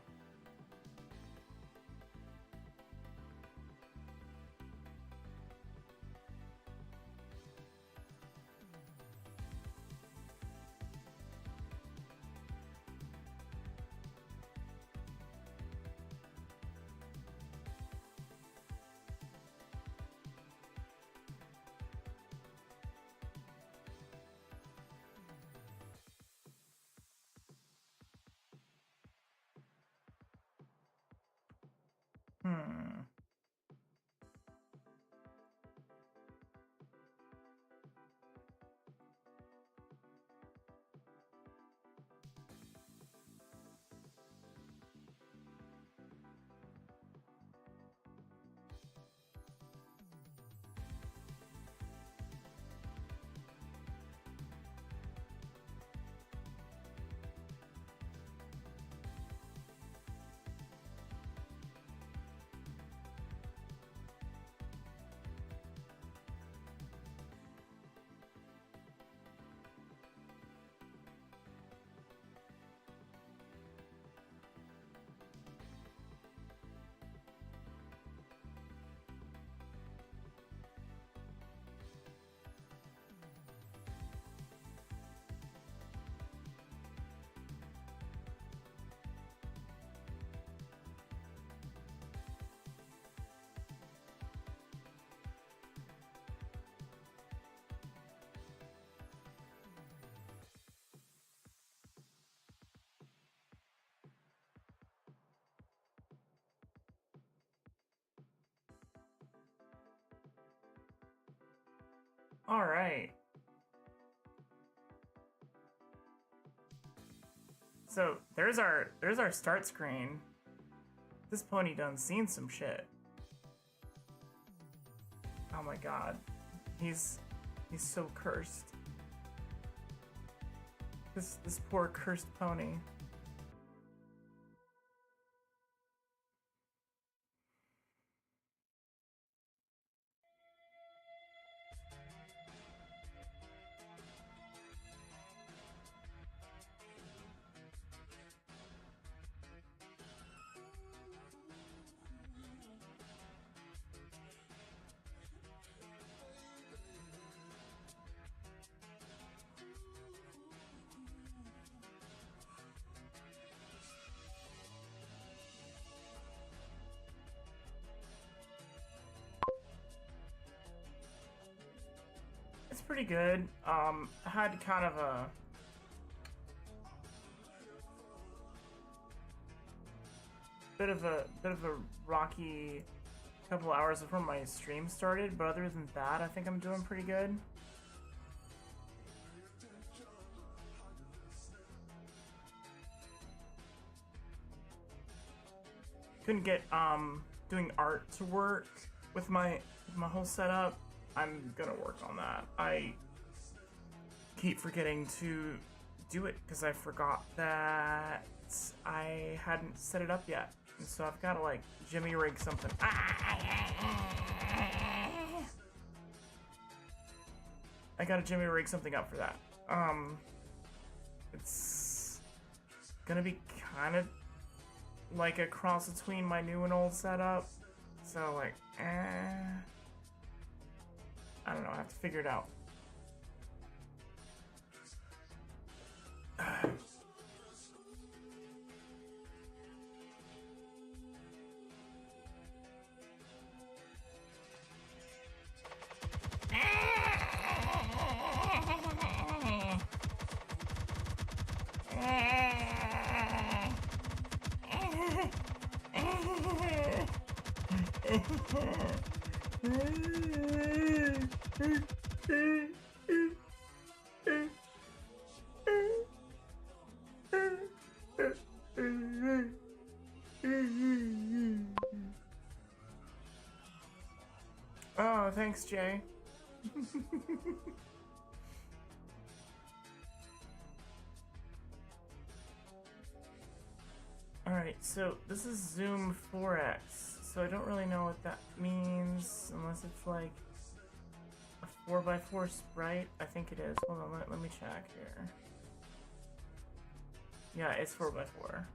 Speaker 5: All right. So there's our start screen. This pony done seen some shit. Oh my god. He's so cursed. This poor cursed pony. pretty good. I had kind of a bit of a rocky couple hours before my stream started, but other than that, I think I'm doing pretty good. Couldn't get doing art to work with my whole setup. I'm gonna work on that. I keep forgetting to do it because I forgot that I hadn't set it up yet. And so I've got to like jimmy rig something. I gotta jimmy rig something up for that. It's gonna be kind of like a cross between my new and old setup. So like, I don't know, I have to figure it out. Oh, thanks, Jay. Alright, so this is Zoom 4X, so I don't really know what that means, unless it's like a 4x4 sprite. I think it is. Hold on, let me check here. Yeah, it's 4x4.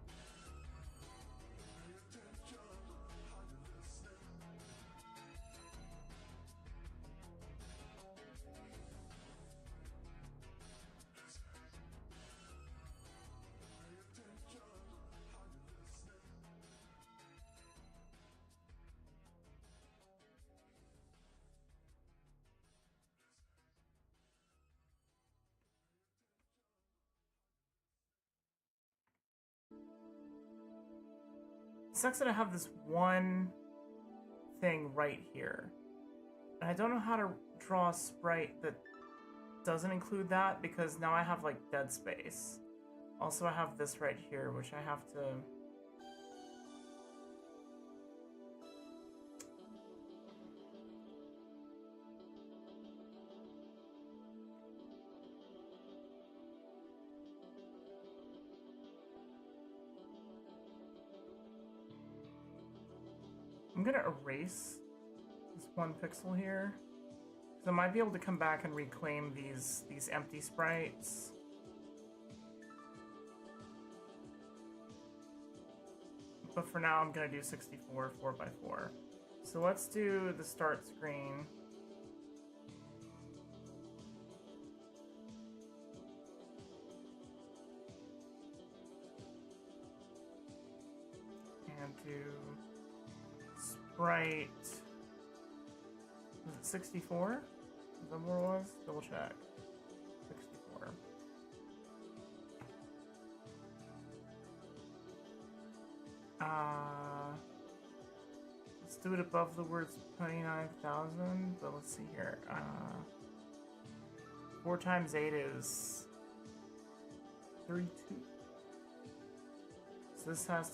Speaker 5: It sucks that I have this one thing right here. And I don't know how to draw a sprite that doesn't include that because now I have like dead space. Also, I have this right here, which I have to... I'm gonna erase this one pixel here, so I might be able to come back and reclaim these empty sprites. But for now, I'm gonna do 64 4x4. So let's do the start screen. And do sprite. Was it 64? Is that what it was? Double check. 64. Let's do it above the words 29,000, but let's see here. 4 times 8 is 32. So this has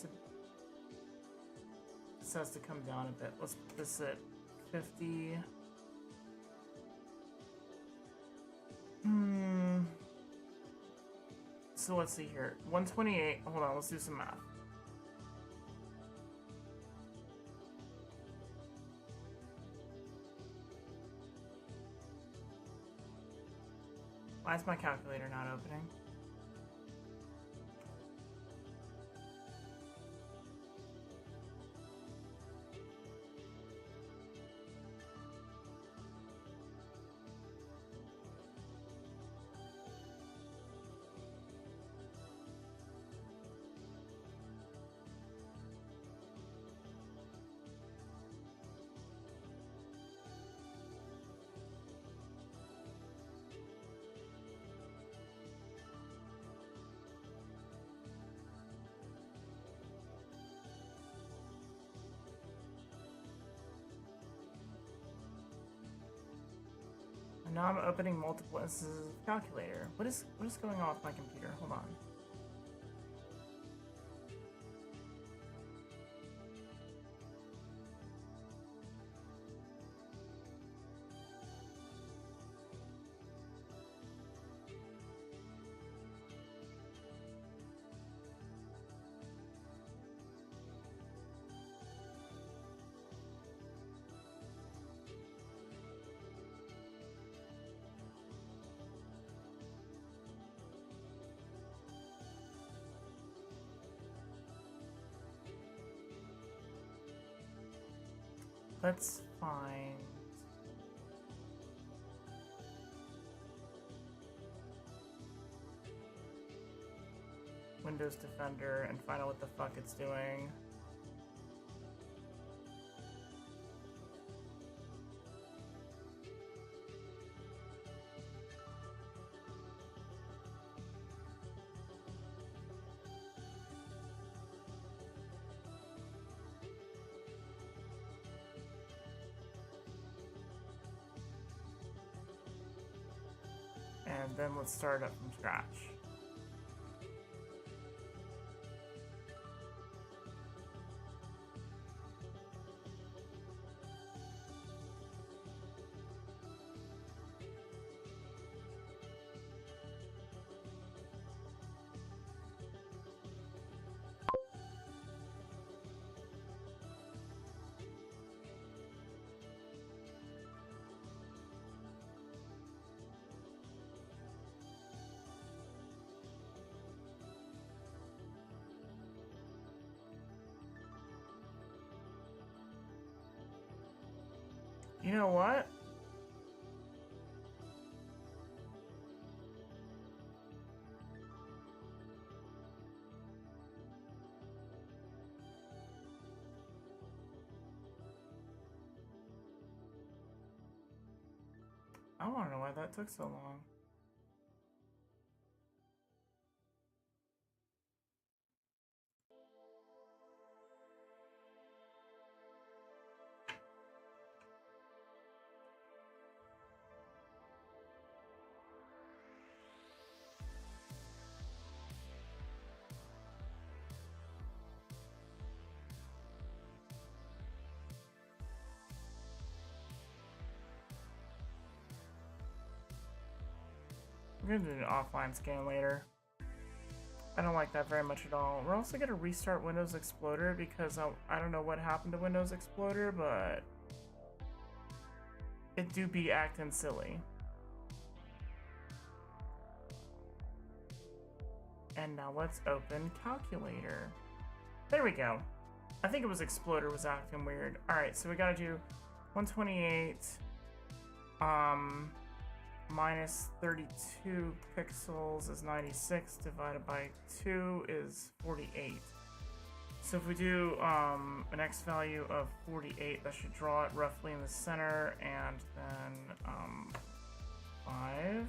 Speaker 5: to come down a bit. Let's put this at 50. So let's see here. 128. Hold on, let's do some math. Why is my calculator not opening? And now I'm opening multiple instances of the calculator. What is going on with my computer? Hold on. Let's find Windows Defender and find out what the fuck it's doing. And then let's start up from scratch. You know what? I want to know why that took so long. We're gonna do an offline scan later. I don't like that very much at all. We're also gonna restart Windows Explorer because I don't know what happened to Windows Explorer, but it do be acting silly. And now let's open Calculator. There we go. I think it was Explorer was acting weird. Alright, so we gotta do 128 minus 32 pixels is 96 divided by 2 is 48. So if we do an x value of 48, that should draw it roughly in the center, and then 5,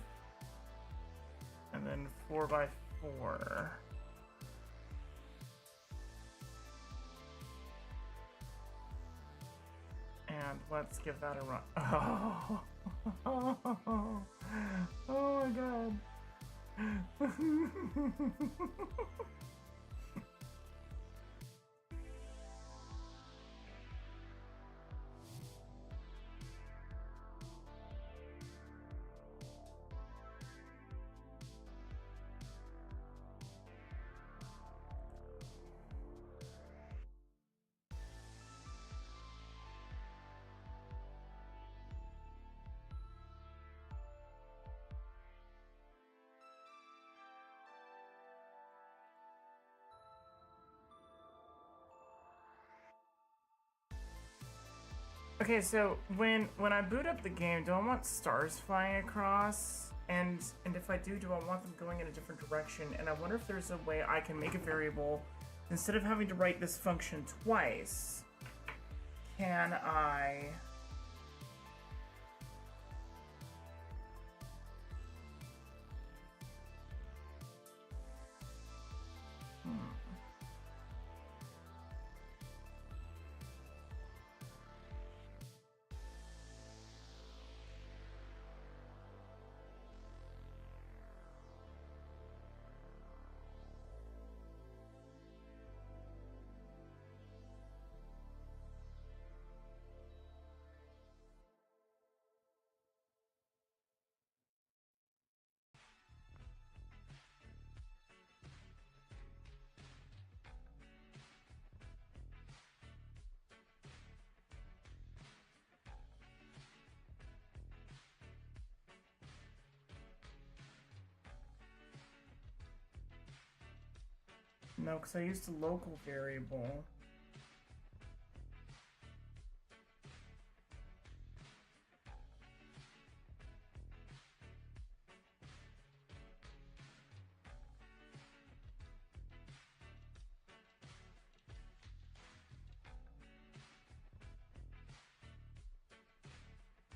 Speaker 5: and then 4 by 4. And let's give that a run. Oh, oh my god. Okay, so when I boot up the game, do I want stars flying across? And if I do I want them going in a different direction? And I wonder if there's a way I can make a variable, instead of having to write this function twice, can I... No, because I used a local variable.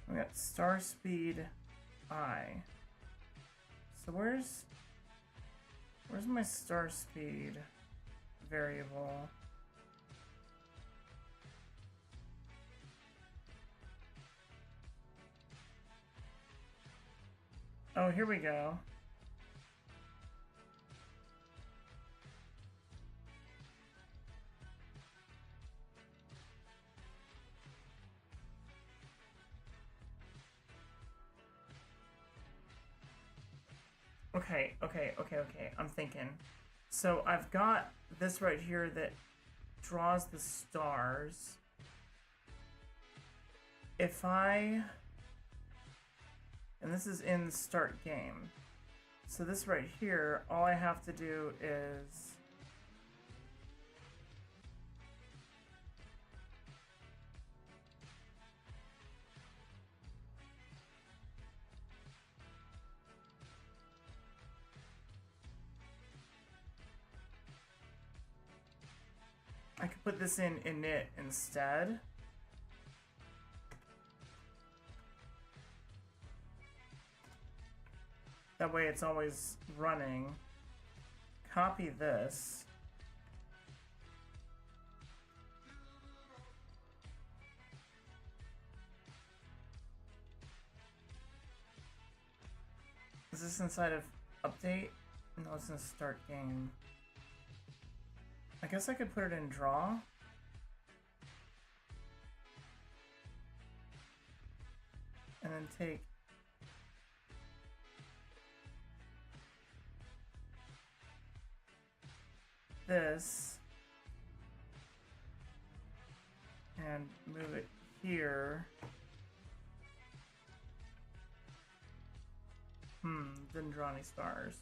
Speaker 5: We got star speed I. So where's my star speed variable? Oh, here we go. Okay. I'm thinking. So I've got this right here that draws the stars. If I... And this is in start game. So this right here, all I have to do is... I could put this in init instead. That way it's always running. Copy this. Is this inside of update? No, it's in start game. I guess I could put it in draw. And then take this and move it here. Didn't draw any stars.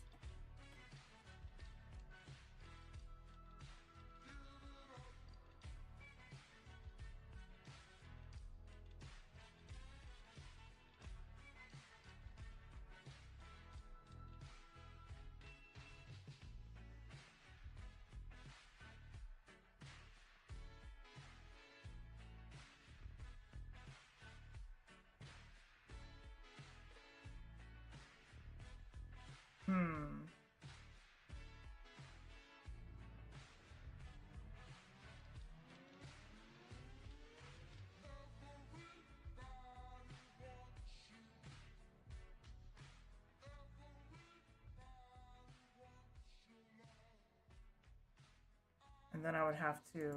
Speaker 5: And then I would have to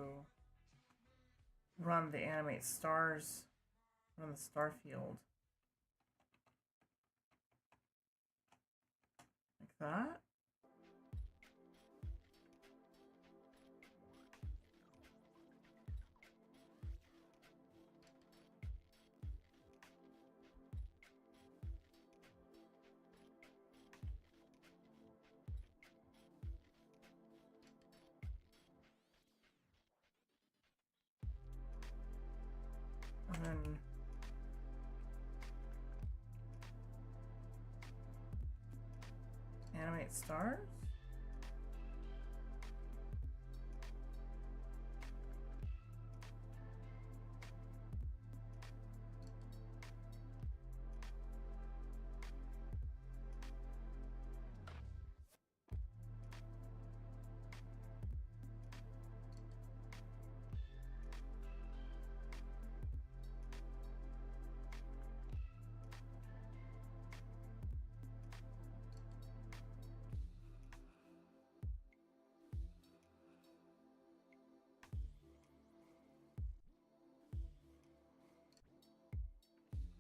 Speaker 5: run the animate stars, run the star field. Like that. And then animate stars.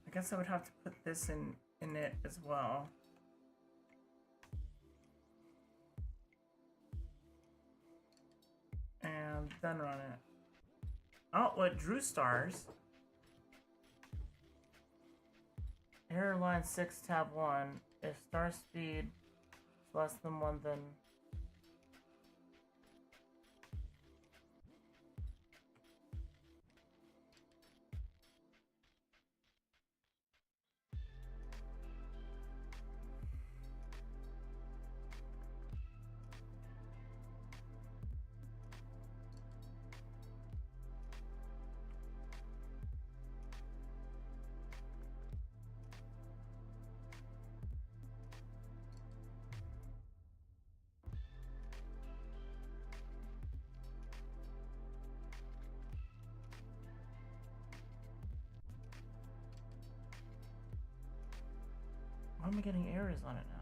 Speaker 5: I guess I would have to put this in it as well. And then run it. Oh, it drew stars. Error line 6 tab 1. If star speed is less than 1, then Why am I getting errors on it now?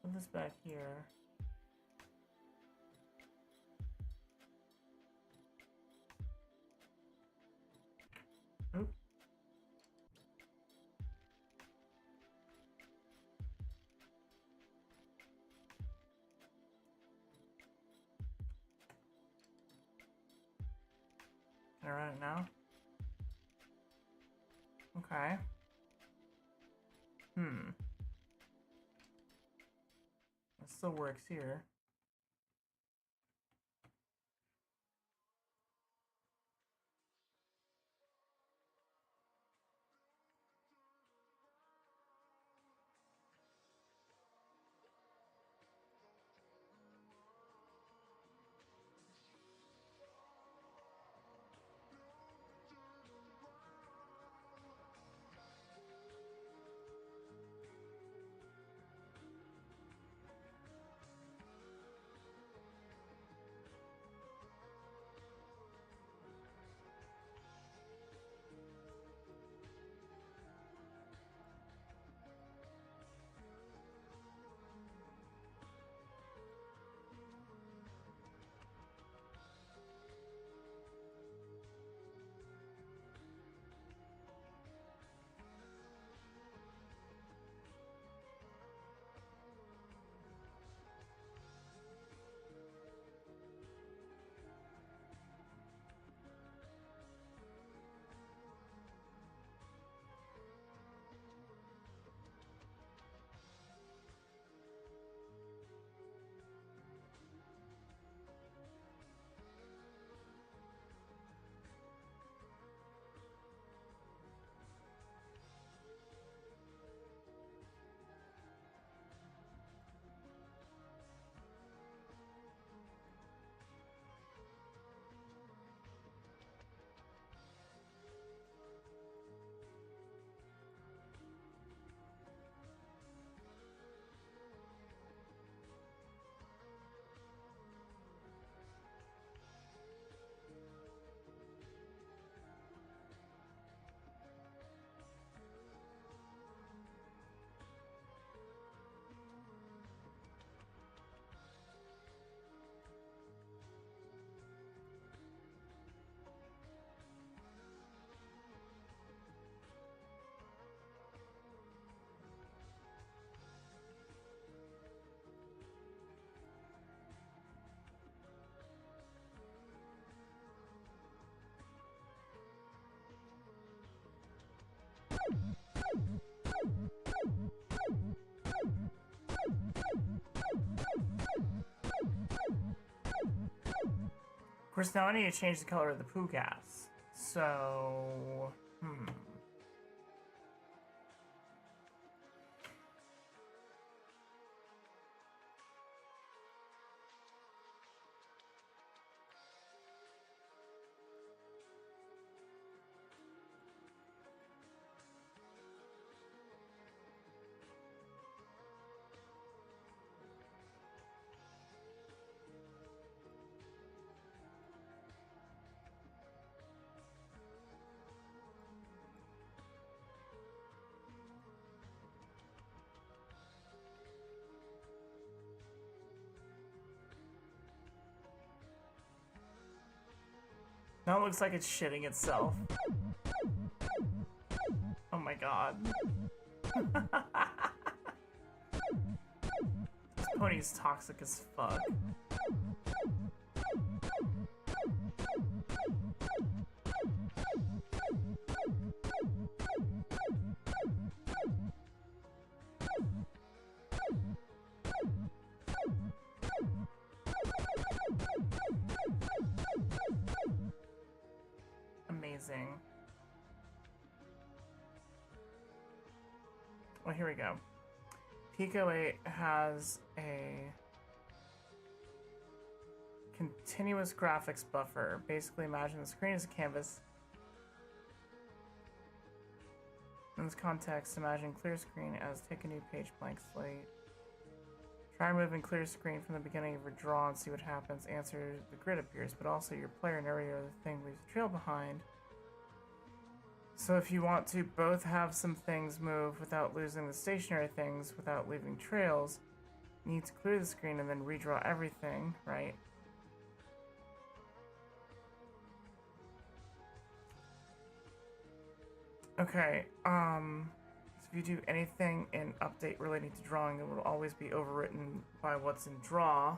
Speaker 5: Put this back here. Oop. Can I run it now? Okay. It still works here. Of course, now I need to change the color of the poo gas. So, now it looks like it's shitting itself. Oh my god. This pony's toxic as fuck. Amazing. Well, here we go. pico-8 has a continuous graphics buffer. Basically, imagine the screen is a canvas. In this context, imagine clear screen as take a new page, blank slate. Try removing clear screen from the beginning of your draw and see what happens. Answer, the grid appears, but also your player narrator or the thing leaves a trail behind. So if you want to both have some things move without losing the stationary things, without leaving trails, you need to clear the screen and then redraw everything, right? Okay, so if you do anything in update relating to drawing, it will always be overwritten by what's in draw.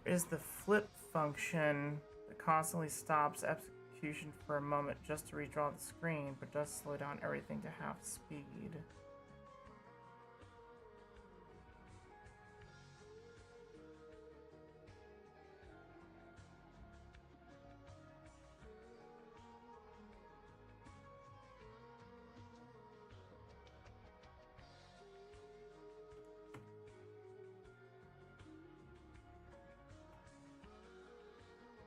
Speaker 5: There is the flip function that constantly stops execution for a moment just to redraw the screen, but does slow down everything to half speed.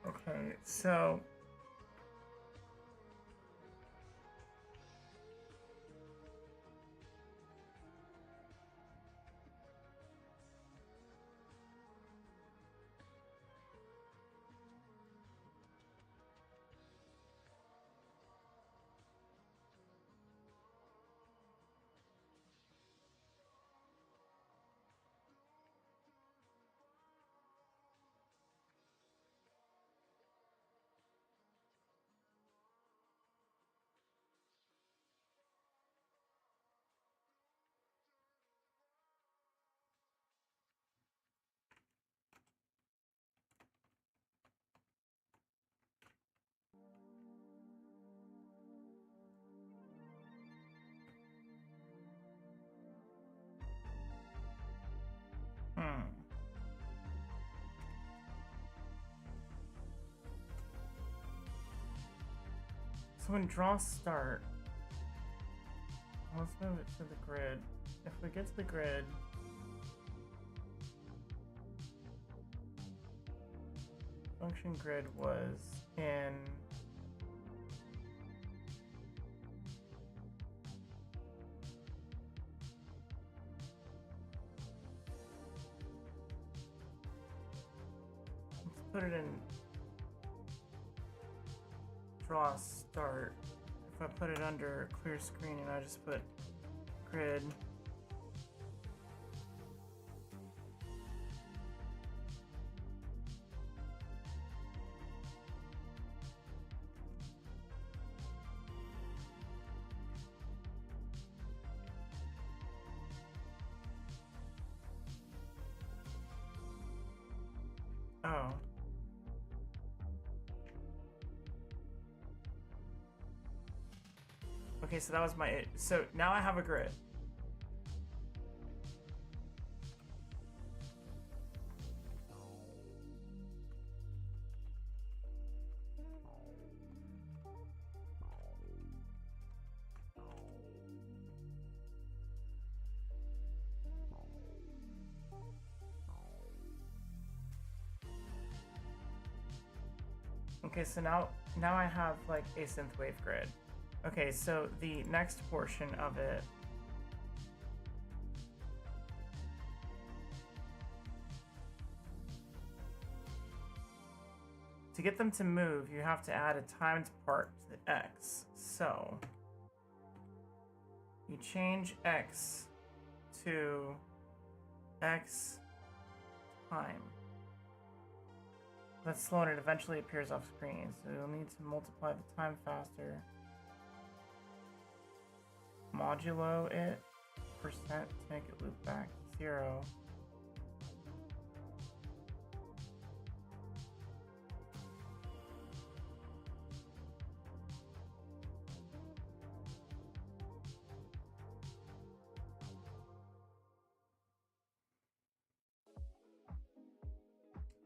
Speaker 5: Okay, so So when draws start, let's move it to the grid. If we get to the grid, function grid was in let's put it in draw start. If I put it under clear screen and I just put grid, oh. Okay, so that was my, so now I have a grid. Okay, so now I have like a synthwave grid. Okay, so the next portion of it to get them to move, you have to add a timed part to the X. So you change X to X time. That's slow and it eventually appears off screen, so you'll need to multiply the time faster. Modulo it percent to make it loop back to 0.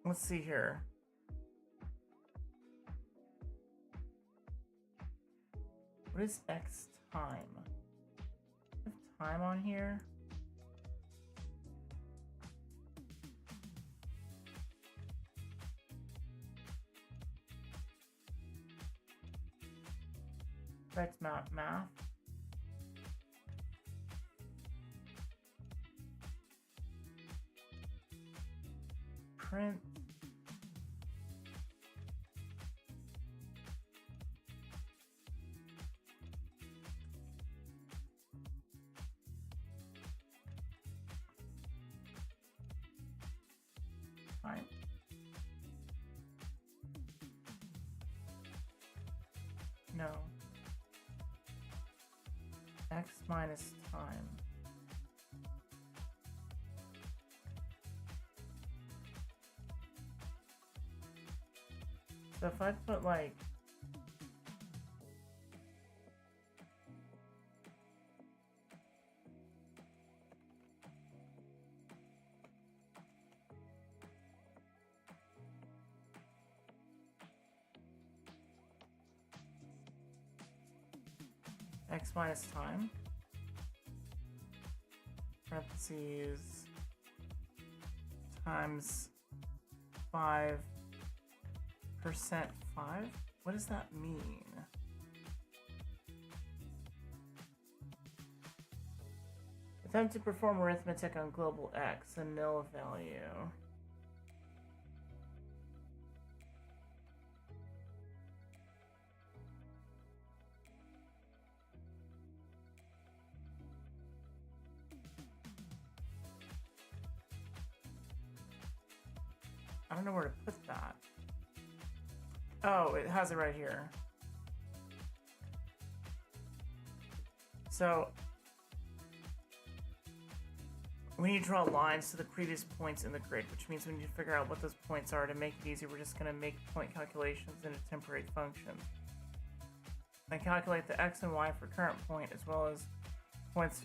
Speaker 5: Let's see here. What is X time? Time on here. Right, math. Print. Fine. No. X minus time. So if I put like X minus time, parentheses, times 5%, 5? What does that mean? Attempt to perform arithmetic on global X, a nil value. I don't know where to put that. Oh, it has it right here. So we need to draw lines to the previous points in the grid, which means we need to figure out what those points are. To make it easy, we're just going to make point calculations in a temporary function. And calculate the x and y for current point, as well as points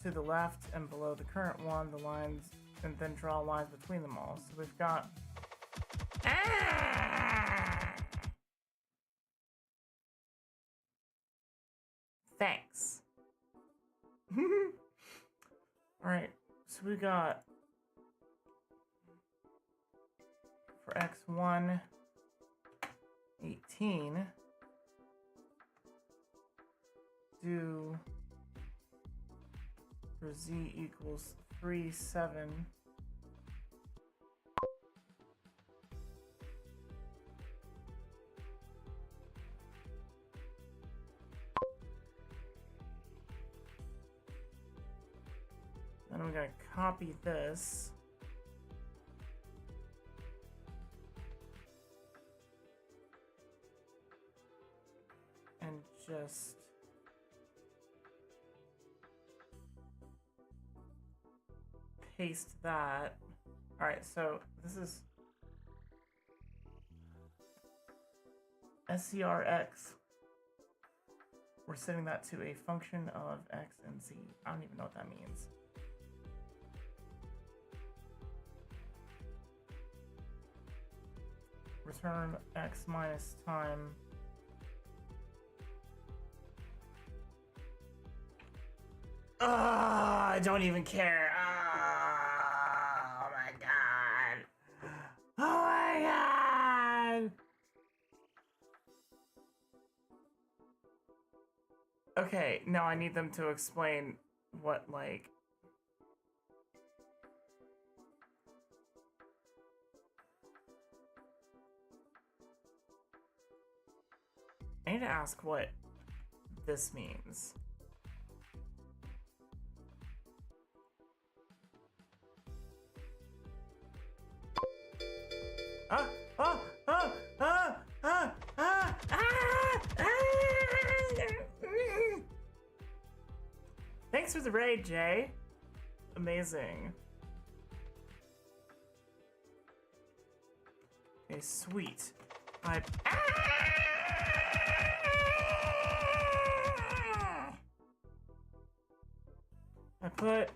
Speaker 5: to the left and below the current one, the lines, and then draw lines between them all. So we've got... Thanks. Alright, so we got for x1, 18, do for z equals 3, 7. Then we're gonna copy this. And just paste that. All right, so this is SCRX. We're setting that to a function of x and z. I don't even know what that means. Return x minus time. I don't even care. Oh my god. Oh my god. Okay, now I need them to explain what, like... I need to ask what this means. Thanks for the raid, Jay. Amazing. Okay, sweet. I put...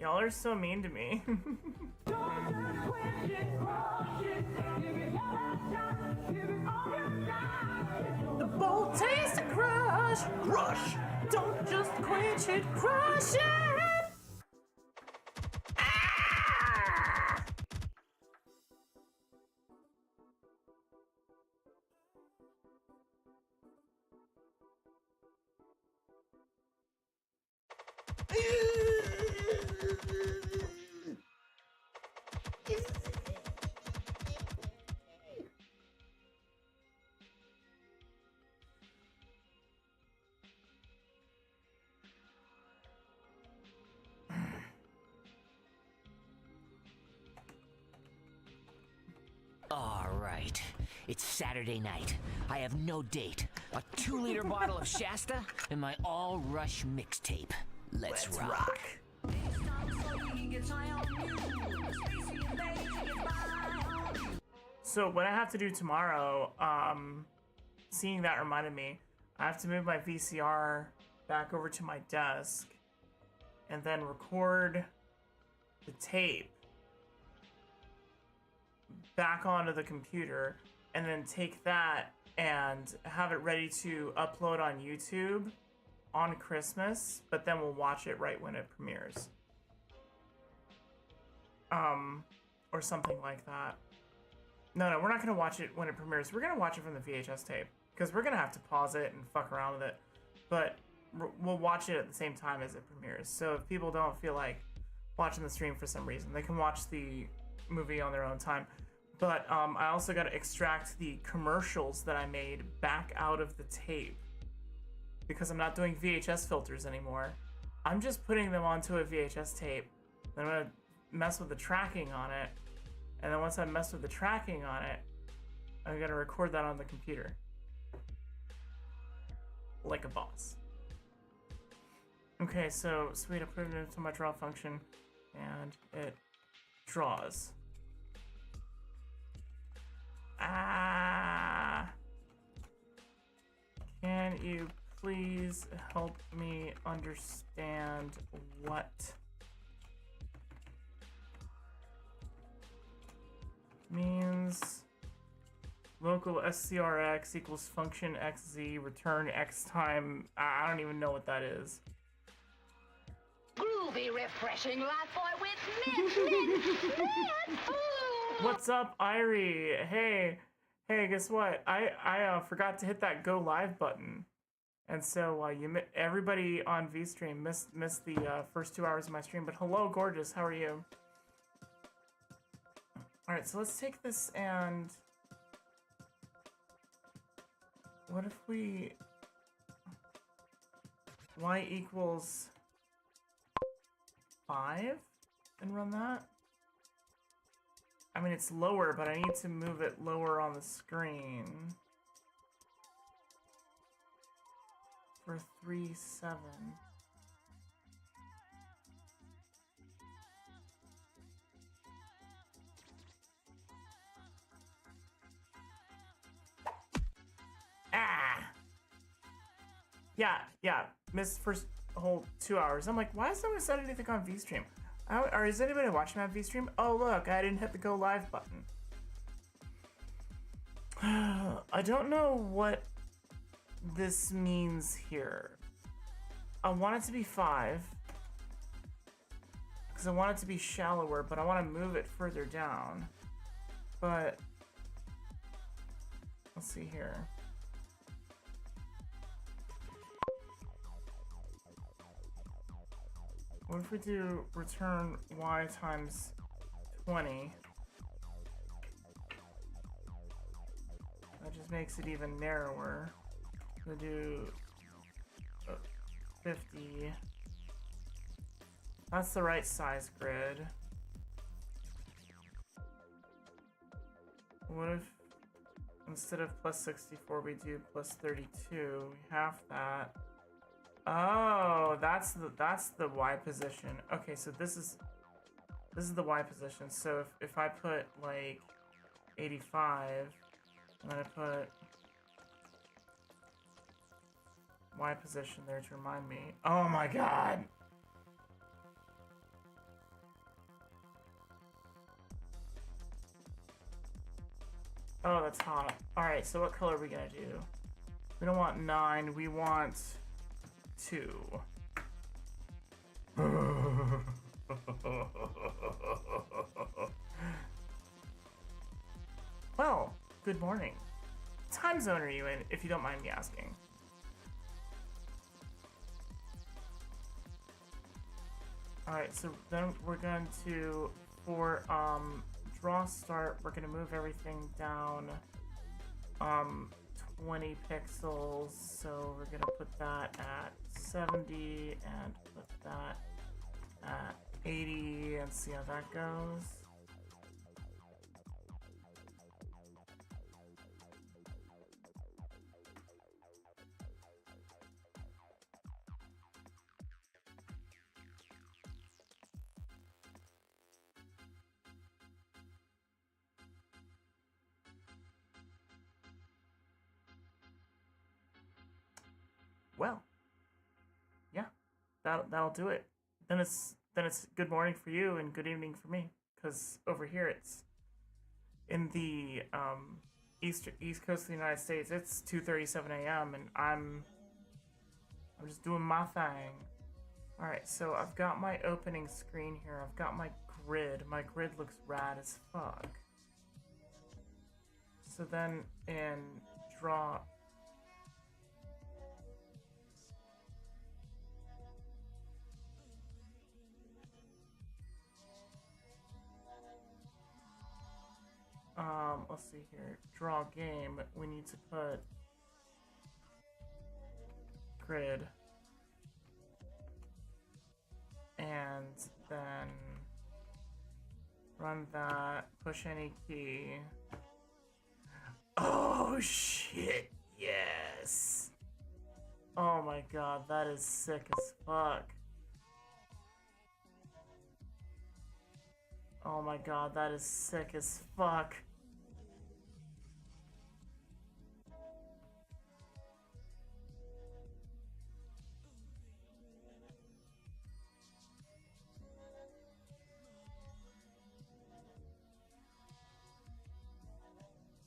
Speaker 5: Y'all are so mean to me. The bold taste crush, crush. Don't just quench it, crush it. Ah!
Speaker 7: All right. It's Saturday night. I have no date, a 2-liter bottle of Shasta, and my all-rush mixtape. Let's rock.
Speaker 5: So what I have to do tomorrow, seeing that reminded me, I have to move my VCR back over to my desk and then record the tape back onto the computer and then take that and have it ready to upload on YouTube on Christmas, but then we'll watch it right when it premieres. Or something like that. No, we're not gonna watch it when it premieres. We're gonna watch it from the VHS tape because we're gonna have to pause it and fuck around with it, but we'll watch it at the same time as it premieres. So if people don't feel like watching the stream for some reason, they can watch the movie on their own time. But I also got to extract the commercials that I made back out of the tape because I'm not doing VHS filters anymore. I'm just putting them onto a VHS tape. Then I'm going to mess with the tracking on it. And then once I mess with the tracking on it, I'm going to record that on the computer. Like a boss. Okay, so sweet, I put it into my draw function and it draws. Can you please help me understand what means local SCRX equals function XZ return X time? I don't even know what that is.
Speaker 14: Groovy, refreshing life boy with mint.
Speaker 5: What's up, Irie? Hey, guess what? I forgot to hit that go live button, and so everybody on VStream missed the first 2 hours of my stream. But hello, gorgeous. How are you? All right, so let's take this and what if we y equals 5 and run that? I mean, it's lower, but I need to move it lower on the screen. For 3.7. Ah! Yeah. Missed first whole 2 hours. I'm like, why has no one said anything on VStream? Or is anybody watching on VStream? Oh, look, I didn't hit the go live button. I don't know what this means here. I want it to be 5. Because I want it to be shallower, but I want to move it further down. But let's see here. What if we do return y times 20? That just makes it even narrower. We'll do 50. That's the right size grid. What if instead of plus 64 we do plus 32? Half that. Oh, that's the Y position. Okay, so this is the Y position. So if I put like 85 and then I put Y position there to remind me. Oh my god. Oh, that's hot. Alright, so what color are we gonna do? We don't want 9, we want 2. Well, good morning. What time zone are you in, if you don't mind me asking? Alright, so then we're going to, for draw start, we're going to move everything down 20 pixels. So we're going to put that at 70 and put that at 80 and see how that goes. Well, yeah, that'll do it. Then it's good morning for you and good evening for me, because over here it's in the east coast of the United States. It's 2:37 a.m. and I'm just doing my thing. All right, so I've got my opening screen here. I've got my grid. My grid looks rad as fuck. So then in draw. Let's see here. Draw game. We need to put grid. And then run that. Push any key. Oh shit, yes. Oh my god, that is sick as fuck. Oh my god, that is sick as fuck.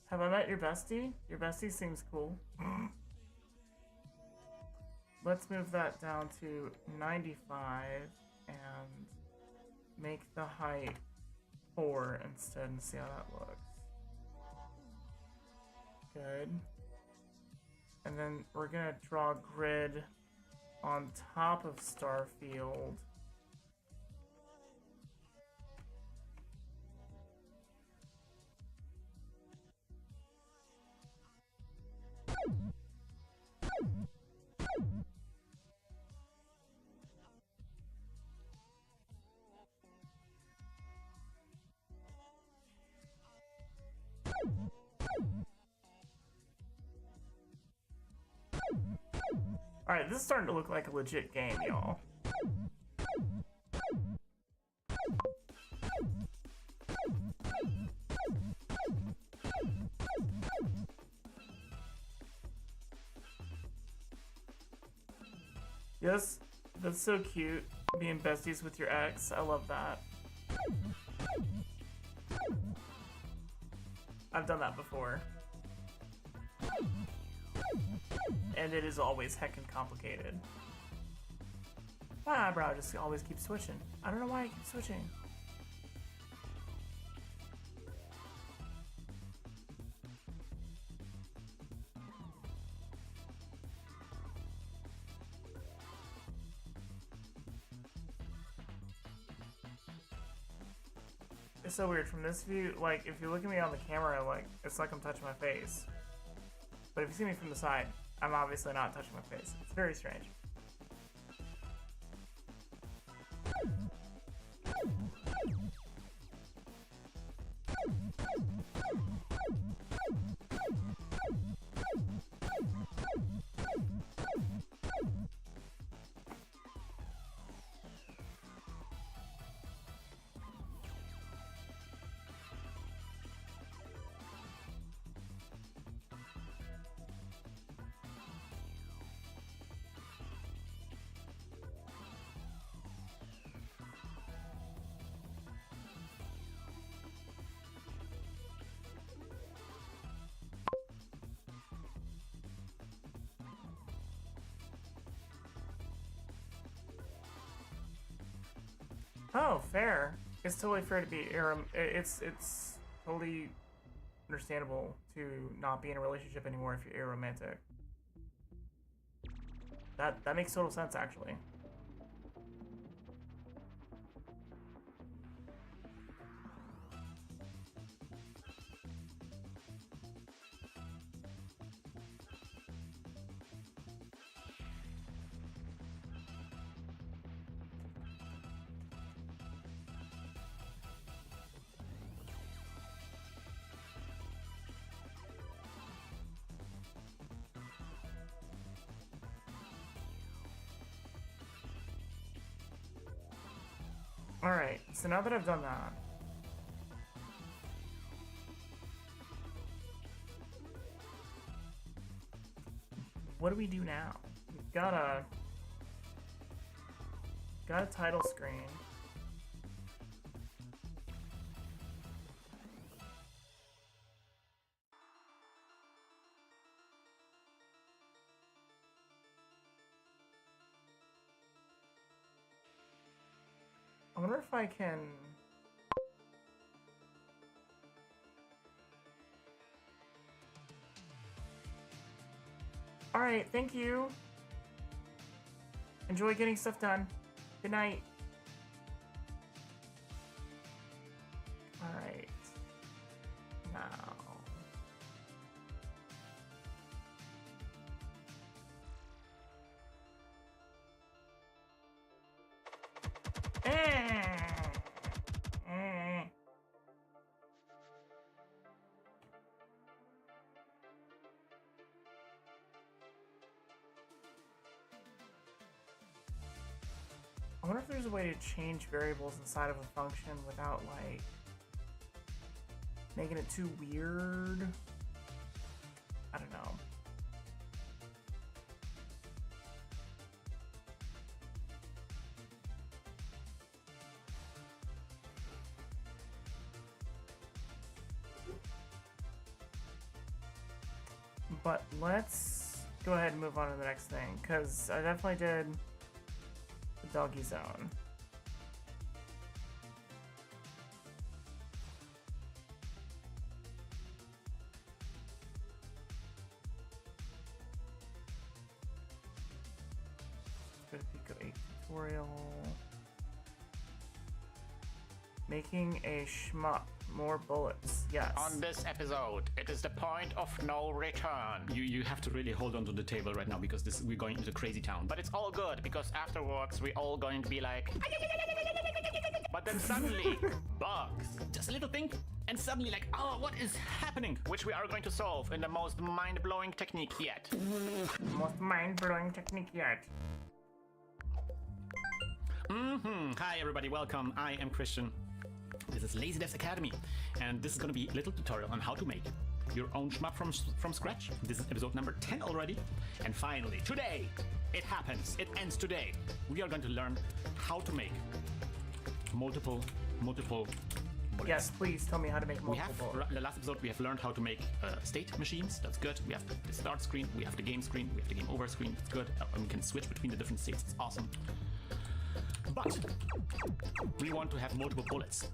Speaker 5: Have I met your bestie? Your bestie seems cool. Let's move that down to 95 and make the height 4 instead and see how that looks. Good. And then we're gonna draw a grid on top of Starfield. Alright, this is starting to look like a legit game, y'all. Yes, that's so cute, being besties with your ex. I love that. I've done that before. And it is always heckin' complicated. My eyebrow just always keeps switching. I don't know why it keeps switching. It's so weird from this view. Like, if you look at me on the camera, like, it's like I'm touching my face. But if you see me from the side, I'm obviously not touching my face. It's very strange. Oh, fair. It's totally fair to be it's totally understandable to not be in a relationship anymore if you're aromantic. That makes total sense, actually. Alright, so now that I've done that, what do we do now? We've got a title screen. I wonder if I can... Alright, thank you. Enjoy getting stuff done. Good night. Alright. Now... I wonder if there's a way to change variables inside of a function without, like, making it too weird. I don't know. But let's go ahead and move on to the next thing, because I definitely did the doggy zone. Let's go to pico-8 tutorial. Making a shmup. More bullets, yes.
Speaker 8: On this episode, it is the point of no return. You have to really hold on to the table right now because we're going into crazy town. But it's all good because afterwards we're all going to be like... But then suddenly, bugs. Just a little thing, and suddenly like, oh, what is happening? Which we are going to solve in the most mind-blowing technique yet.
Speaker 5: Most mind-blowing technique yet.
Speaker 8: Hi everybody, welcome. I am Christian. This is Lazy Devs Academy, and this is going to be a little tutorial on how to make your own shmup from scratch. This is episode number 10 already. And finally, today, it happens. It ends today. We are going to learn how to make multiple bullets.
Speaker 5: Yes, please tell me how to make multiple bullets.
Speaker 8: The last episode, we have learned how to make state machines. That's good. We have the start screen, we have the game screen, we have the game over screen. It's good. And we can switch between the different states. It's awesome. But we want to have multiple bullets.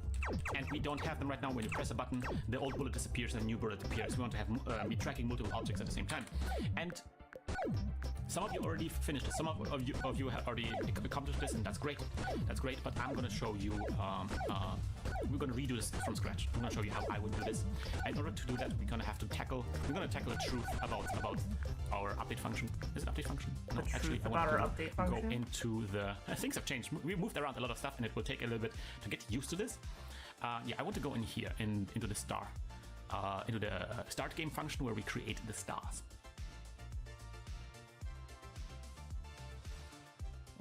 Speaker 8: And we don't have them right now. When you press a button, the old bullet disappears and a new bullet appears. We want to have be tracking multiple objects at the same time. And some of you already finished it. Some of you have already accomplished this, and that's great. That's great. But I'm going to show you. We're going to redo this from scratch. I'm going to show you how I would do this. And in order to do that, we're going to have to tackle. We're going to tackle the truth about our update function. Is it update function? No, actually, I want to go into the. Things have changed. We moved around a lot of stuff, and it will take a little bit to get used to this. Yeah, I want to go in here into the star, into the start game function where we create the stars.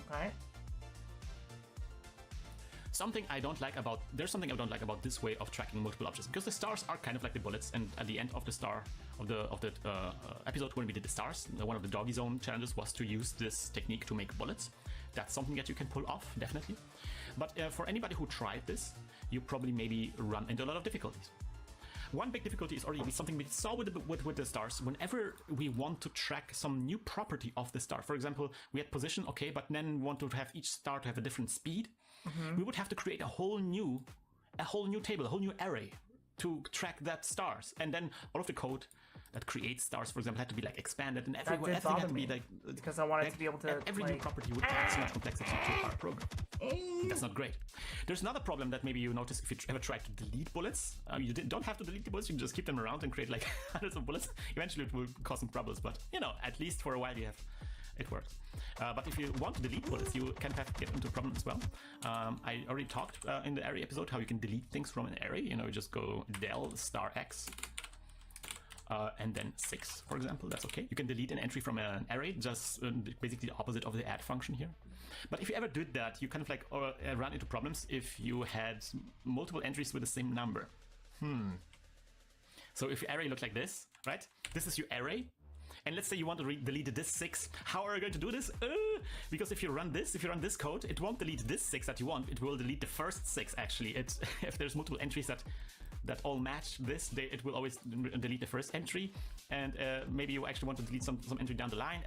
Speaker 5: Okay.
Speaker 8: There's something I don't like about this way of tracking multiple objects, because the stars are kind of like the bullets, and at the end of the episode when we did the stars, one of the doggy zone challenges was to use this technique to make bullets. That's something that you can pull off, definitely. But for anybody who tried this, you probably maybe run into a lot of difficulties. One big difficulty is already something we saw with the stars. Whenever we want to track some new property of the star, for example, we had position, okay, but then we want to have each star to have a different speed. we would have to create a whole new table, a whole new array to track that stars, and then all of the code that creates stars, for example, had to be like expanded, and everything had to be like,
Speaker 5: because I wanted to be able to
Speaker 8: every new property would add so much complexity to our program. That's not great. There's another problem that maybe you notice if you ever try to delete bullets. You don't have to delete the bullets, you can just keep them around and create like hundreds of bullets. Eventually it will cause some troubles, but you know, at least for a while it works. But if you want to delete bullets, you can get into a problem as well. I already talked in the array episode how you can delete things from an array. You know, you just go del *x and then 6, for example. That's okay. You can delete an entry from an array, just basically the opposite of the add function here. But if you ever did that, you kind of like run into problems if you had multiple entries with the same number. So if your array looked like this, right? This is your array. And let's say you want to delete this 6. How are you going to do this? Because if you run this code, it won't delete this 6 that you want. It will delete the first 6, actually. If there's multiple entries that all match this, it will always delete the first entry. And maybe you actually want to delete some entry down the line.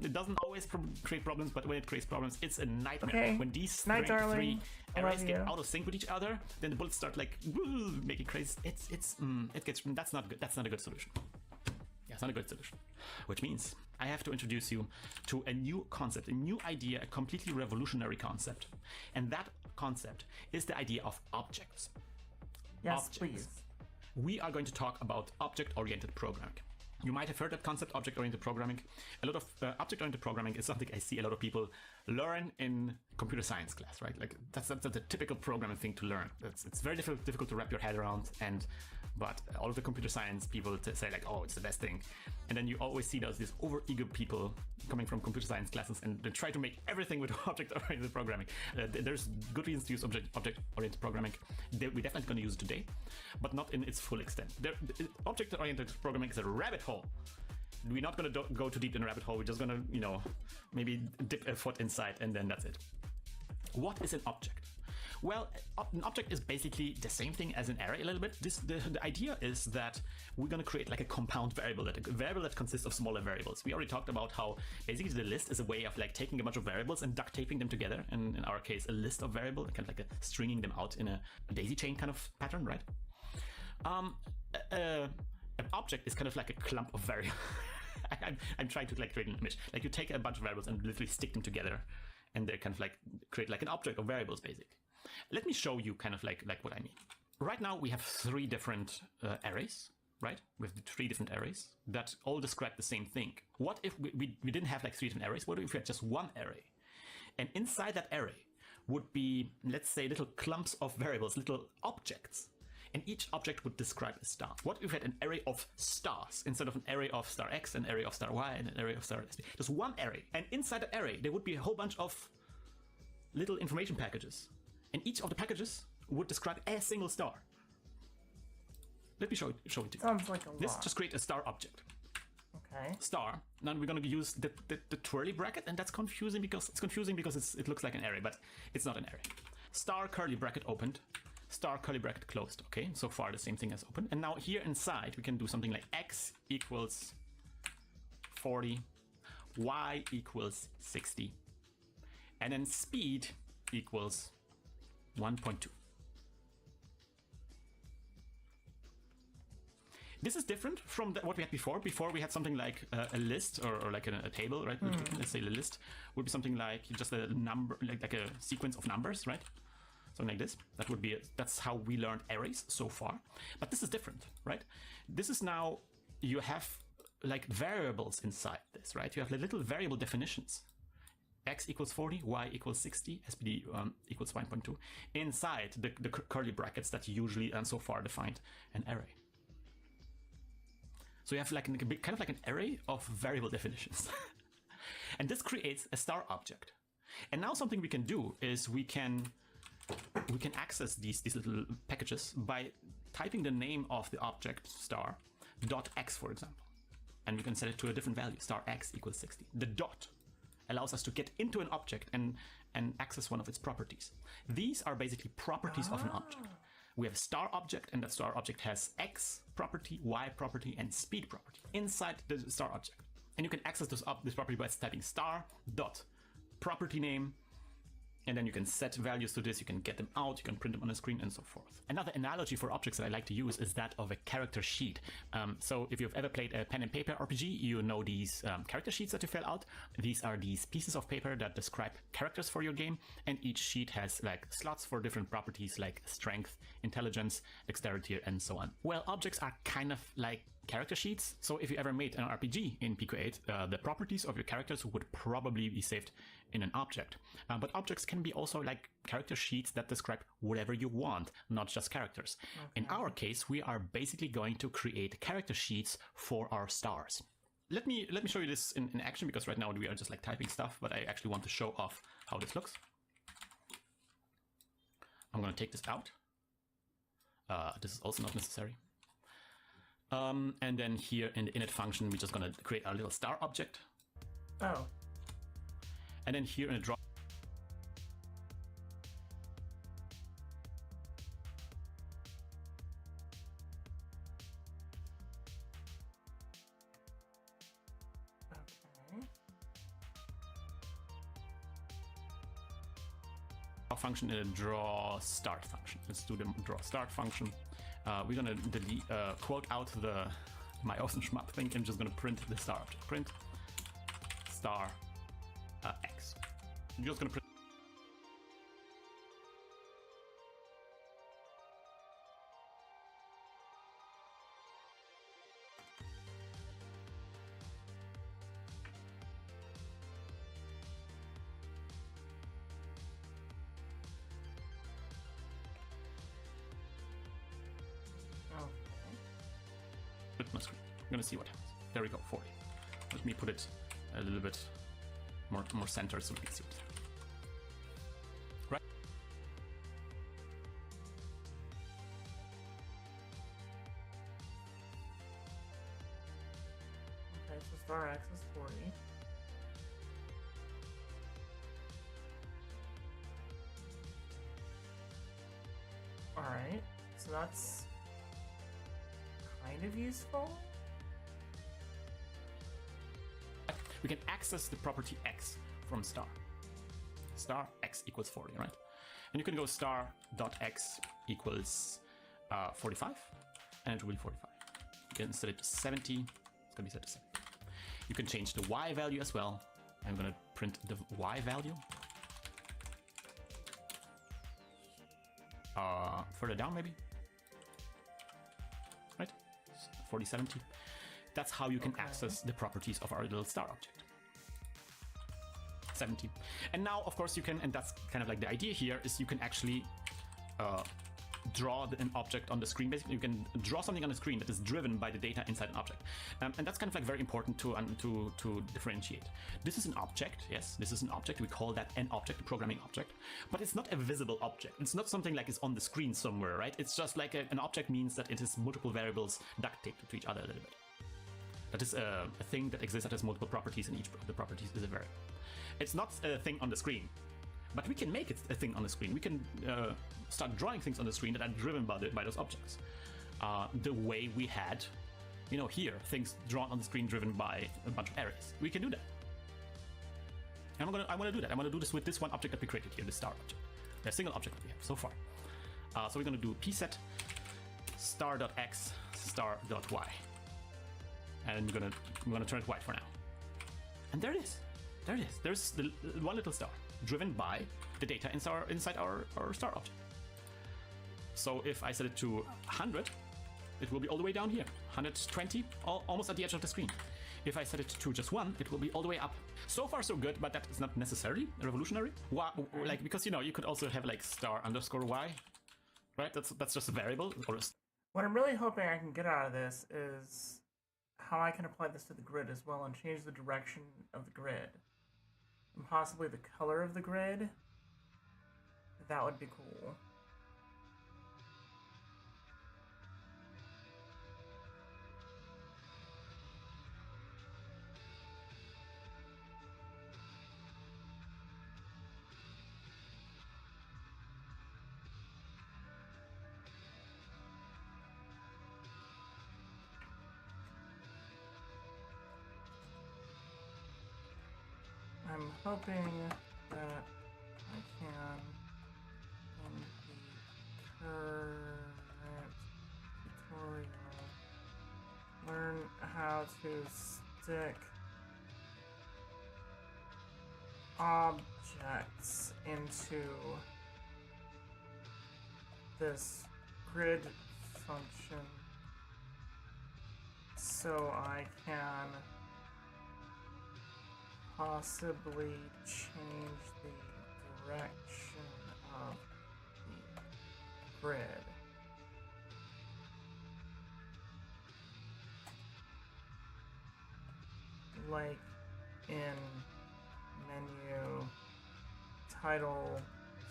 Speaker 8: It doesn't always create problems, but when it creates problems, it's a nightmare.
Speaker 5: Okay.
Speaker 8: When these three arrays get out of sync with each other, then the bullets start like making crazy. That's not good. That's not a good solution. Yeah, it's not a good solution. Which means I have to introduce you to a new concept, a new idea, a completely revolutionary concept. And that concept is the idea of objects.
Speaker 5: Yes, please.
Speaker 8: We are going to talk about object-oriented programming. You might have heard that concept, object-oriented programming. A lot of object-oriented programming is something I see a lot of people learn in computer science class, right? Like that's a typical programming thing to learn. It's very difficult to wrap your head around, but all of the computer science people say like, oh, it's the best thing. And then you always see these over-eager people coming from computer science classes and they try to make everything with object-oriented programming. There's good reasons to use object-oriented programming. We're definitely going to use it today, but not in its full extent. Object-oriented programming is a rabbit hole. We're not going to go too deep in a rabbit hole. We're just going to, you know, maybe dip a foot inside and then that's it. What is an object? Well, an object is basically the same thing as an array a little bit. The idea is that we're going to create like a compound variable, a variable that consists of smaller variables. We already talked about how basically the list is a way of like taking a bunch of variables and duct taping them together. And in our case, a list of variables, kind of like stringing them out in a daisy chain kind of pattern, right? An object is kind of like a clump of variables. I'm trying to like create an image. Like you take a bunch of variables and literally stick them together, and they kind of like create like an object of variables, basically. Let me show you kind of like what I mean. Right now we have 3 different arrays, right? We have 3 different arrays that all describe the same thing. What if we didn't have like 3 different arrays? What if we had just one array? And inside that array would be, let's say, little clumps of variables, little objects. And each object would describe a star. What if we had an array of stars instead of an array of star X, an array of star Y, and an array of star S? Just one array. And inside the array, there would be a whole bunch of little information packages. And each of the packages would describe a single star. Let me show it to you.
Speaker 5: Sounds like a lot.
Speaker 8: Let's just create a star object.
Speaker 5: Okay.
Speaker 8: Star. Now we're going to use the twirly bracket, and that's confusing because it looks like an array, but it's not an array. Star curly bracket opened. Star curly bracket closed. Okay, so far the same thing as open. And now here inside we can do something like x equals 40, y equals 60, and then speed equals 1.2. This is different from what we had before. Before we had something like a list or like a table, right? Let's say the list would be something like just a number, like a sequence of numbers, right? Something like this. That would be that's how we learned arrays so far. But this is different, right? This is now you have like variables inside this, right? You have little variable definitions. X equals 40, y equals 60, SPD equals 1.2 inside the curly brackets that usually and so far defined an array. So you have like kind of like an array of variable definitions. And this creates a star object. And now something we can do is we can access these little packages by typing the name of the object star .x, for example. And we can set it to a different value, star x equals 60. The dot allows us to get into an object and access one of its properties. These are basically properties of an object. We have a star object, and that star object has x property, y property, and speed property inside the star object. And you can access this property by typing star dot property name And then you can set values to this, you can get them out, you can print them on a screen, and so forth. Another analogy for objects that I like to use is that of a character sheet. So if you've ever played a pen and paper RPG, you know these character sheets that you fill out. These are these pieces of paper that describe characters for your game, and each sheet has like slots for different properties like strength, intelligence, dexterity, and so on. Well, objects are kind of like character sheets. So if you ever made an RPG in pico-8, the properties of your characters would probably be saved in an object. But objects can be also like character sheets that describe whatever you want, not just characters. Okay. In our case, we are basically going to create character sheets for our stars. Let me show you this in action, because right now we are just like typing stuff, but I actually want to show off how this looks. I'm going to take this out. This is also not necessary. And then here in the init function, we're just going to create our little star object.
Speaker 5: Oh.
Speaker 8: And then here in the draw. Okay. Function in a draw start function. Let's do the draw start function. We're gonna delete, quote out my awesome schmup thing. I'm just gonna print the star object. Print star X. I'm just gonna print. My screen. I'm gonna see what happens. There we go, 40. Let me put it a little bit more centered so we can see what's there. Right.
Speaker 5: Okay, so star X is 40. Alright, so that's kind of useful.
Speaker 8: We can access the property X from star. Star X equals 40, right? And you can go star.x equals 45, and it will be 45. You can set it to 70. It's gonna be set to 70. You can change the Y value as well. I'm gonna print the Y value. Further down, maybe. Right? 4070. That's how you can access the properties of our little star object. 70. And now, of course, you can, and that's kind of like the idea here, is you can actually draw an object on the screen. Basically, you can draw something on the screen that is driven by the data inside an object. And that's kind of like very important to differentiate. This is an object, yes, this is an object. We call that an object, a programming object. But it's not a visible object. It's not something like it's on the screen somewhere, right? It's just like an object means that it is multiple variables duct taped to each other a little bit. That is a thing that exists that has multiple properties, and each of the properties is a variable. It's not a thing on the screen, but we can make it a thing on the screen. We can start drawing things on the screen that are driven by those objects. The way we had, here, things drawn on the screen driven by a bunch of arrays. We can do that. And I want to do that. I want to do this with this one object that we created here, the star object. The single object that we have so far. So we're going to do pset star.x star.y. And we're gonna turn it white for now. And there it is. There it is. There's the one little star driven by the data inside our star object. So if I set it to 100, it will be all the way down here. 120, almost at the edge of the screen. If I set it to just 1, it will be all the way up. So far so good, but that is not necessarily revolutionary. Like, because you could also have like star_y, right? That's just a variable.
Speaker 5: What I'm really hoping I can get out of this is how I can apply this to the grid as well and change the direction of the grid. And possibly the color of the grid. That would be cool. I'm hoping that I can can in the current tutorial learn how to stick objects into this grid function so I can possibly change the direction of the grid. Like in menu title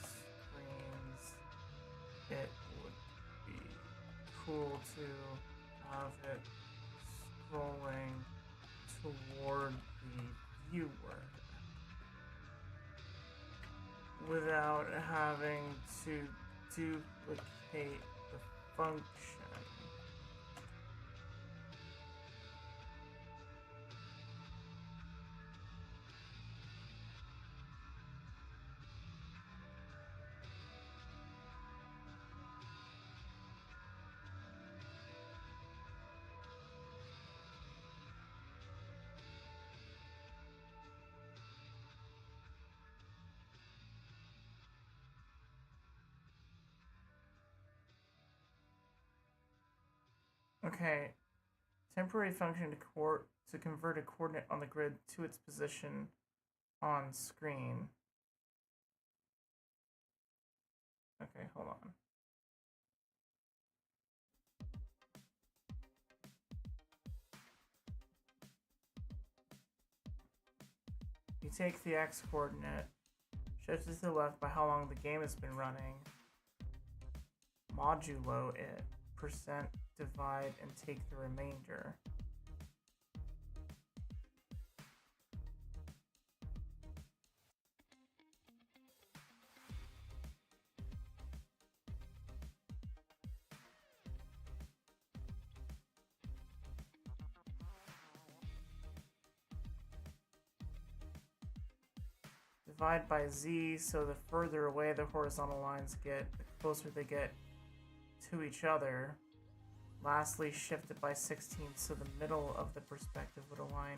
Speaker 5: screens, it would be cool to have it scrolling toward the viewer without having to duplicate the function. Okay, temporary function to convert a coordinate on the grid to its position on screen. Okay, hold on. You take the x coordinate, shift it to the left by how long the game has been running, modulo it, percent divide, and take the remainder. Divide by z, so the further away the horizontal lines get, the closer they get to each other. Lastly, shift it by 16, so the middle of the perspective would align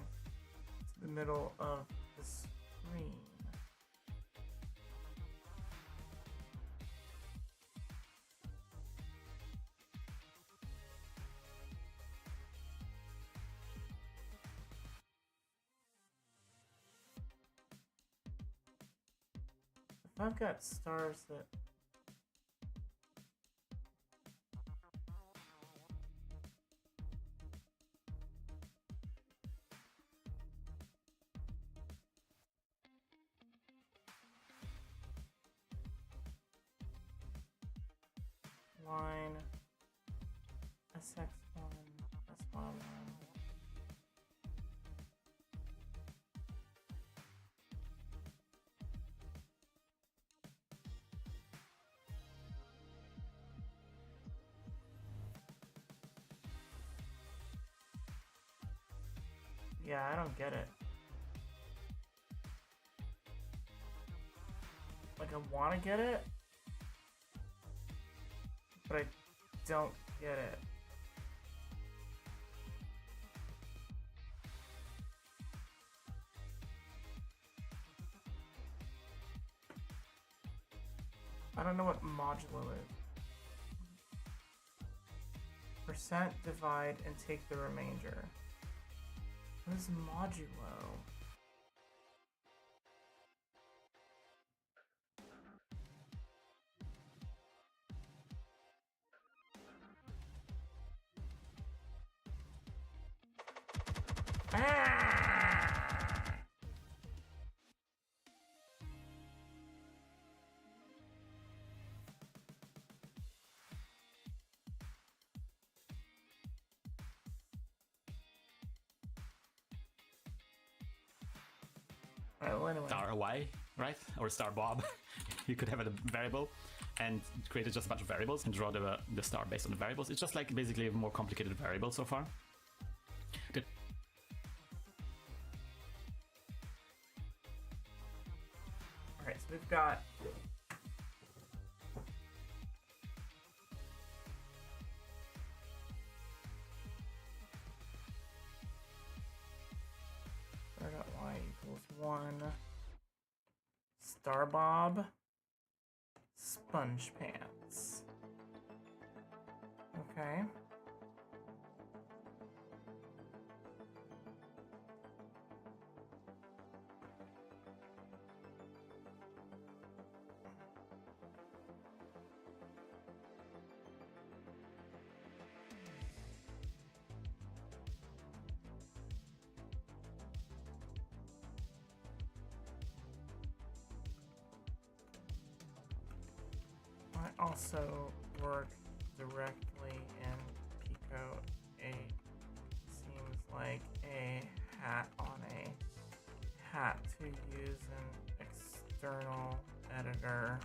Speaker 5: to the middle of the screen. If I've got stars that line SX1, SY1. Yeah, I don't get it. Like, I want to get it, but I don't get it. I don't know what modulo is. Percent divide and take the remainder. What is modulo? Well, anyway.
Speaker 8: Star Y, right? Or star Bob. You could have a variable and create just a bunch of variables and draw the star based on the variables. It's just like basically a more complicated variable so far. Good.
Speaker 5: Alright, so we've got one Starbob sponge pants. Okay. I also work directly in pico-8. Seems like a hat on a hat to use an external editor.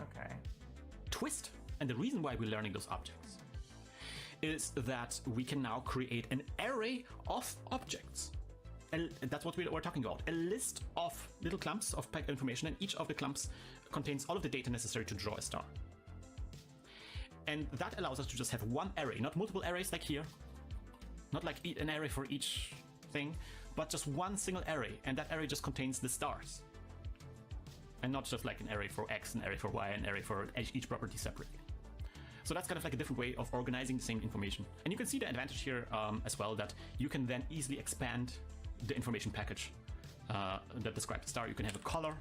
Speaker 5: Okay.
Speaker 8: Twist, and the reason why we're learning those objects is that we can now create an array of objects. And that's what we're talking about. A list of little clumps of information, and each of the clumps contains all of the data necessary to draw a star. And that allows us to just have one array, not multiple arrays like here, not like an array for each thing, but just one single array, and that array just contains the stars. And not just like an array for X, an array for Y, an array for each property separately. So that's kind of like a different way of organizing the same information. And you can see the advantage here as well, that you can then easily expand the information package that describes the star. You can have a color.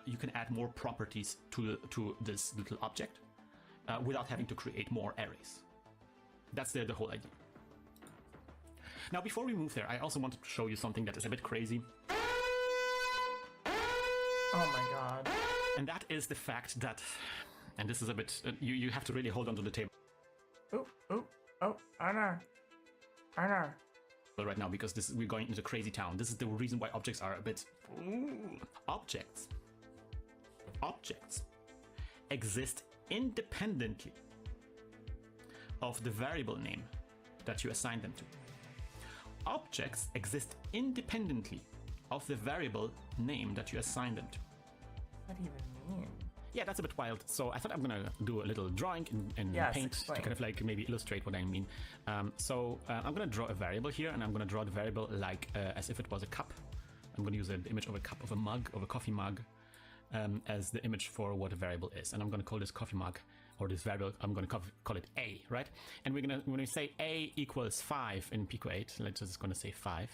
Speaker 8: You can add more properties to this little object without having to create more arrays. That's the whole idea. Now, before we move there, I also wanted to show you something that is a bit crazy.
Speaker 5: Oh my god.
Speaker 8: And that is the fact that, and this is a bit, you have to really hold onto the table.
Speaker 5: Oh, Arnar.
Speaker 8: Right now, because we're going into crazy town. This is the reason why objects are a bit... Objects exist independently of the variable name that you assign them to. Objects exist independently of the variable name that you assign them to.
Speaker 5: What do you even mean?
Speaker 8: Yeah, that's a bit wild. So I thought I'm gonna do a little drawing in Paint to kind of like maybe illustrate what I mean. I'm gonna draw a variable here, and I'm gonna draw the variable like as if it was a cup. I'm gonna use the image of a cup, of a mug, of a coffee mug, as the image for what a variable is. And I'm gonna call this coffee mug, or this variable, I'm gonna call it A, right? And when we say A equals 5 in pico-8, let's just gonna say 5.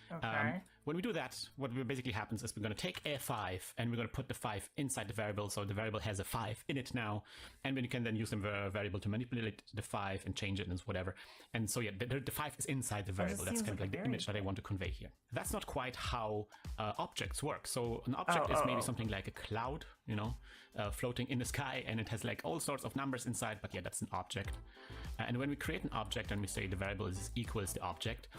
Speaker 5: Okay.
Speaker 8: When we do that, what basically happens is we're going to take a 5 and we're going to put the 5 inside the variable, so the variable has a 5 in it now, and then you can then use the variable to manipulate the 5 and change it and whatever. And so yeah, the 5 is inside the variable. That's kind of like the image that I want to convey here. That's not quite how objects work. So an object is maybe something like a cloud, you know, floating in the sky, and it has like all sorts of numbers inside, but yeah, that's an object. And when we create an object and we say the variable is equals the object,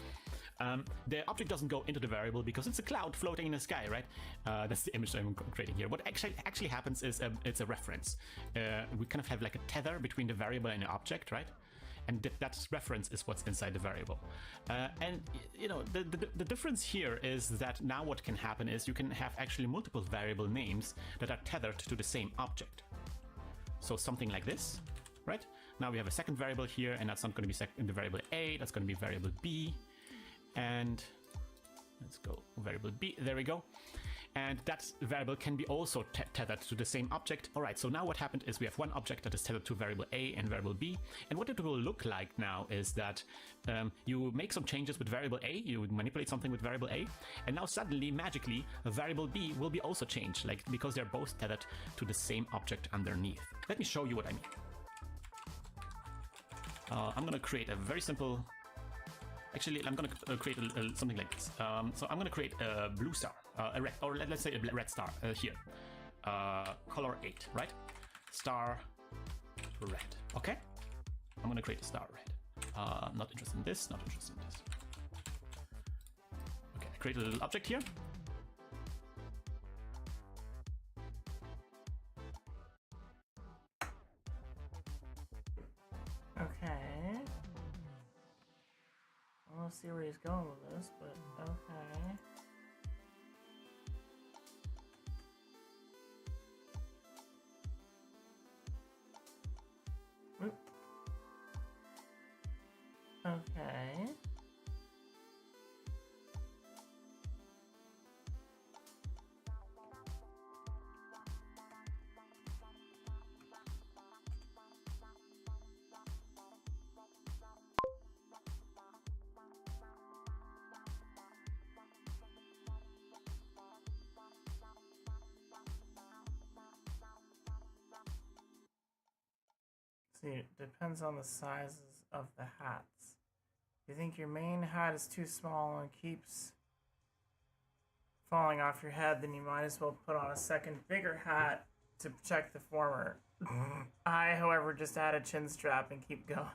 Speaker 8: the object doesn't go into the variable because it's a cloud floating in the sky, right? That's the image I'm creating here. What actually happens is it's a reference. We kind of have like a tether between the variable and the object, right? And that reference is what's inside the variable. And you know, the difference here is that now what can happen is you can have actually multiple variable names that are tethered to the same object. So something like this, right? Now we have a second variable here, and that's not going to be the variable A, that's going to be variable B. And let's go variable B, there we go. And that variable can be also tethered to the same object. All right, so now what happened is we have one object that is tethered to variable A and variable B. And what it will look like now is that you make some changes with variable A, you manipulate something with variable A, and now suddenly, magically, variable B will be also changed, like because they're both tethered to the same object underneath. Let me show you what I mean. I'm gonna create a very simple... Actually, I'm going to create something like this. So I'm going to create a blue star, a red, or let's say a red star here. Color 8, right? Star red. Okay? I'm going to create a star red. Not interested in this, not interested in this. Okay, I create a little object here.
Speaker 5: Okay. I'll see where he's going with this, but okay. See, it depends on the sizes of the hats. If you think your main hat is too small and keeps falling off your head, then you might as well put on a second bigger hat to protect the former. I, however, just add a chin strap and keep going.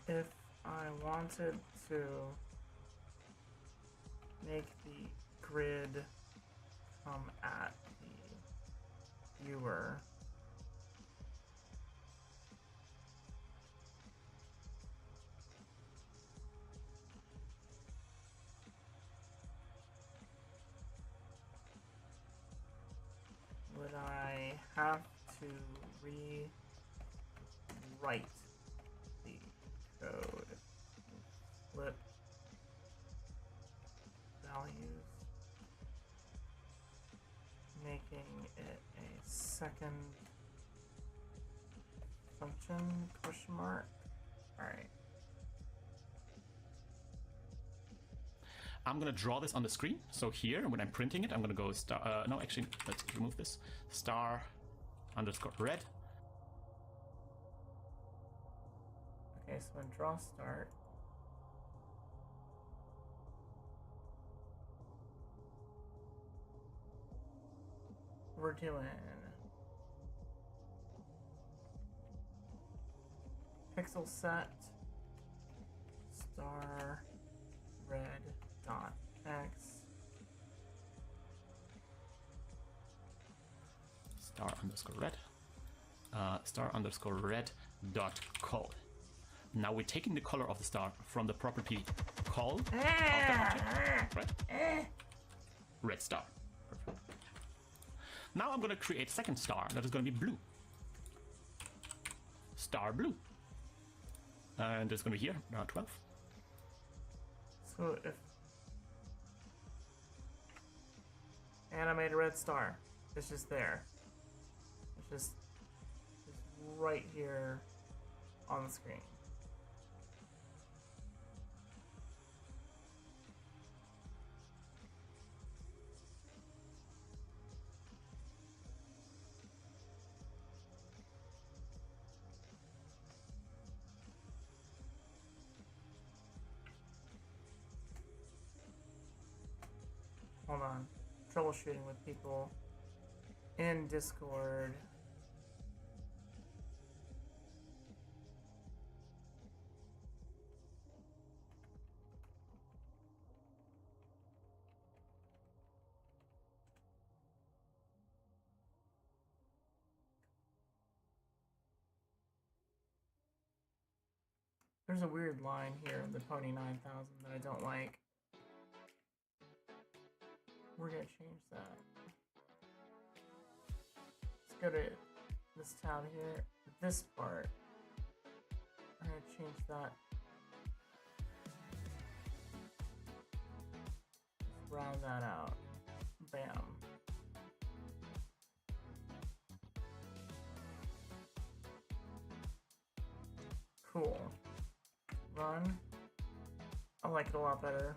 Speaker 5: If I wanted to make the grid come at the viewer, would I have to rewrite the code, flip values, making it a second function, question mark? Alright.
Speaker 8: I'm gonna draw this on the screen. So here, when I'm printing it, I'm gonna go star, no, actually, let's remove this. Star underscore red.
Speaker 5: Okay, so in draw start, we're doing pixel set star red dot x
Speaker 8: Star underscore red dot col. Now we're taking the color of the star from the property col of the object, right? Red star. Perfect. Now I'm going to create a second star that is going to be blue. Star blue. And it's going to be here, 12.
Speaker 5: So if animate a red star, it's just there. It's just right here on the screen. Hold on. Troubleshooting with people in Discord. There's a weird line here in the Pony 9000 that I don't like. We're gonna change that. Let's go to this tab here. This part. I'm gonna change that. Let's round that out. Bam. Cool. Run. I like it a lot better.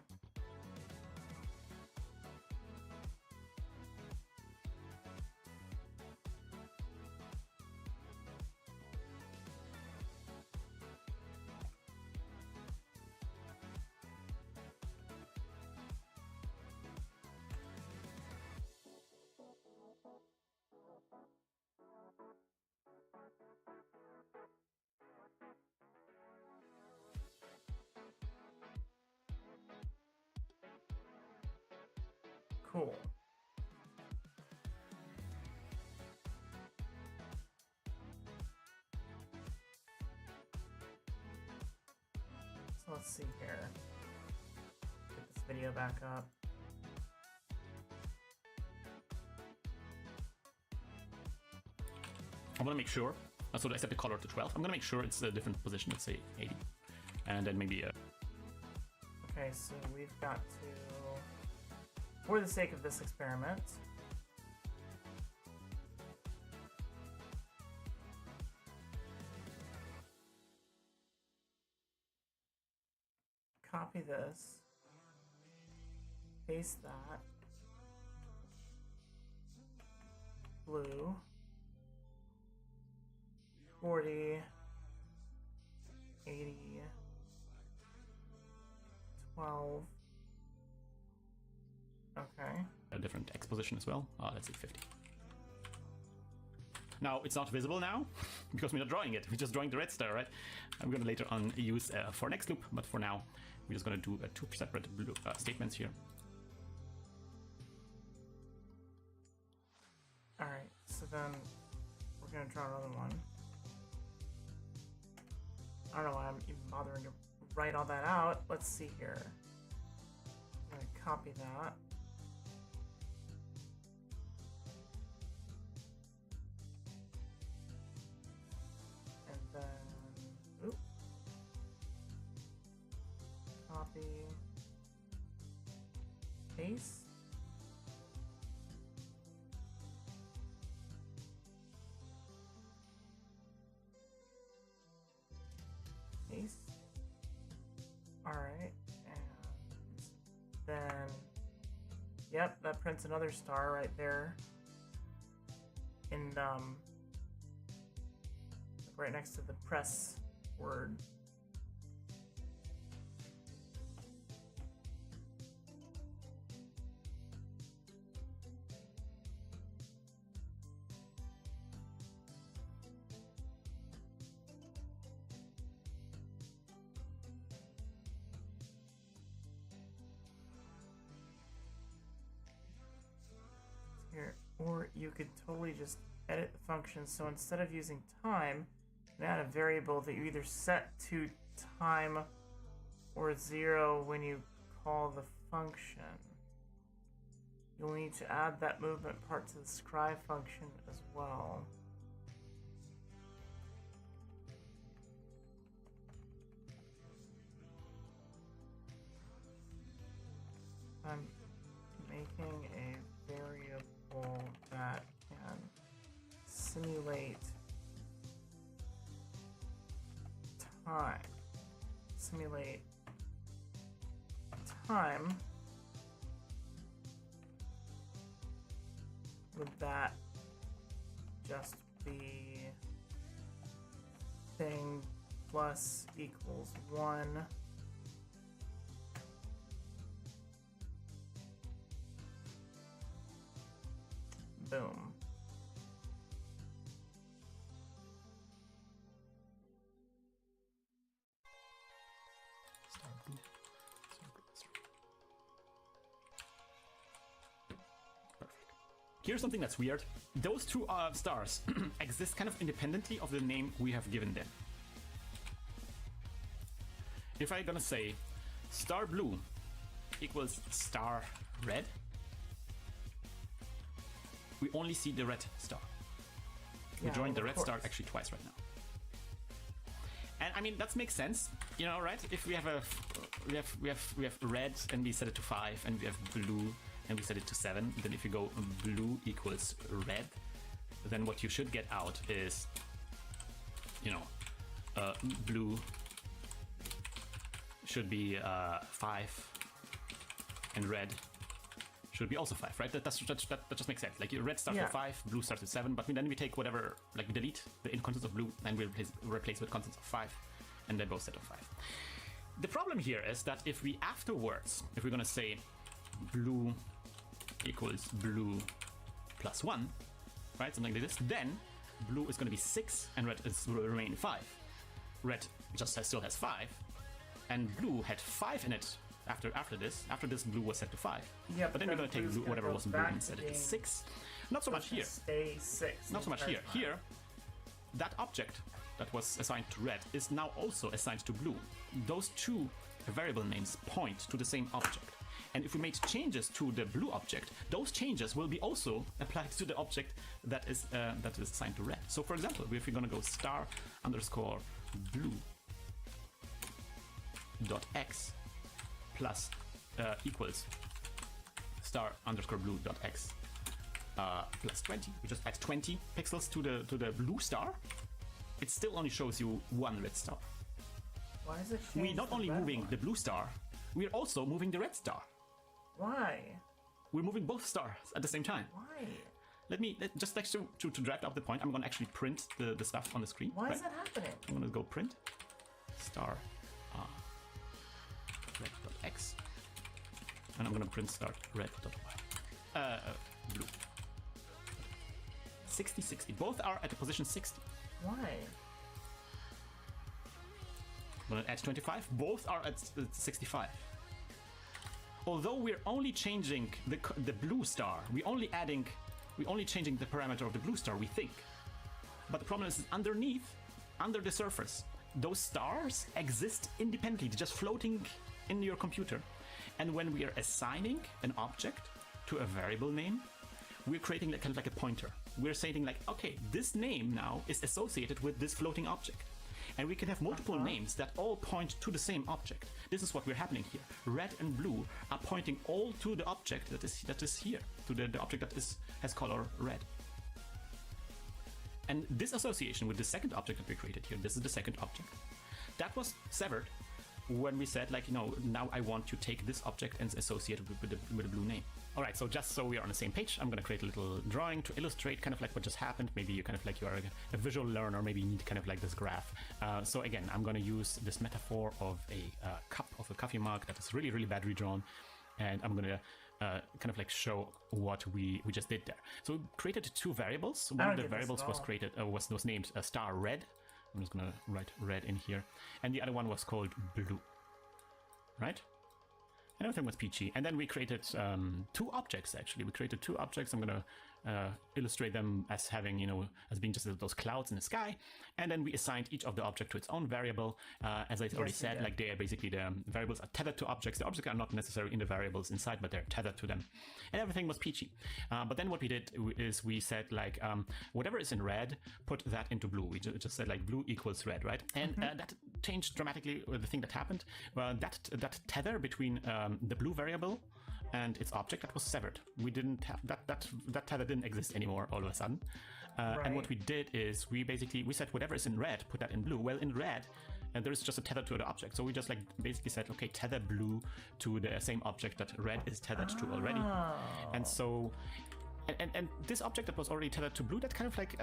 Speaker 5: Cool. So let's see here. Get this video back up.
Speaker 8: I'm gonna make sure, so I set the color to 12. I'm gonna make sure it's a different position, let's say 80. And then maybe
Speaker 5: Okay, so we've got to, for the sake of this experiment, this. Paste that. Blue. 40. 80. 12. Okay.
Speaker 8: A different exposition as well. Let's see, 50. Now, it's not visible now, because we're not drawing it. We're just drawing the red star, right? I'm going to later on use for next loop, but for now, we're just going to do two separate blue, statements here.
Speaker 5: Alright, so then we're going to draw another one. I don't know why I'm even bothering to write all that out. Let's see here. I'm going to copy that. And then, oop. Copy. Paste. Alright, and then, yep, that prints another star right there. And, right next to the press word. Or you could totally just edit the function. So instead of using time, you add a variable that you either set to time or 0 when you call the function. You'll need to add that movement part to the scry function as well. I'm making a variable that can simulate time. Simulate time. Would that just be thing plus equals 1? Boom.
Speaker 8: Here's something that's weird. Those two stars exist kind of independently of the name we have given them. If I'm gonna say star blue equals star red, we only see the red star. We're drawing the red star actually twice right now. And I mean, that makes sense, you know, right? If we have a we have red and we set it to 5, and we have blue and we set it to 7, then if you go blue equals red, then what you should get out is, you know, blue should be 5 and red should be also 5, right? That just makes sense. Like red starts with 5, blue starts with 7, but then we take whatever, like we delete the constants of blue and we replace with constants of 5, and they're both set of 5. The problem here is that if we afterwards, if we're gonna say blue equals blue plus 1, right, something like this, then blue is gonna be 6 and red will remain 5. Red just still has 5, and blue had 5 in it. After this, blue was set to 5.
Speaker 5: Yeah,
Speaker 8: but then we're going to take blue, whatever was in blue and set it to 6. Not so much here.
Speaker 5: Stay 6.
Speaker 8: Not so much here. Here, that object that was assigned to red is now also assigned to blue. Those two variable names point to the same object. And if we made changes to the blue object, those changes will be also applied to the object that is assigned to red. So for example, if we're going to go star underscore blue dot x plus equals star underscore blue dot x plus 20. We just add 20 pixels to the blue star. It still only shows you one red star.
Speaker 5: Why is it
Speaker 8: we not only moving the blue star, we're also moving the red star.
Speaker 5: Why?
Speaker 8: We're moving both stars at the same time.
Speaker 5: Why?
Speaker 8: Just like to draft up the point, I'm gonna actually print the stuff on the screen.
Speaker 5: Why is that happening?
Speaker 8: I'm gonna go print star red.x, and I'm gonna print star red.y. Blue. 60, 60. Both are at the position 60.
Speaker 5: Why?
Speaker 8: I'm gonna add 25. Both are at 65. Although we're only changing the blue star, we're only changing the parameter of the blue star, we think. But the problem is underneath, under the surface, those stars exist independently, they're just floating in your computer. And when we are assigning an object to a variable name, we're creating kind of like a pointer. We're saying like, okay, this name now is associated with this floating object. And we can have multiple names that all point to the same object. This is what we're happening here. Red and blue are pointing all to the object that is here, to the object that has color red. And this association with the second object that we created here, this is the second object, that was severed when we said like, now I want to take this object and associate it with the blue name. All right, so just so we are on the same page, I'm gonna create a little drawing to illustrate kind of like what just happened. Maybe you kind of like you are a visual learner, maybe you need kind of like this graph. So again, I'm gonna use this metaphor of a cup of a coffee mug that is really, really badly drawn. And I'm gonna kind of like show what we just did there. So we created two variables. One of the variables was named star red. I'm just gonna write red in here. And the other one was called blue, right? And everything was peachy. And then we created two objects, actually. We created two objects. I'm gonna illustrate them as having, as being just those clouds in the sky. And then we assigned each of the object to its own variable. As I already said, like they are basically, the variables are tethered to objects. The objects are not necessarily in the variables inside, but they're tethered to them. And everything was peachy. But then what we did is we said like, whatever is in red, put that into blue. We just said like blue equals red, right? And that changed dramatically the thing that happened. That tether between the blue variable and its object, that was severed. We didn't have that tether didn't exist anymore all of a sudden. And what we did is we said whatever is in red, put that in blue. Well, in red, and there is just a tether to the object. So we just like basically said, okay, tether blue to the same object that red is tethered to already. And so and this object that was already tethered to blue, that kind of like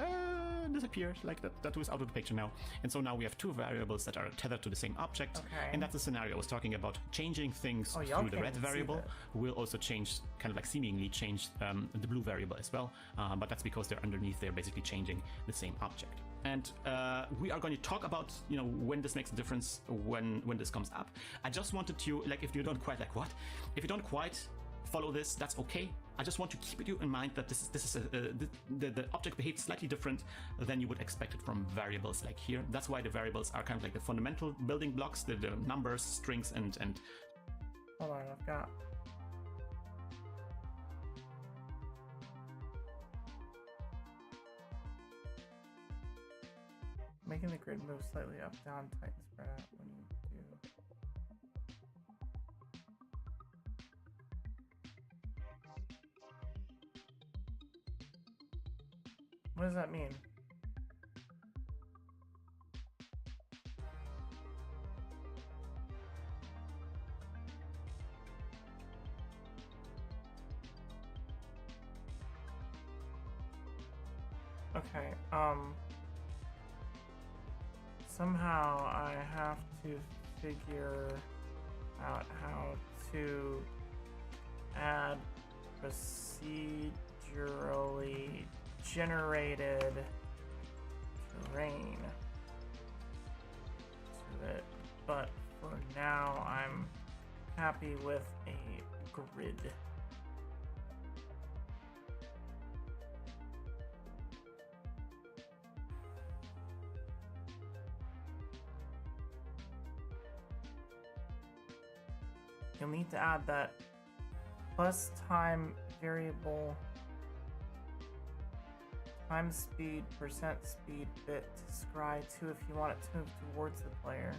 Speaker 8: disappeared, like that was out of the picture now. And so now we have two variables that are tethered to the same object. And that's the scenario I was talking about. Changing things through the red variable will also change, kind of like seemingly change the blue variable as well. But that's because they're underneath, they're basically changing the same object. And we are going to talk about, when this makes a difference when this comes up. I just wanted to, like, if you don't quite if you don't quite follow this, that's okay. I just want to keep you in mind that this is the object behaves slightly different than you would expect it from variables like here. That's why the variables are kind of like the fundamental building blocks, the numbers, strings, and
Speaker 5: hold on, I've got making the grid move slightly up, down, tight, and spread out when you do. What does that mean? Okay, somehow I have to figure out how to add procedurally generated terrain to it, but for now I'm happy with a grid. You'll need to add that plus time variable time speed, percent speed bit to scry 2 if you want it to move towards the player.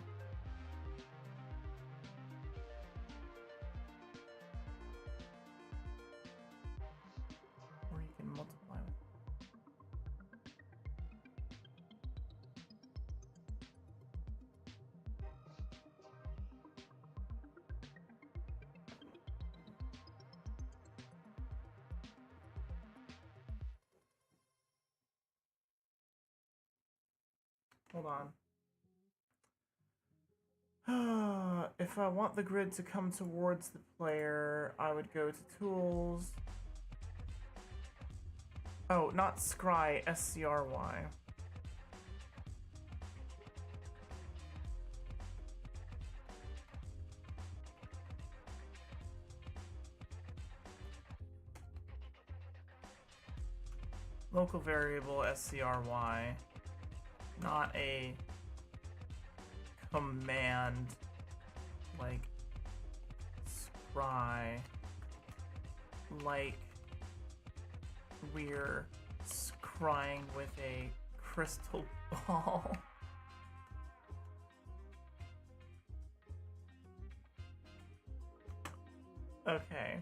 Speaker 5: Or you can multiply with. hold on. If I want the grid to come towards the player, I would go to Tools. Oh, not Scry, SCRY. Local variable SCRY, not a command like scry, like we're scrying with a crystal ball. Okay.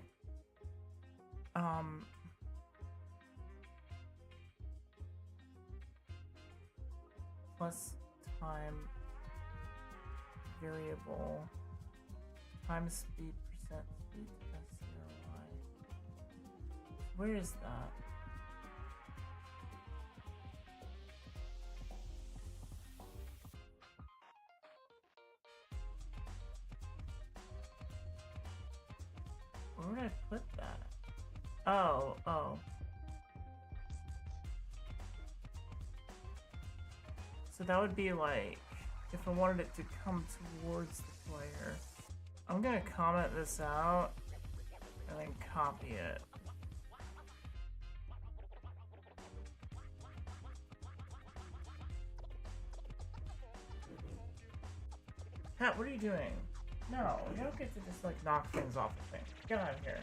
Speaker 5: Plus time variable time speed percent speed SCRY. Where is that? Where would I put that? Oh. So that would be like, if I wanted it to come towards the player. I'm gonna comment this out and then copy it. Pat, what are you doing? No, you don't get to just like knock things off the thing. Get out of here.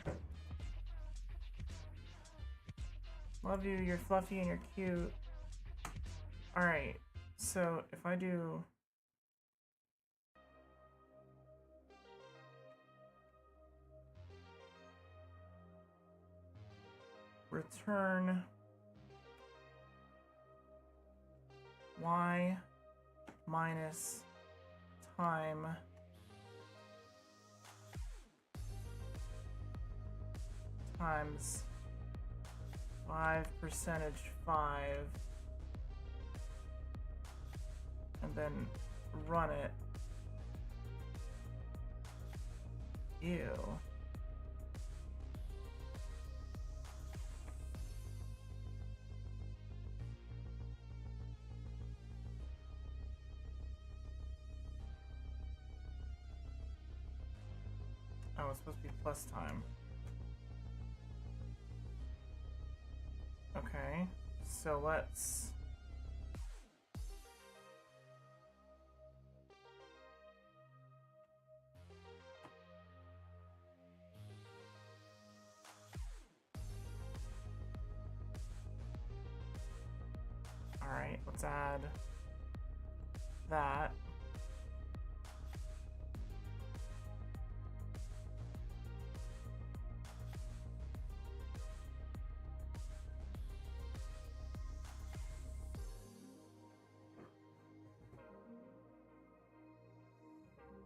Speaker 5: Love you, you're fluffy and you're cute. Alright, so if I do... return y minus time times 5 percentage 5 and then run it. Ew. Oh, it's supposed to be plus time. Okay, so let's... Alright, let's add that.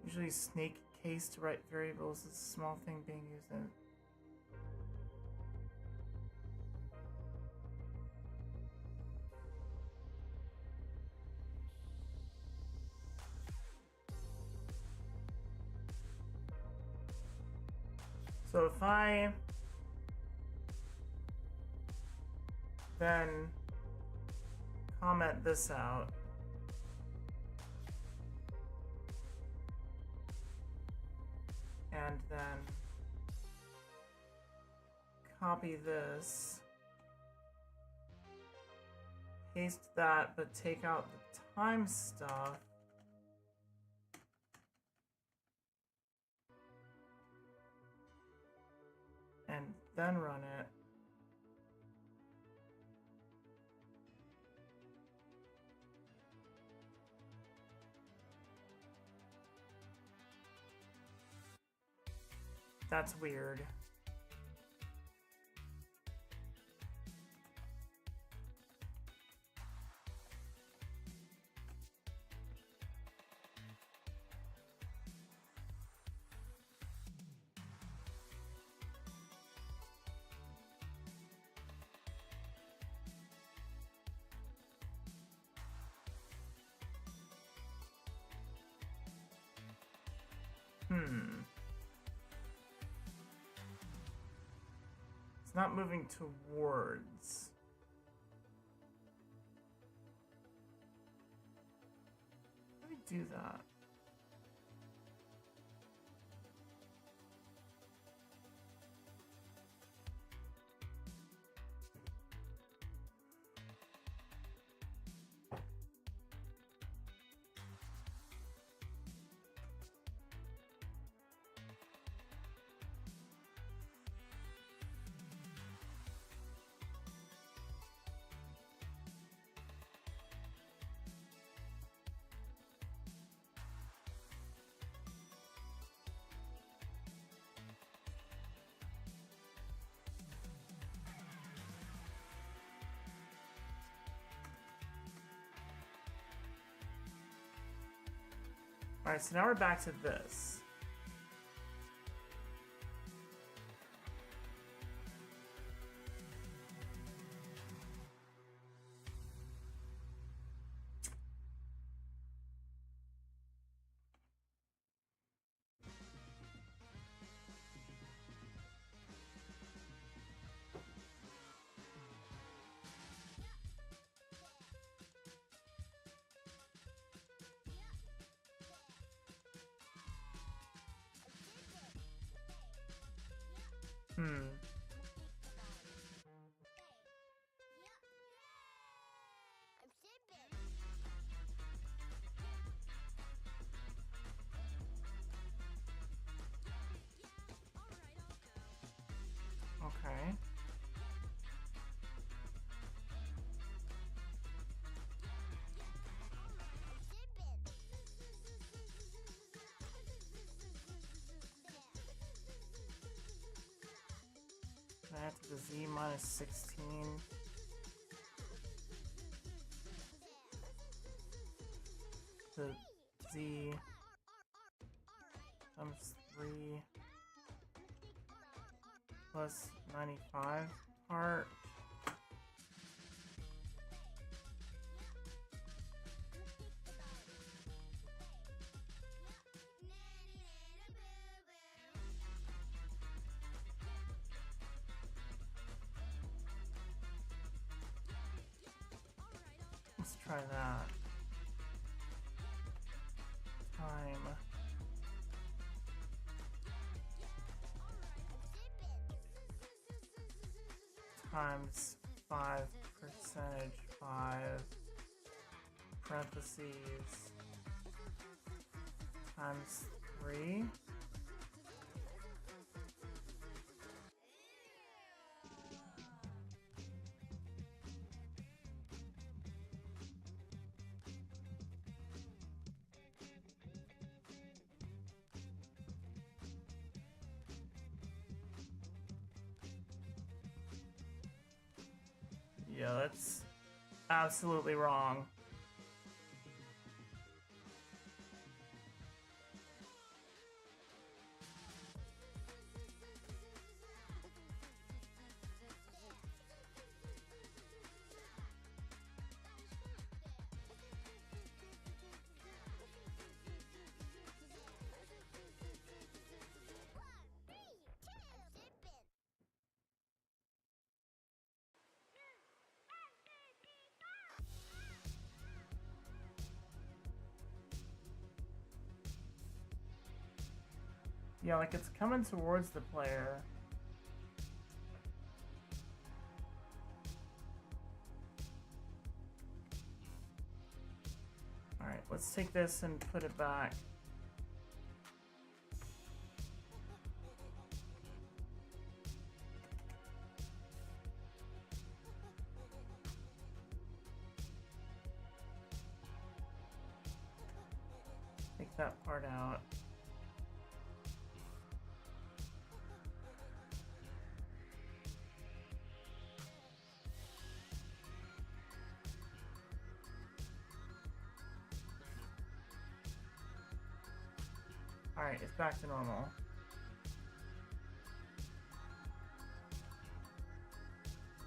Speaker 5: Usually snake case to write variables is a small thing being used in. So if I then comment this out, and then copy this, paste that, but take out the time stuff, and then run it. That's weird. It's not moving towards. How do we do that? Alright, so now we're back to this. Okay. Add to the Z minus 16. The Z times 3 plus 95 part. Let's try that. Time. Times 5 percentage 5 parentheses times 3. Yeah, that's absolutely wrong. Yeah, like it's coming towards the player. Alright, let's take this and put it back. Take that part out. Alright, it's back to normal.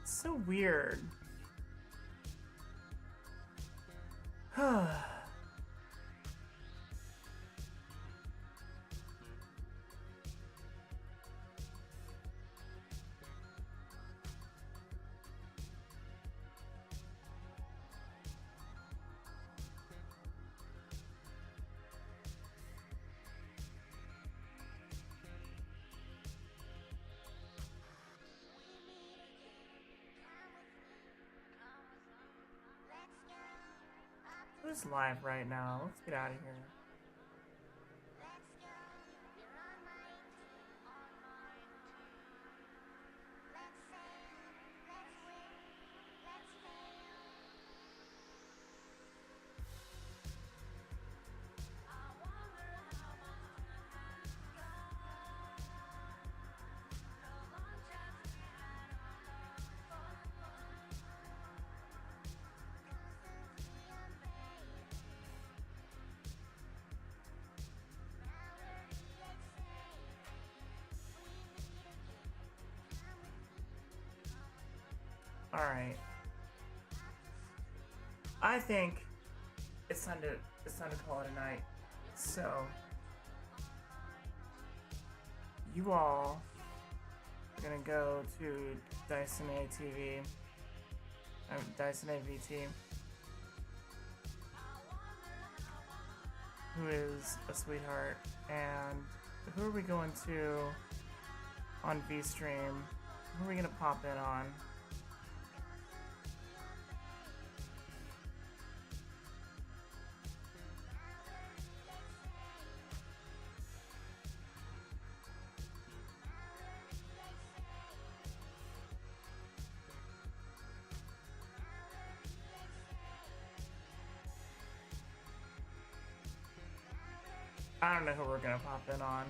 Speaker 5: It's so weird. Who's live right now? Let's get out of here. Alright. I think it's time to call it a night. So you all are gonna go to Dyson ATV, Dyson AVT, who is a sweetheart, and who are we going to on VStream? Who are we gonna pop in on? I don't know who we're gonna pop in on.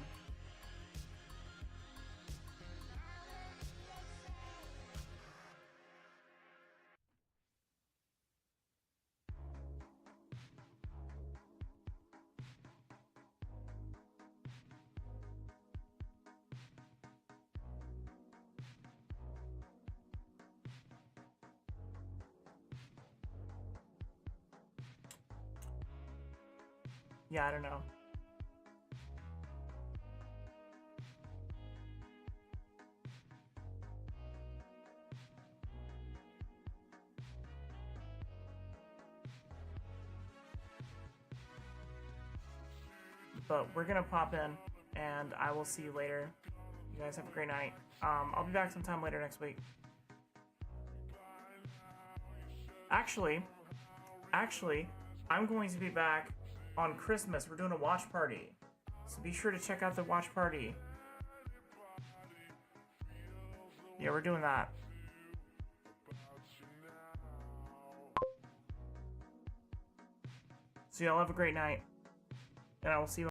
Speaker 5: Yeah, I don't know. But we're gonna pop in, and I will see you later. You guys have a great night. I'll be back sometime later next week. Actually, I'm going to be back on Christmas. We're doing a watch party, so be sure to check out the watch party. Yeah, we're doing that. So y'all have a great night, and I will see you